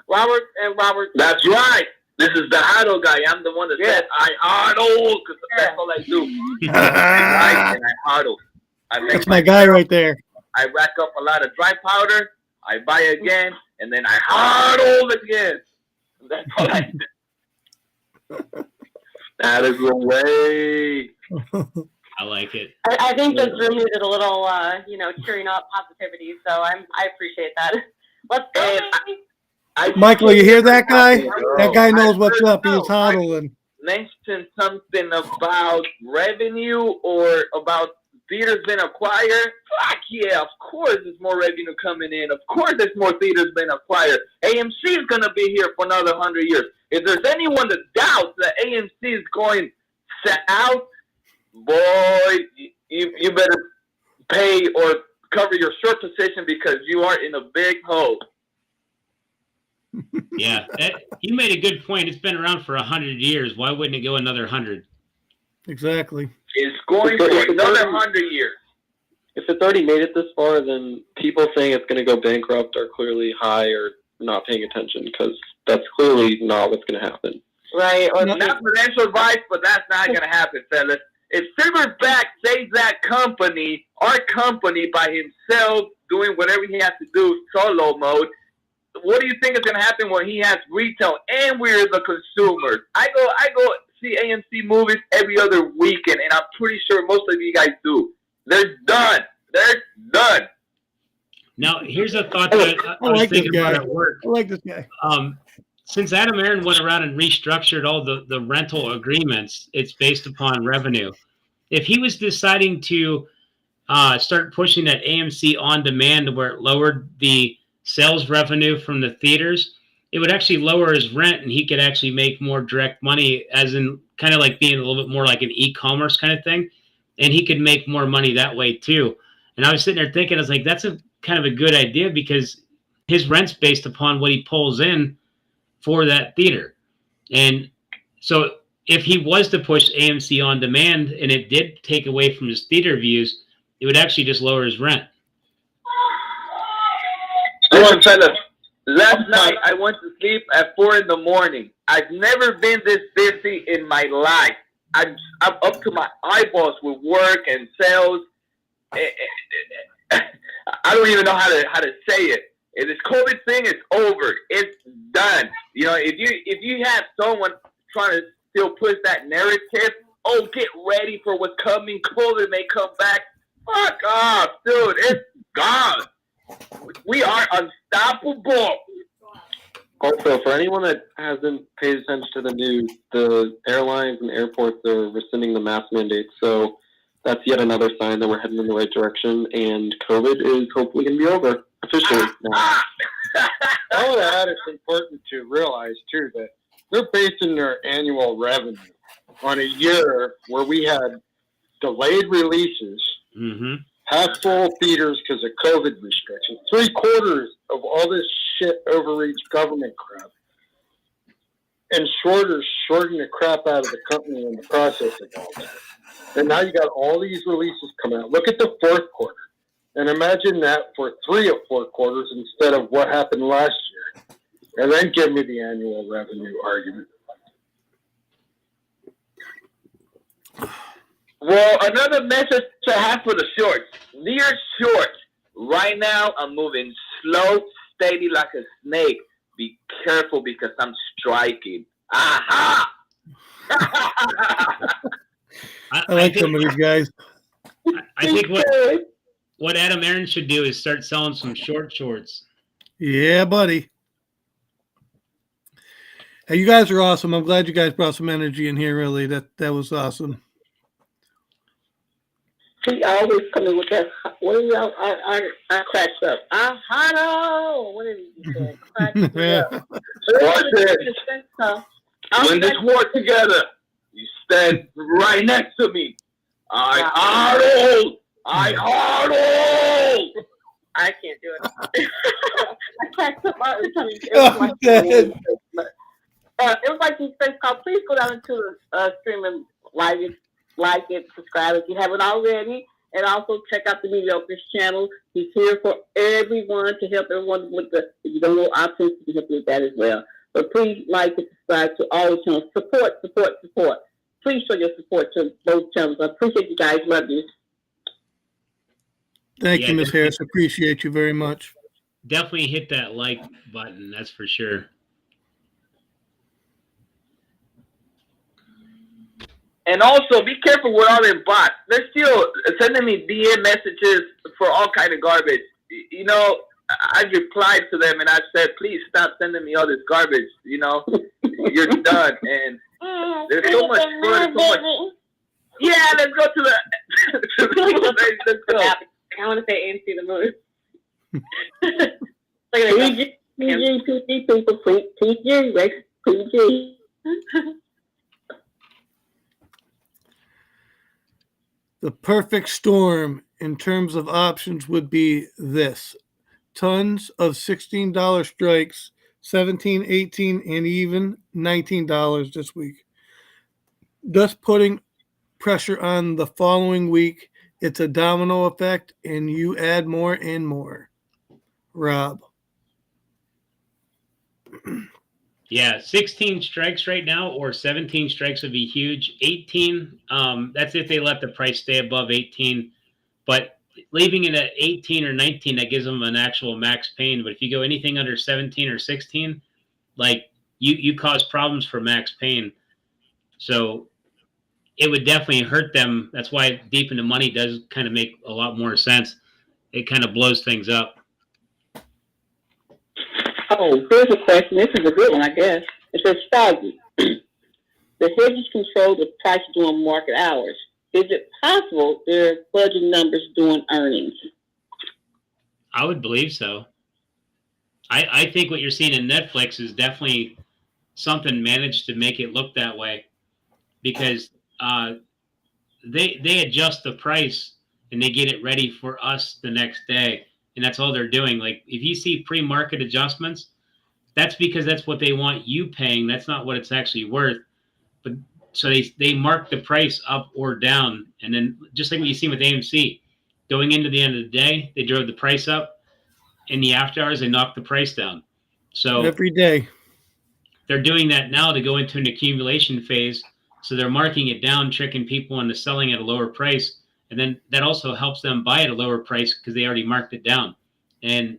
Robert. That's right. This is the HODL guy. I'm the one that said I HODL because that's all I do. I HODL. That's my guy right there. I rack up a lot of dry powder. I buy again, and then I HODL again. That's all I do. That is the way. I like it. I think this room needed a little, cheering up positivity. So I appreciate that. Let's go. Michael, you hear that guy? That guy knows what's up. He's hodling. Mentioned something about revenue or about theaters being acquired. Fuck yeah, of course there's more revenue coming in. Of course there's more theaters being acquired. AMC is going to be here for another 100 years. If there's anyone that doubts that AMC is going out, boy, you better pay or cover your short position because you are in a big hole. Yeah, you made a good point. It's been around for 100 years. Why wouldn't it go another 100? Exactly. It's going for another 100 years. If it's already made it this far, then people saying it's going to go bankrupt are clearly high or not paying attention because that's clearly not what's going to happen. Right. Or not financial advice, but that's not going to happen, fellas. If Silverback saves that company, our company, by himself, doing whatever he has to do, solo mode, what do you think is going to happen when he has retail and we're the consumers? I go see AMC movies every other weekend, and I'm pretty sure most of you guys do. They're done. They're done. Now, here's a thought that I was thinking about at work. I like this guy. Since Adam Aaron went around and restructured all the rental agreements, it's based upon revenue. If he was deciding to started pushing that AMC on demand where it lowered the sales revenue from the theaters, it would actually lower his rent and he could actually make more direct money, as in kind of like being a little bit more like an e-commerce kind of thing. And he could make more money that way too. And I was sitting there thinking, I was like, that's a kind of a good idea because his rent's based upon what he pulls in for that theater. And so if he was to push AMC on demand and it did take away from his theater views, it would actually just lower his rent. Listen, fellas, last night I went to sleep at 4 a.m. I've never been this busy in my life. I'm up to my eyeballs with work and sales. I don't even know how to say it. If this COVID thing is over, it's done. You know, if you have someone trying to still push that narrative, oh, get ready for what's coming. COVID may come back. Fuck off, dude. It's gone. We are unstoppable. Also, for anyone that hasn't paid attention to the news, the airlines and airports are rescinding the mask mandates. So that's yet another sign that we're heading in the right direction, and COVID is hopefully going to be over officially now. I would add it's important to realize, too, that they're basing their annual revenue on a year where we had delayed releases, half-full theaters because of COVID restrictions, 3/4 of all this shit overreach government crap, and shorting the crap out of the company in the process of all that. And now you got all these releases coming out. Look at the fourth quarter, and imagine that for 3 of 4 quarters instead of what happened last year. And then give me the annual revenue argument. Well, another message to have for the shorts. Near short. Right now, I'm moving slow, steady like a snake. Be careful because I'm striking. Aha! I like some of these guys. I think what Adam Aaron should do is start selling some shorts. Yeah, buddy. Hey, you guys are awesome. I'm glad you guys brought some energy in here. Really, that was awesome. He always coming with that. What is y'all? I cracks up. Hello. What is he saying? Cracks up. When this war together, you stand right next to me. I huddle. I can't do it. I cracked up all the time. It was like these things called. Please go down into the stream and like it, subscribe if you haven't already, and also check out the Mediocre channel. He's here for everyone to help everyone with the. If you don't know options, he can help you with that as well. But please like and subscribe to all the channels. Support. Please show your support to both channels. I appreciate you guys. Love you. Thank you, Ms. Harris. Appreciate you very much. Definitely hit that like button. That's for sure. And also, be careful with all them bots. They're still sending me DM messages for all kind of garbage. You know, I've replied to them and I've said, please stop sending me all this garbage. You know, you're done. And there's so much fun, so much. Yeah, let's go to the. Let's go. I want to say AMC the movie. PG, people, PG, Rex, PG. The perfect storm in terms of options would be this. Tons of $16 strikes, $17, $18, and even $19 this week. Thus putting pressure on the following week. It's a domino effect, and you add more and more. Rob. Yeah, 16 strikes right now or 17 strikes would be huge. 18, that's if they let the price stay above 18. But leaving it at 18 or 19, that gives them an actual max pain. But if you go anything under 17 or 16, like you cause problems for max pain. So it would definitely hurt them. That's why deep in the money does kind of make a lot more sense. It kind of blows things up. Oh, here's a question. This is a good one, I guess. It says, Froggy, the hedges control the price during market hours. is it possible their budget numbers doing earnings? I would believe so. I think what you're seeing in Netflix is definitely something managed to make it look that way, because they adjust the price and they get it ready for us the next day, and that's all they're doing. Like, if you see pre-market adjustments, that's because that's what they want you paying. That's not what it's actually worth. But so they mark the price up or down, and then just like what you see with AMC, going into the end of the day, they drove the price up. In the after hours, they knocked the price down. So every day they're doing that now to go into an accumulation phase. So they're marking it down, tricking people into selling at a lower price. And then that also helps them buy at a lower price because they already marked it down. And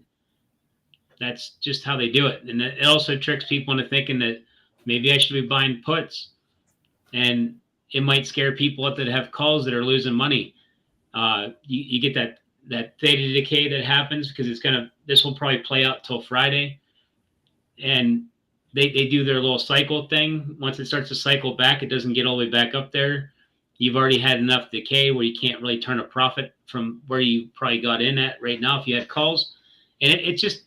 that's just how they do it. And it also tricks people into thinking that maybe I should be buying puts. And it might scare people up that have calls that are losing money. You get that theta decay that happens because this will probably play out till Friday. And they do their little cycle thing. Once it starts to cycle back, it doesn't get all the way back up there. You've already had enough decay where you can't really turn a profit from where you probably got in at right now if you had calls. And it's just,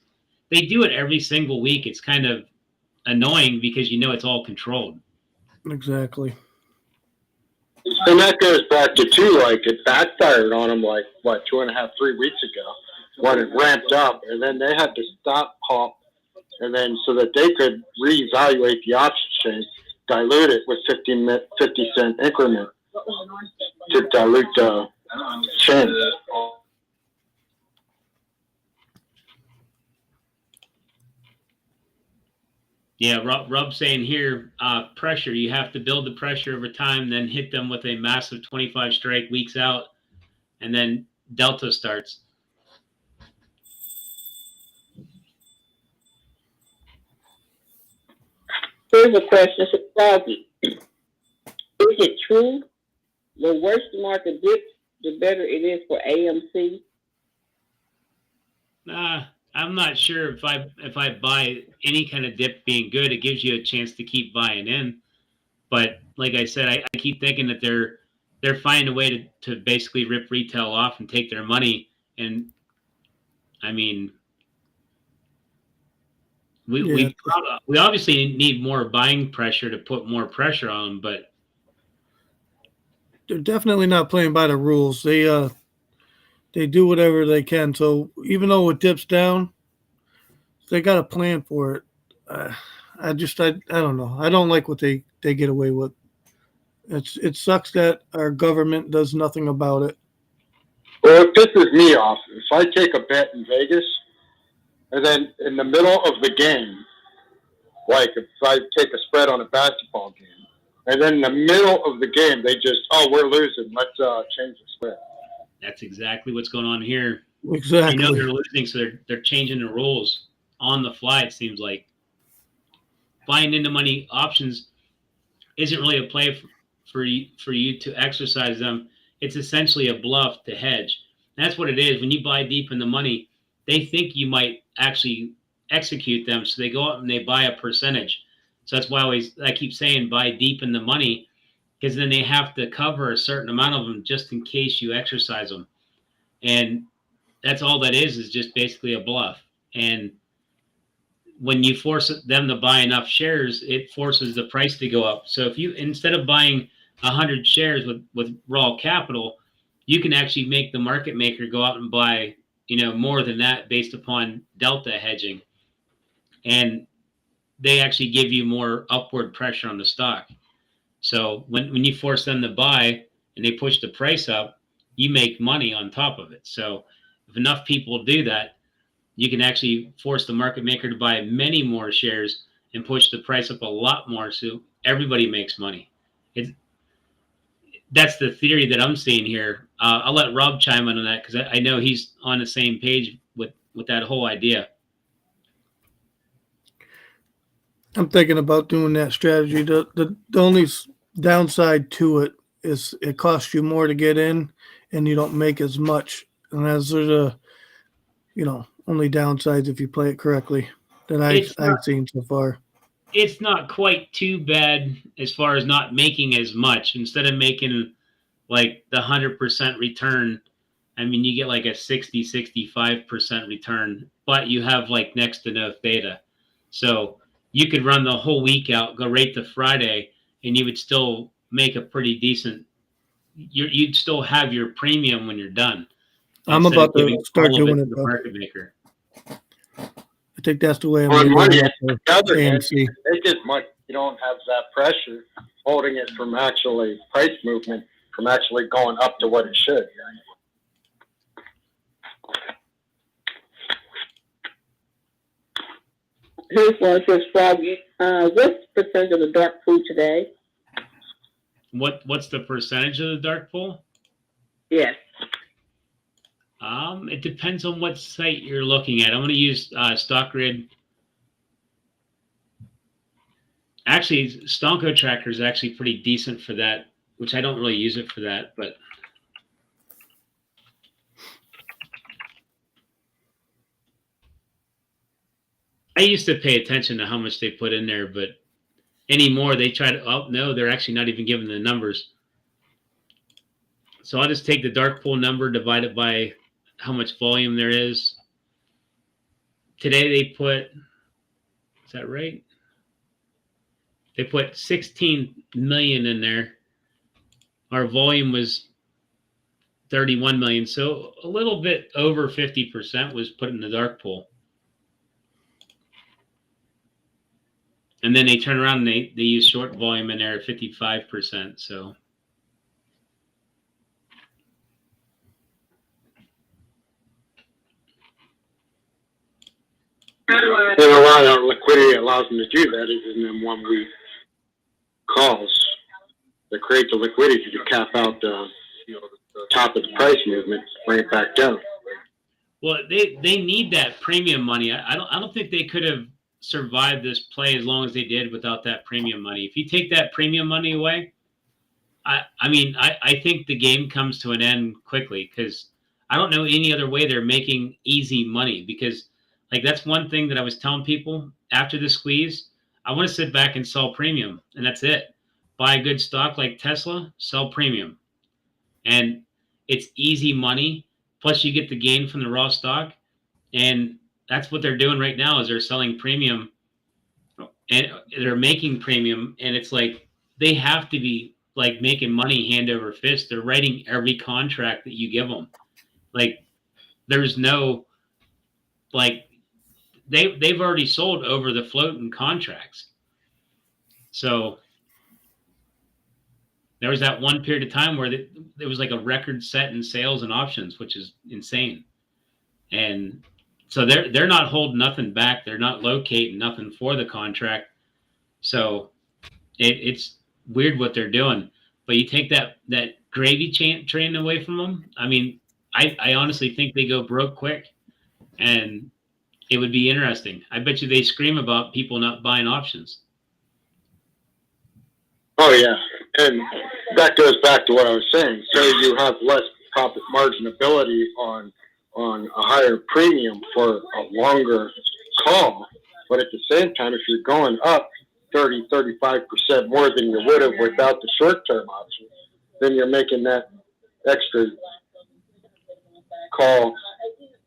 they do it every single week. It's kind of annoying because it's all controlled. Exactly. And that goes back to too, like it backfired on them 2.5, 3 weeks ago when it ramped up, and then they had to stop pump, and then so that they could reevaluate the option chain, dilute it with 50-cent increment to dilute the chain. Yeah, Rob saying here, pressure. You have to build the pressure over time, then hit them with a massive 25 strike weeks out, and then Delta starts. Here's a question for Froggy. Is it true the worse the market dips, the better it is for AMC? I'm not sure if I buy any kind of dip being good. It gives you a chance to keep buying in. But like I said, I keep thinking that they're finding a way to basically rip retail off and take their money. And I mean, we obviously need more buying pressure to put more pressure on them, but they're definitely not playing by the rules. They do whatever they can. So even though it dips down, they got a plan for it. I don't know. I don't like what they get away with. It sucks that our government does nothing about it. Well, it pisses me off. If I take a bet in Vegas, and then in the middle of the game, like if I take a spread on a basketball game, and then in the middle of the game, they just, we're losing. Let's change the spread. that's exactly what's going on here. Exactly. They know they're losing, so they're changing the rules on the fly. It seems like buying into money options isn't really a play for you to exercise them. It's essentially a bluff to hedge. That's what it is. When you buy deep in the money, they think you might actually execute them, so they go out and they buy a percentage. So that's why I keep saying buy deep in the money, because then they have to cover a certain amount of them just in case you exercise them. And that's all that is just basically a bluff. And when you force them to buy enough shares, it forces the price to go up. So if you, instead of buying 100 shares with raw capital, you can actually make the market maker go out and buy, more than that based upon delta hedging. And they actually give you more upward pressure on the stock. So when you force them to buy and they push the price up, you make money on top of it. So if enough people do that, you can actually force the market maker to buy many more shares and push the price up a lot more, so everybody makes money. That's the theory that I'm seeing here. I'll let Rob chime in on that, because I know he's on the same page with that whole idea. I'm thinking about doing that strategy. The only downside to it is it costs you more to get in, and you don't make as much. And as there's only downsides if you play it correctly that I've seen so far. It's not quite too bad as far as not making as much. Instead of making like the 100% return. I mean, you get like a 65% return, but you have like next to no theta. So you could run the whole week out, go right to Friday, and you would still make a pretty decent, you'd still have your premium when you're done. I'm about to start doing it, to the though. market maker. I think that's the way I'm On going one to hand, do the other hand, AMC. make it much. You don't have that pressure holding it from actually price movement from actually going up to what it should. Here's one for Froggy. What's the percentage of the dark pool today? What's the percentage of the dark pool? Yes. It depends on what site you're looking at. I'm going to use Stockgrid. Actually, Stonko Tracker is actually pretty decent for that, which I don't really use it for that, but I used to pay attention to how much they put in there, but anymore they try to, oh no, they're actually not even giving the numbers. So I'll just take the dark pool number, divide it by how much volume there is. Today they put, is that right? They put 16 million in there. Our volume was 31 million. So a little bit over 50% was put in the dark pool. And then they turn around and they use short volume in there at 55%. So And a lot of liquidity allows them to do that is in them 1 week calls that create the liquidity to cap out the top of the price movement, bring it back down. well, they need that premium money. I don't think they could have survived this play as long as they did without that premium money. If you take that premium money away, I mean, I think the game comes to an end quickly because I don't know any other way they're making easy money because like that's one thing that I was telling people after the squeeze, I want to sit back and sell premium and that's it. Buy a good stock like Tesla, sell premium. And it's easy money. Plus you get the gain from the raw stock. And that's what they're doing right now is they're selling premium and they're making premium. And it's like, they have to be like making money hand over fist. They're writing every contract that you give them. Like there's no, like they've already sold over the floating contracts. So there was that one period of time where there was like a record set in sales and options, which is insane. And so they're not holding nothing back. They're not locating nothing for the contract. So it's weird what they're doing. But you take that gravy train away from them. I mean, I honestly think they go broke quick. And it would be interesting. I bet you they scream about people not buying options. Oh, yeah. And that goes back to what I was saying. So you have less profit margin ability on a higher premium for a longer call. But at the same time, if you're going up 30, 35% more than you would have without the short-term option, then you're making that extra call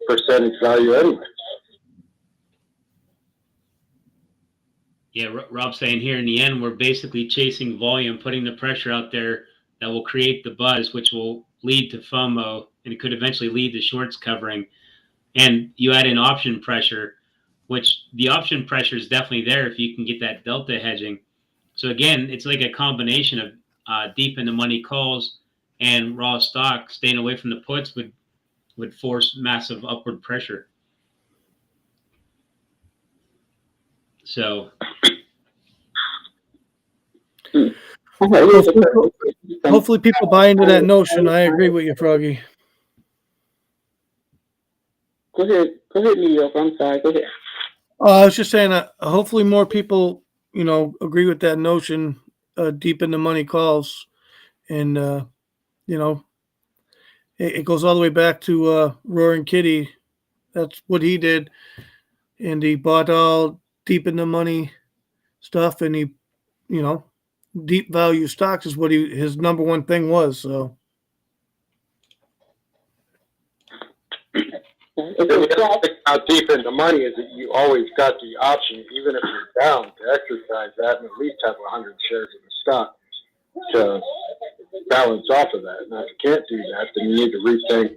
percentage value anyway. Yeah, Rob's saying here in the end, we're basically chasing volume, putting the pressure out there that will create the buzz, which will lead to FOMO, and it could eventually lead to shorts covering. And you add in option pressure, which the option pressure is definitely there if you can get that delta hedging. So again, it's like a combination of deep in the money calls and raw stock. Staying away from the puts would force massive upward pressure. So hopefully people buy into that notion. I agree with you, Froggy. Go ahead, Mediocre. I'm sorry. Go ahead. I was just saying hopefully more people, agree with that notion, deep in the money calls. And, it goes all the way back to Roaring Kitty. That's what he did. And he bought all deep in the money stuff, and he, deep value stocks is what his number one thing was. So How deep in the money is it? You always got the option, even if you're down, to exercise that and at least have 100 shares of the stock to balance off of that. Now, if you can't do that, then you need to rethink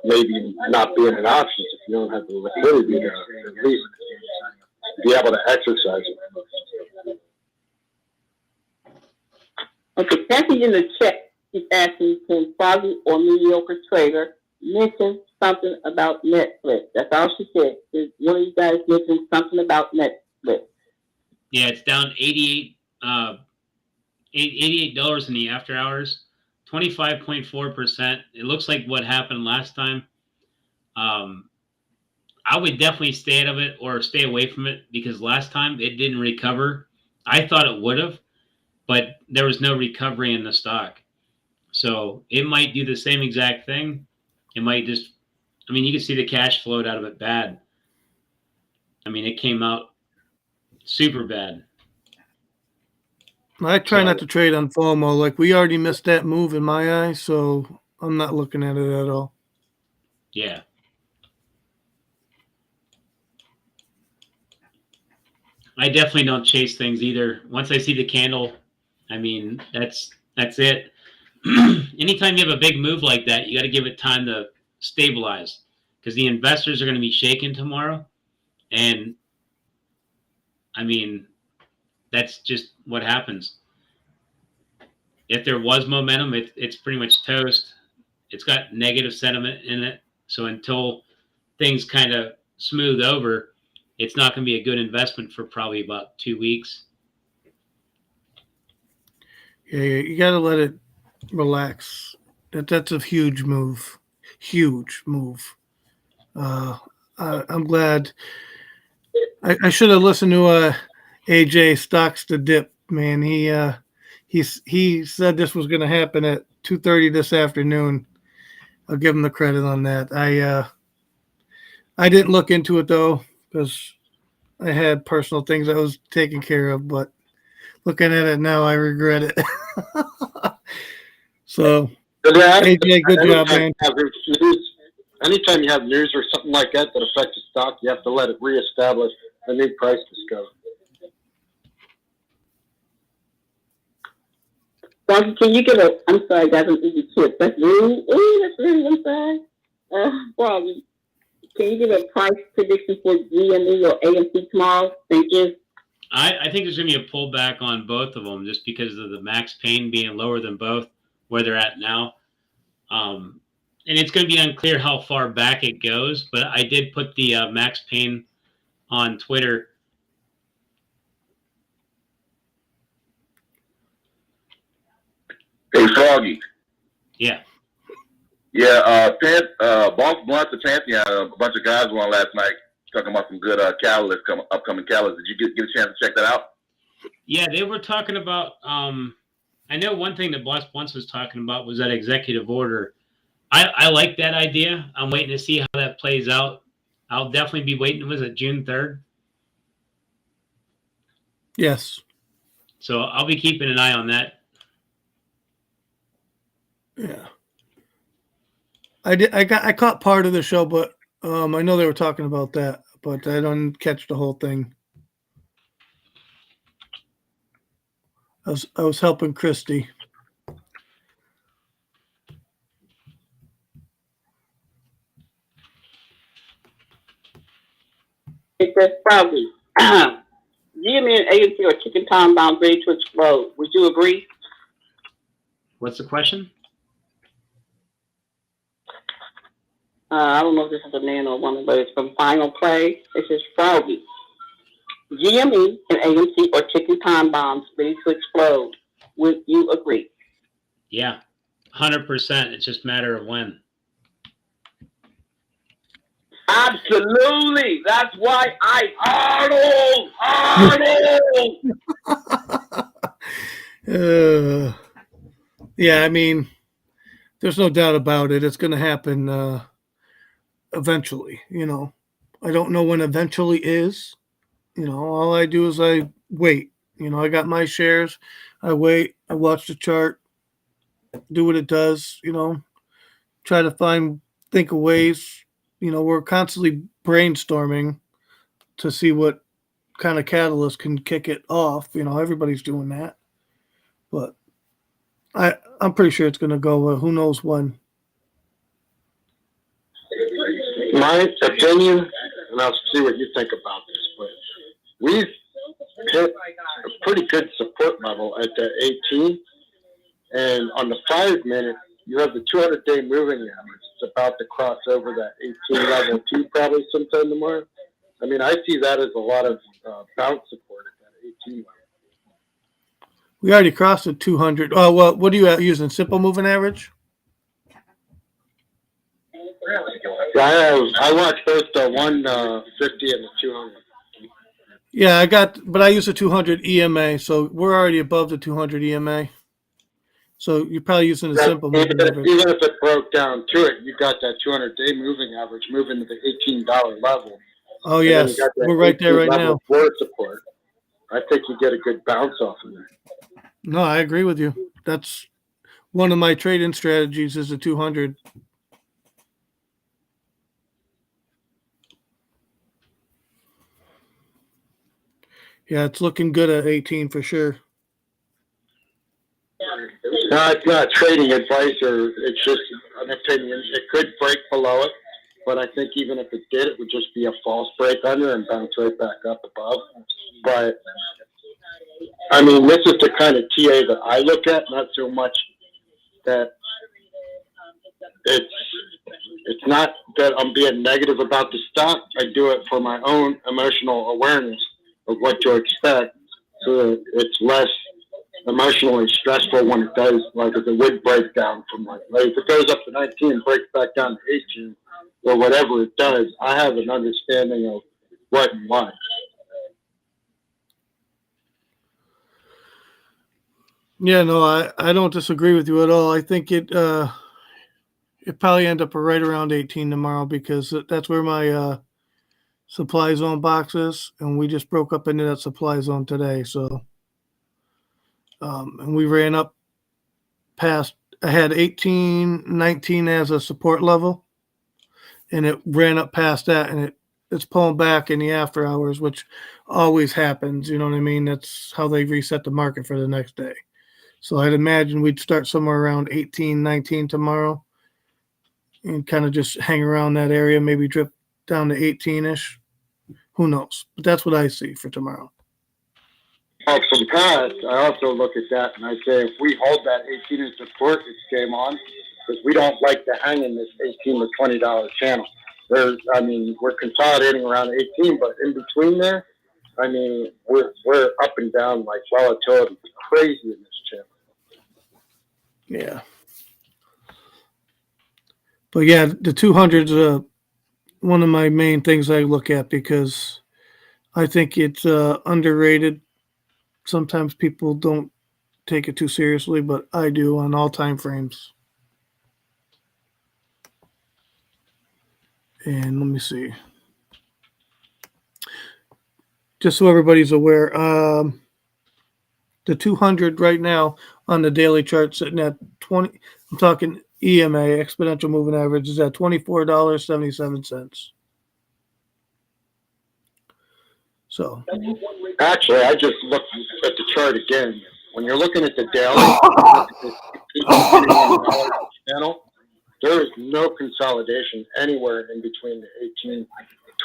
maybe not being an option if you don't have the liquidity to at least be able to exercise it. Okay, Kathy in the chat is asking, can Froggy or Mediocre Trader mention something about Netflix? That's all she said. Is one of you guys mention something about Netflix? Yeah, it's down $88 in the after hours, 25.4%. It looks like what happened last time. I would definitely stay out of it or stay away from it because last time it didn't recover. I thought it would have, but there was no recovery in the stock. So it might do the same exact thing. It might just, I mean, you can see the cash flowed out of it bad. I mean, it came out super bad. I try not to trade on FOMO. Like, we already missed that move in my eyes, so I'm not looking at it at all. Yeah. I definitely don't chase things either. Once I see the candle, I mean, that's it. Anytime you have a big move like that, you got to give it time to stabilize because the investors are going to be shaken tomorrow. And I mean, that's just what happens. If there was momentum, it's pretty much toast. It's got negative sentiment in it. So until things kind of smooth over, it's not going to be a good investment for probably about 2 weeks. Yeah, you got to let it relax. That's a huge move. Huge move. I'm glad. I should have listened to AJ StockThatDip, man. He said this was going to happen at 2:30 this afternoon. I'll give him the credit on that. I didn't look into it though because I had personal things I was taking care of. But looking at it now, I regret it. So, AJ, good job, man. Anytime you have news or something like that affects the stock, you have to let it reestablish a new price discovery. Froggy, can you give a, I'm sorry, guys, I'm easy kids. That's really, I'm sorry. Froggy, can you give a price prediction for GME or AMC tomorrow? Thank you. I think there's going to be a pullback on both of them just because of the max pain being lower than both where they're at now. And it's going to be unclear how far back it goes, but I did put the max pain on Twitter. Hey, Froggy. Yeah. Yeah, Boss Blunt to Pantheon, a bunch of guys were on last night talking about some good upcoming catalysts. Did you get a chance to check that out? Yeah, they were talking about, I know one thing that Boss Blunts was talking about was that executive order. I like that idea. I'm waiting to see how that plays out. I'll definitely be waiting. Was it June 3rd? Yes. So I'll be keeping an eye on that. Yeah. I caught part of the show, but I know they were talking about that, but I don't catch the whole thing. I was helping Christy. It says Froggy. GME and AMC or chicken time bomb ready to explode. Would you agree? What's the question? I don't know if this is a man or a woman, but it's from Final Play. It says Froggy. GME and AMC or chicken time bombs ready to explode. Would you agree? Yeah, 100%. It's just a matter of when. Absolutely. That's why I Yeah, I mean, there's no doubt about it. It's going to happen eventually. You know, I don't know when eventually is. You know, all I do is I wait. You know, I got my shares. I wait. I watch the chart. Do what it does. You know, try to think of ways. we're constantly brainstorming to see what kind of catalyst can kick it off. Everybody's doing that, but I'm pretty sure it's going to go. Who knows when? My opinion, and I'll see what you think about this, but we've hit a pretty good support level at the 18, and on the 5 minute, you have the 200-day moving average. It's about to cross over that 18 level 2 probably sometime tomorrow. I mean, I see that as a lot of bounce support at that 18 level. We already crossed the 200. Oh, well, what are you using? Simple moving average? Yeah, I watched both the 150 and the 200. Yeah, but I use a 200 EMA, so we're already above the 200 EMA. So you're probably using a simple moving average. Even if it broke down to it, you got that 200-day moving average moving to the $18 level. Oh, yes. We're right there right now. Floor support. I think you get a good bounce off of there. No, I agree with you. That's one of my trading strategies is a 200. Yeah, it's looking good at 18 for sure. No, it's not trading advice, or it's just an opinion. It could break below it, but I think even if it did, it would just be a false break under and bounce right back up above. But, I mean, this is the kind of TA that I look at, not so much that it's not that I'm being negative about the stock. I do it for my own emotional awareness of what to expect, so that it's less emotionally stressful when it does, like if it would break down from like if it goes up to 19 and breaks back down to 18 or whatever it does, I have an understanding of what and why. Yeah, no, I don't disagree with you at all. I think it probably end up right around 18 tomorrow because that's where my supply zone box is, and we just broke up into that supply zone today. So, and we ran up past. I had 18, 19 as a support level, and it ran up past that, and it's pulling back in the after hours, which always happens. You know what I mean? That's how they reset the market for the next day. So I'd imagine we'd start somewhere around 18, 19 tomorrow and kind of just hang around that area, maybe drip down to 18-ish. Who knows? But that's what I see for tomorrow. Well, from past, I also look at that and I say if we hold that 18 as support, it's game on, because we don't like to hang in this $18 to $20 channel. We're consolidating around 18, but in between there, I mean, we're up and down like volatility is crazy in this channel. Yeah. But yeah, the 200's one of my main things I look at because I think it's underrated. Sometimes people don't take it too seriously, but I do on all time frames. And let me see. Just so everybody's aware, the 200 right now on the daily chart sitting at 20. I'm talking EMA, exponential moving average, is at $24.77. So actually, I just looked at the chart again. When you're looking at the daily channel, there is no consolidation anywhere in between the 18,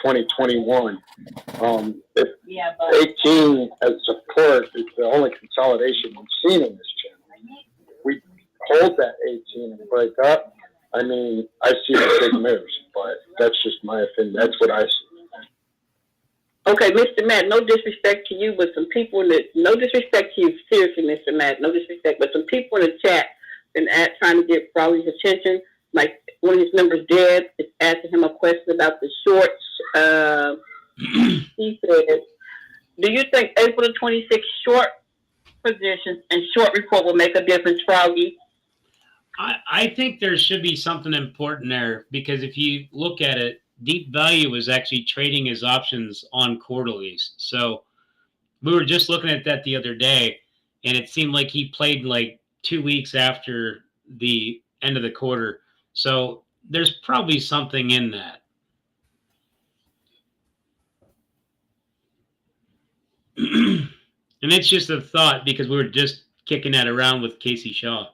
20, 21. 18 as support is the only consolidation we've seen in this channel. We hold that 18 and break up. I mean, I see the big moves, but that's just my opinion. That's what I see. Okay, Mr. Matt, no disrespect to you, but some people no disrespect to you, seriously, Mr. Matt, no disrespect, but some people in the chat been trying to get Froggy's attention. Like one of his members, Deb, is asking him a question about the shorts. He says, do you think April the 26th short positions and short report will make a difference, Froggy? I think there should be something important there, because if you look at it, Deep Value was actually trading his options on quarterlies. So we were just looking at that the other day, and it seemed like he played like 2 weeks after the end of the quarter. So there's probably something in that. And it's just a thought because we were just kicking that around with Casey Shaw.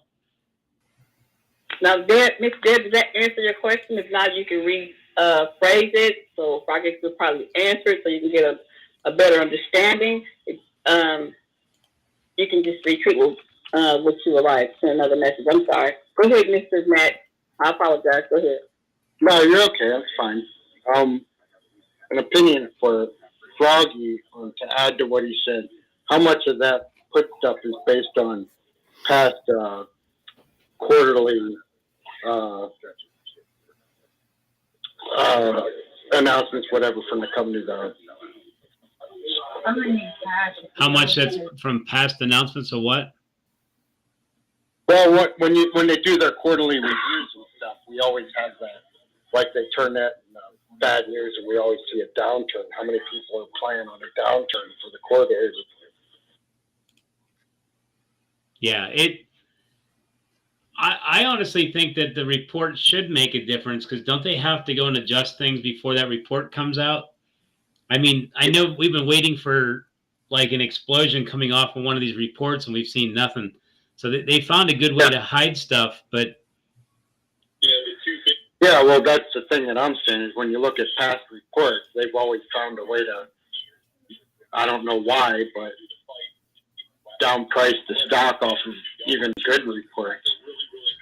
Now, Miss Deb, does that answer your question? If not, you can rephrase it. So Froggy will probably answer it so you can get a better understanding. You can just retreat what you arrived to another message. I'm sorry. Go ahead, Mr. Matt. I apologize. Go ahead. No, you're okay. That's fine. An opinion for Froggy to add to what he said. How much of that put stuff is based on past quarterly announcements, whatever, from the companies are? How much that's from past announcements of what? Well, when they do their quarterly reviews and stuff, we always have that. Like they turn that in bad news, and we always see a downturn. How many people are planning on a downturn for the quarter? Yeah, I honestly think that the report should make a difference because don't they have to go and adjust things before that report comes out? I mean, I know we've been waiting for like an explosion coming off of one of these reports and we've seen nothing. So they found a good way to hide stuff, but yeah, well, that's the thing that I'm saying is when you look at past reports, they've always found a way to, I don't know why, but downprice the stock off of even good reports.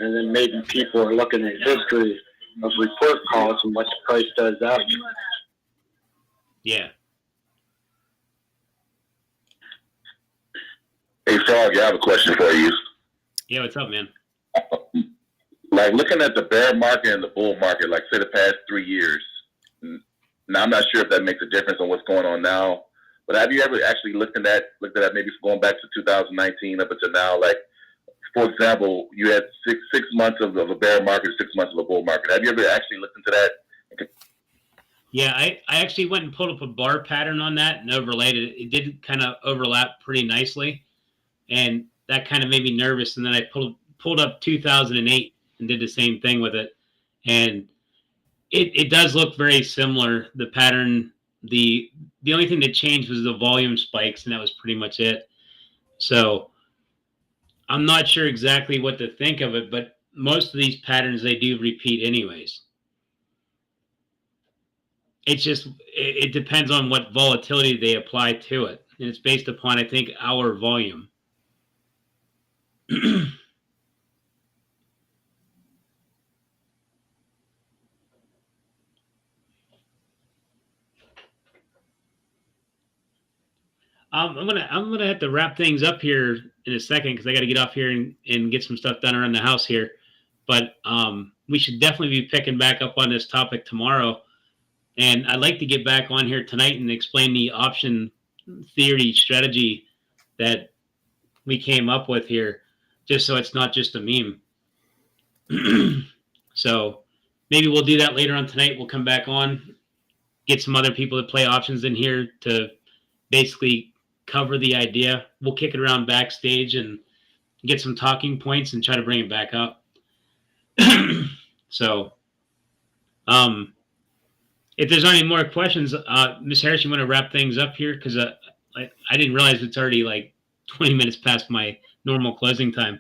And then maybe people are looking at history of report calls and what the price does after. Yeah. Hey, Frog, I have a question for you. Yeah, what's up, man? Like looking at the bear market and the bull market, like say the past 3 years. Now I'm not sure if that makes a difference on what's going on now, but have you ever actually looked at that maybe going back to 2019 up until now? Like, for example, you had six months of a bear market, 6 months of a bull market. Have you ever actually looked into that? Yeah, I actually went and pulled up a bar pattern on that and overlaid it. It did kind of overlap pretty nicely, and that kind of made me nervous. And then I pulled up 2008 and did the same thing with it, and it does look very similar. The pattern, the only thing that changed was the volume spikes, and that was pretty much it. So I'm not sure exactly what to think of it, but most of these patterns they do repeat anyways. It's just it depends on what volatility they apply to it, and it's based upon, I think, our volume. I'm gonna have to wrap things up here in a second because I got to get off here and get some stuff done around the house here. But we should definitely be picking back up on this topic tomorrow. And I'd like to get back on here tonight and explain the option theory strategy that we came up with here, just so it's not just a meme. So maybe we'll do that later on tonight. We'll come back on, get some other people to play options in here to basically cover the idea. We'll kick it around backstage and get some talking points and try to bring it back up. So, if there's any more questions, Ms. Harris, you want to wrap things up here? Because I didn't realize it's already like 20 minutes past my normal closing time.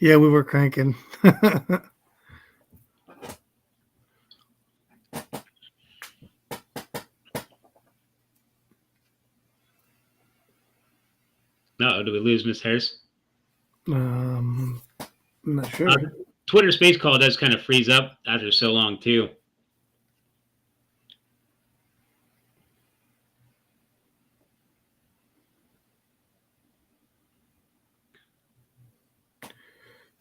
Yeah, we were cranking. No, do we lose Ms. Harris? I'm not sure. Twitter Space Call does kind of freeze up after so long, too.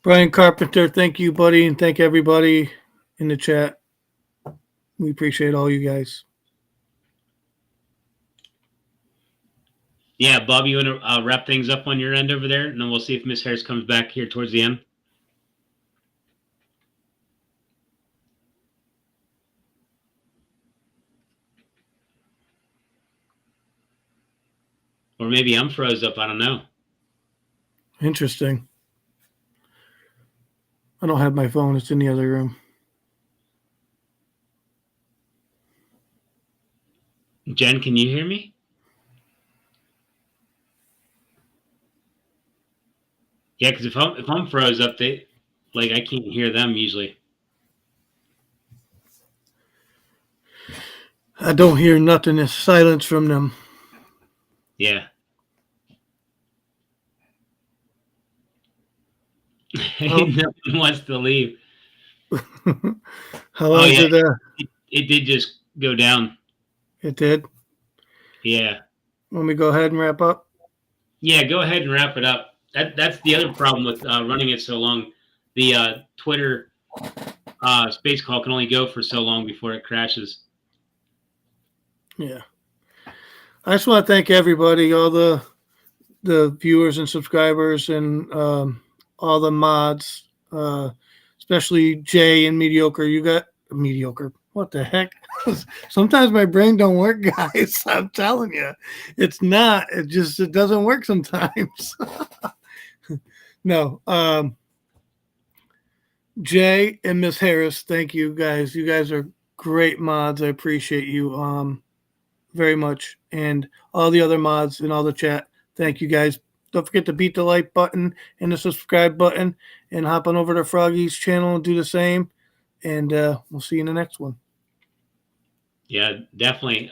Brian Carpenter, thank you, buddy, and thank everybody in the chat. We appreciate all you guys. Yeah, Bob, you want to wrap things up on your end over there, and then we'll see if Ms. Harris comes back here towards the end. Or maybe I'm froze up. I don't know. Interesting. I don't have my phone. It's in the other room. Jen, can you hear me? Yeah, because if I'm froze up, I can't hear them usually. I don't hear nothing. It's silence from them. Yeah. No one wants to leave. How long did it did just go down. It did? Yeah. Want me to go ahead and wrap up? Yeah, go ahead and wrap it up. That's the other problem with running it so long. The Twitter space call can only go for so long before it crashes. Yeah. I just want to thank everybody, all the viewers and subscribers, and all the mods, especially Jay and Mediocre. You got Mediocre. What the heck? Sometimes my brain don't work, guys. I'm telling you, it's not. It doesn't work sometimes. No. Jay and Miss Harris, thank you guys. You guys are great mods. I appreciate you very much. And all the other mods in all the chat, thank you guys. Don't forget to beat the like button and the subscribe button, and hop on over to Froggy's channel and do the same. And we'll see you in the next one. Yeah, definitely.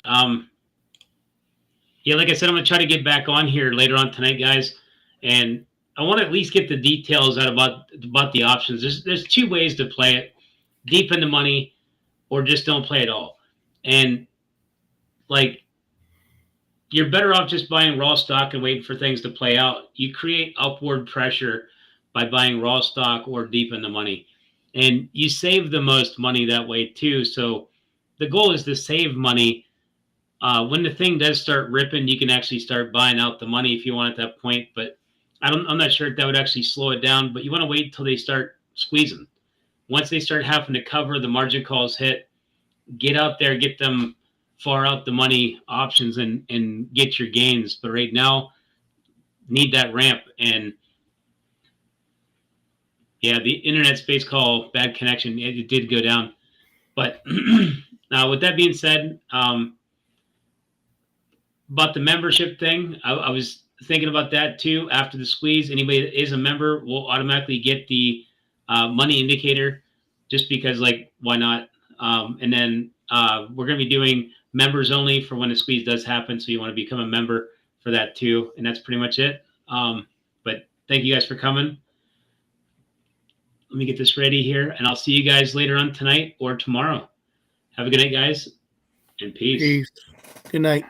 Yeah, like I said, I'm going to try to get back on here later on tonight, guys. And I want to at least get the details out about the options. There's two ways to play it: deep in the money, or just don't play at all. And you're better off just buying raw stock and waiting for things to play out. You create upward pressure by buying raw stock or deep in the money, and you save the most money that way too. So the goal is to save money. When the thing does start ripping, you can actually start buying out the money if you want at that point. But I'm not sure if that would actually slow it down, but you want to wait until they start squeezing. Once they start having to cover, the margin calls hit, get out there, get them far out the money options and get your gains. But right now, need that ramp. And yeah, the internet space call, bad connection, it did go down. But now with that being said, about the membership thing, I was thinking about that too. After the squeeze, anybody that is a member will automatically get the money indicator, just because, why not? And then we're going to be doing members only for when the squeeze does happen. So you want to become a member for that too. And that's pretty much it. But thank you guys for coming. Let me get this ready here, and I'll see you guys later on tonight or tomorrow. Have a good night, guys, and peace. Peace. Good night.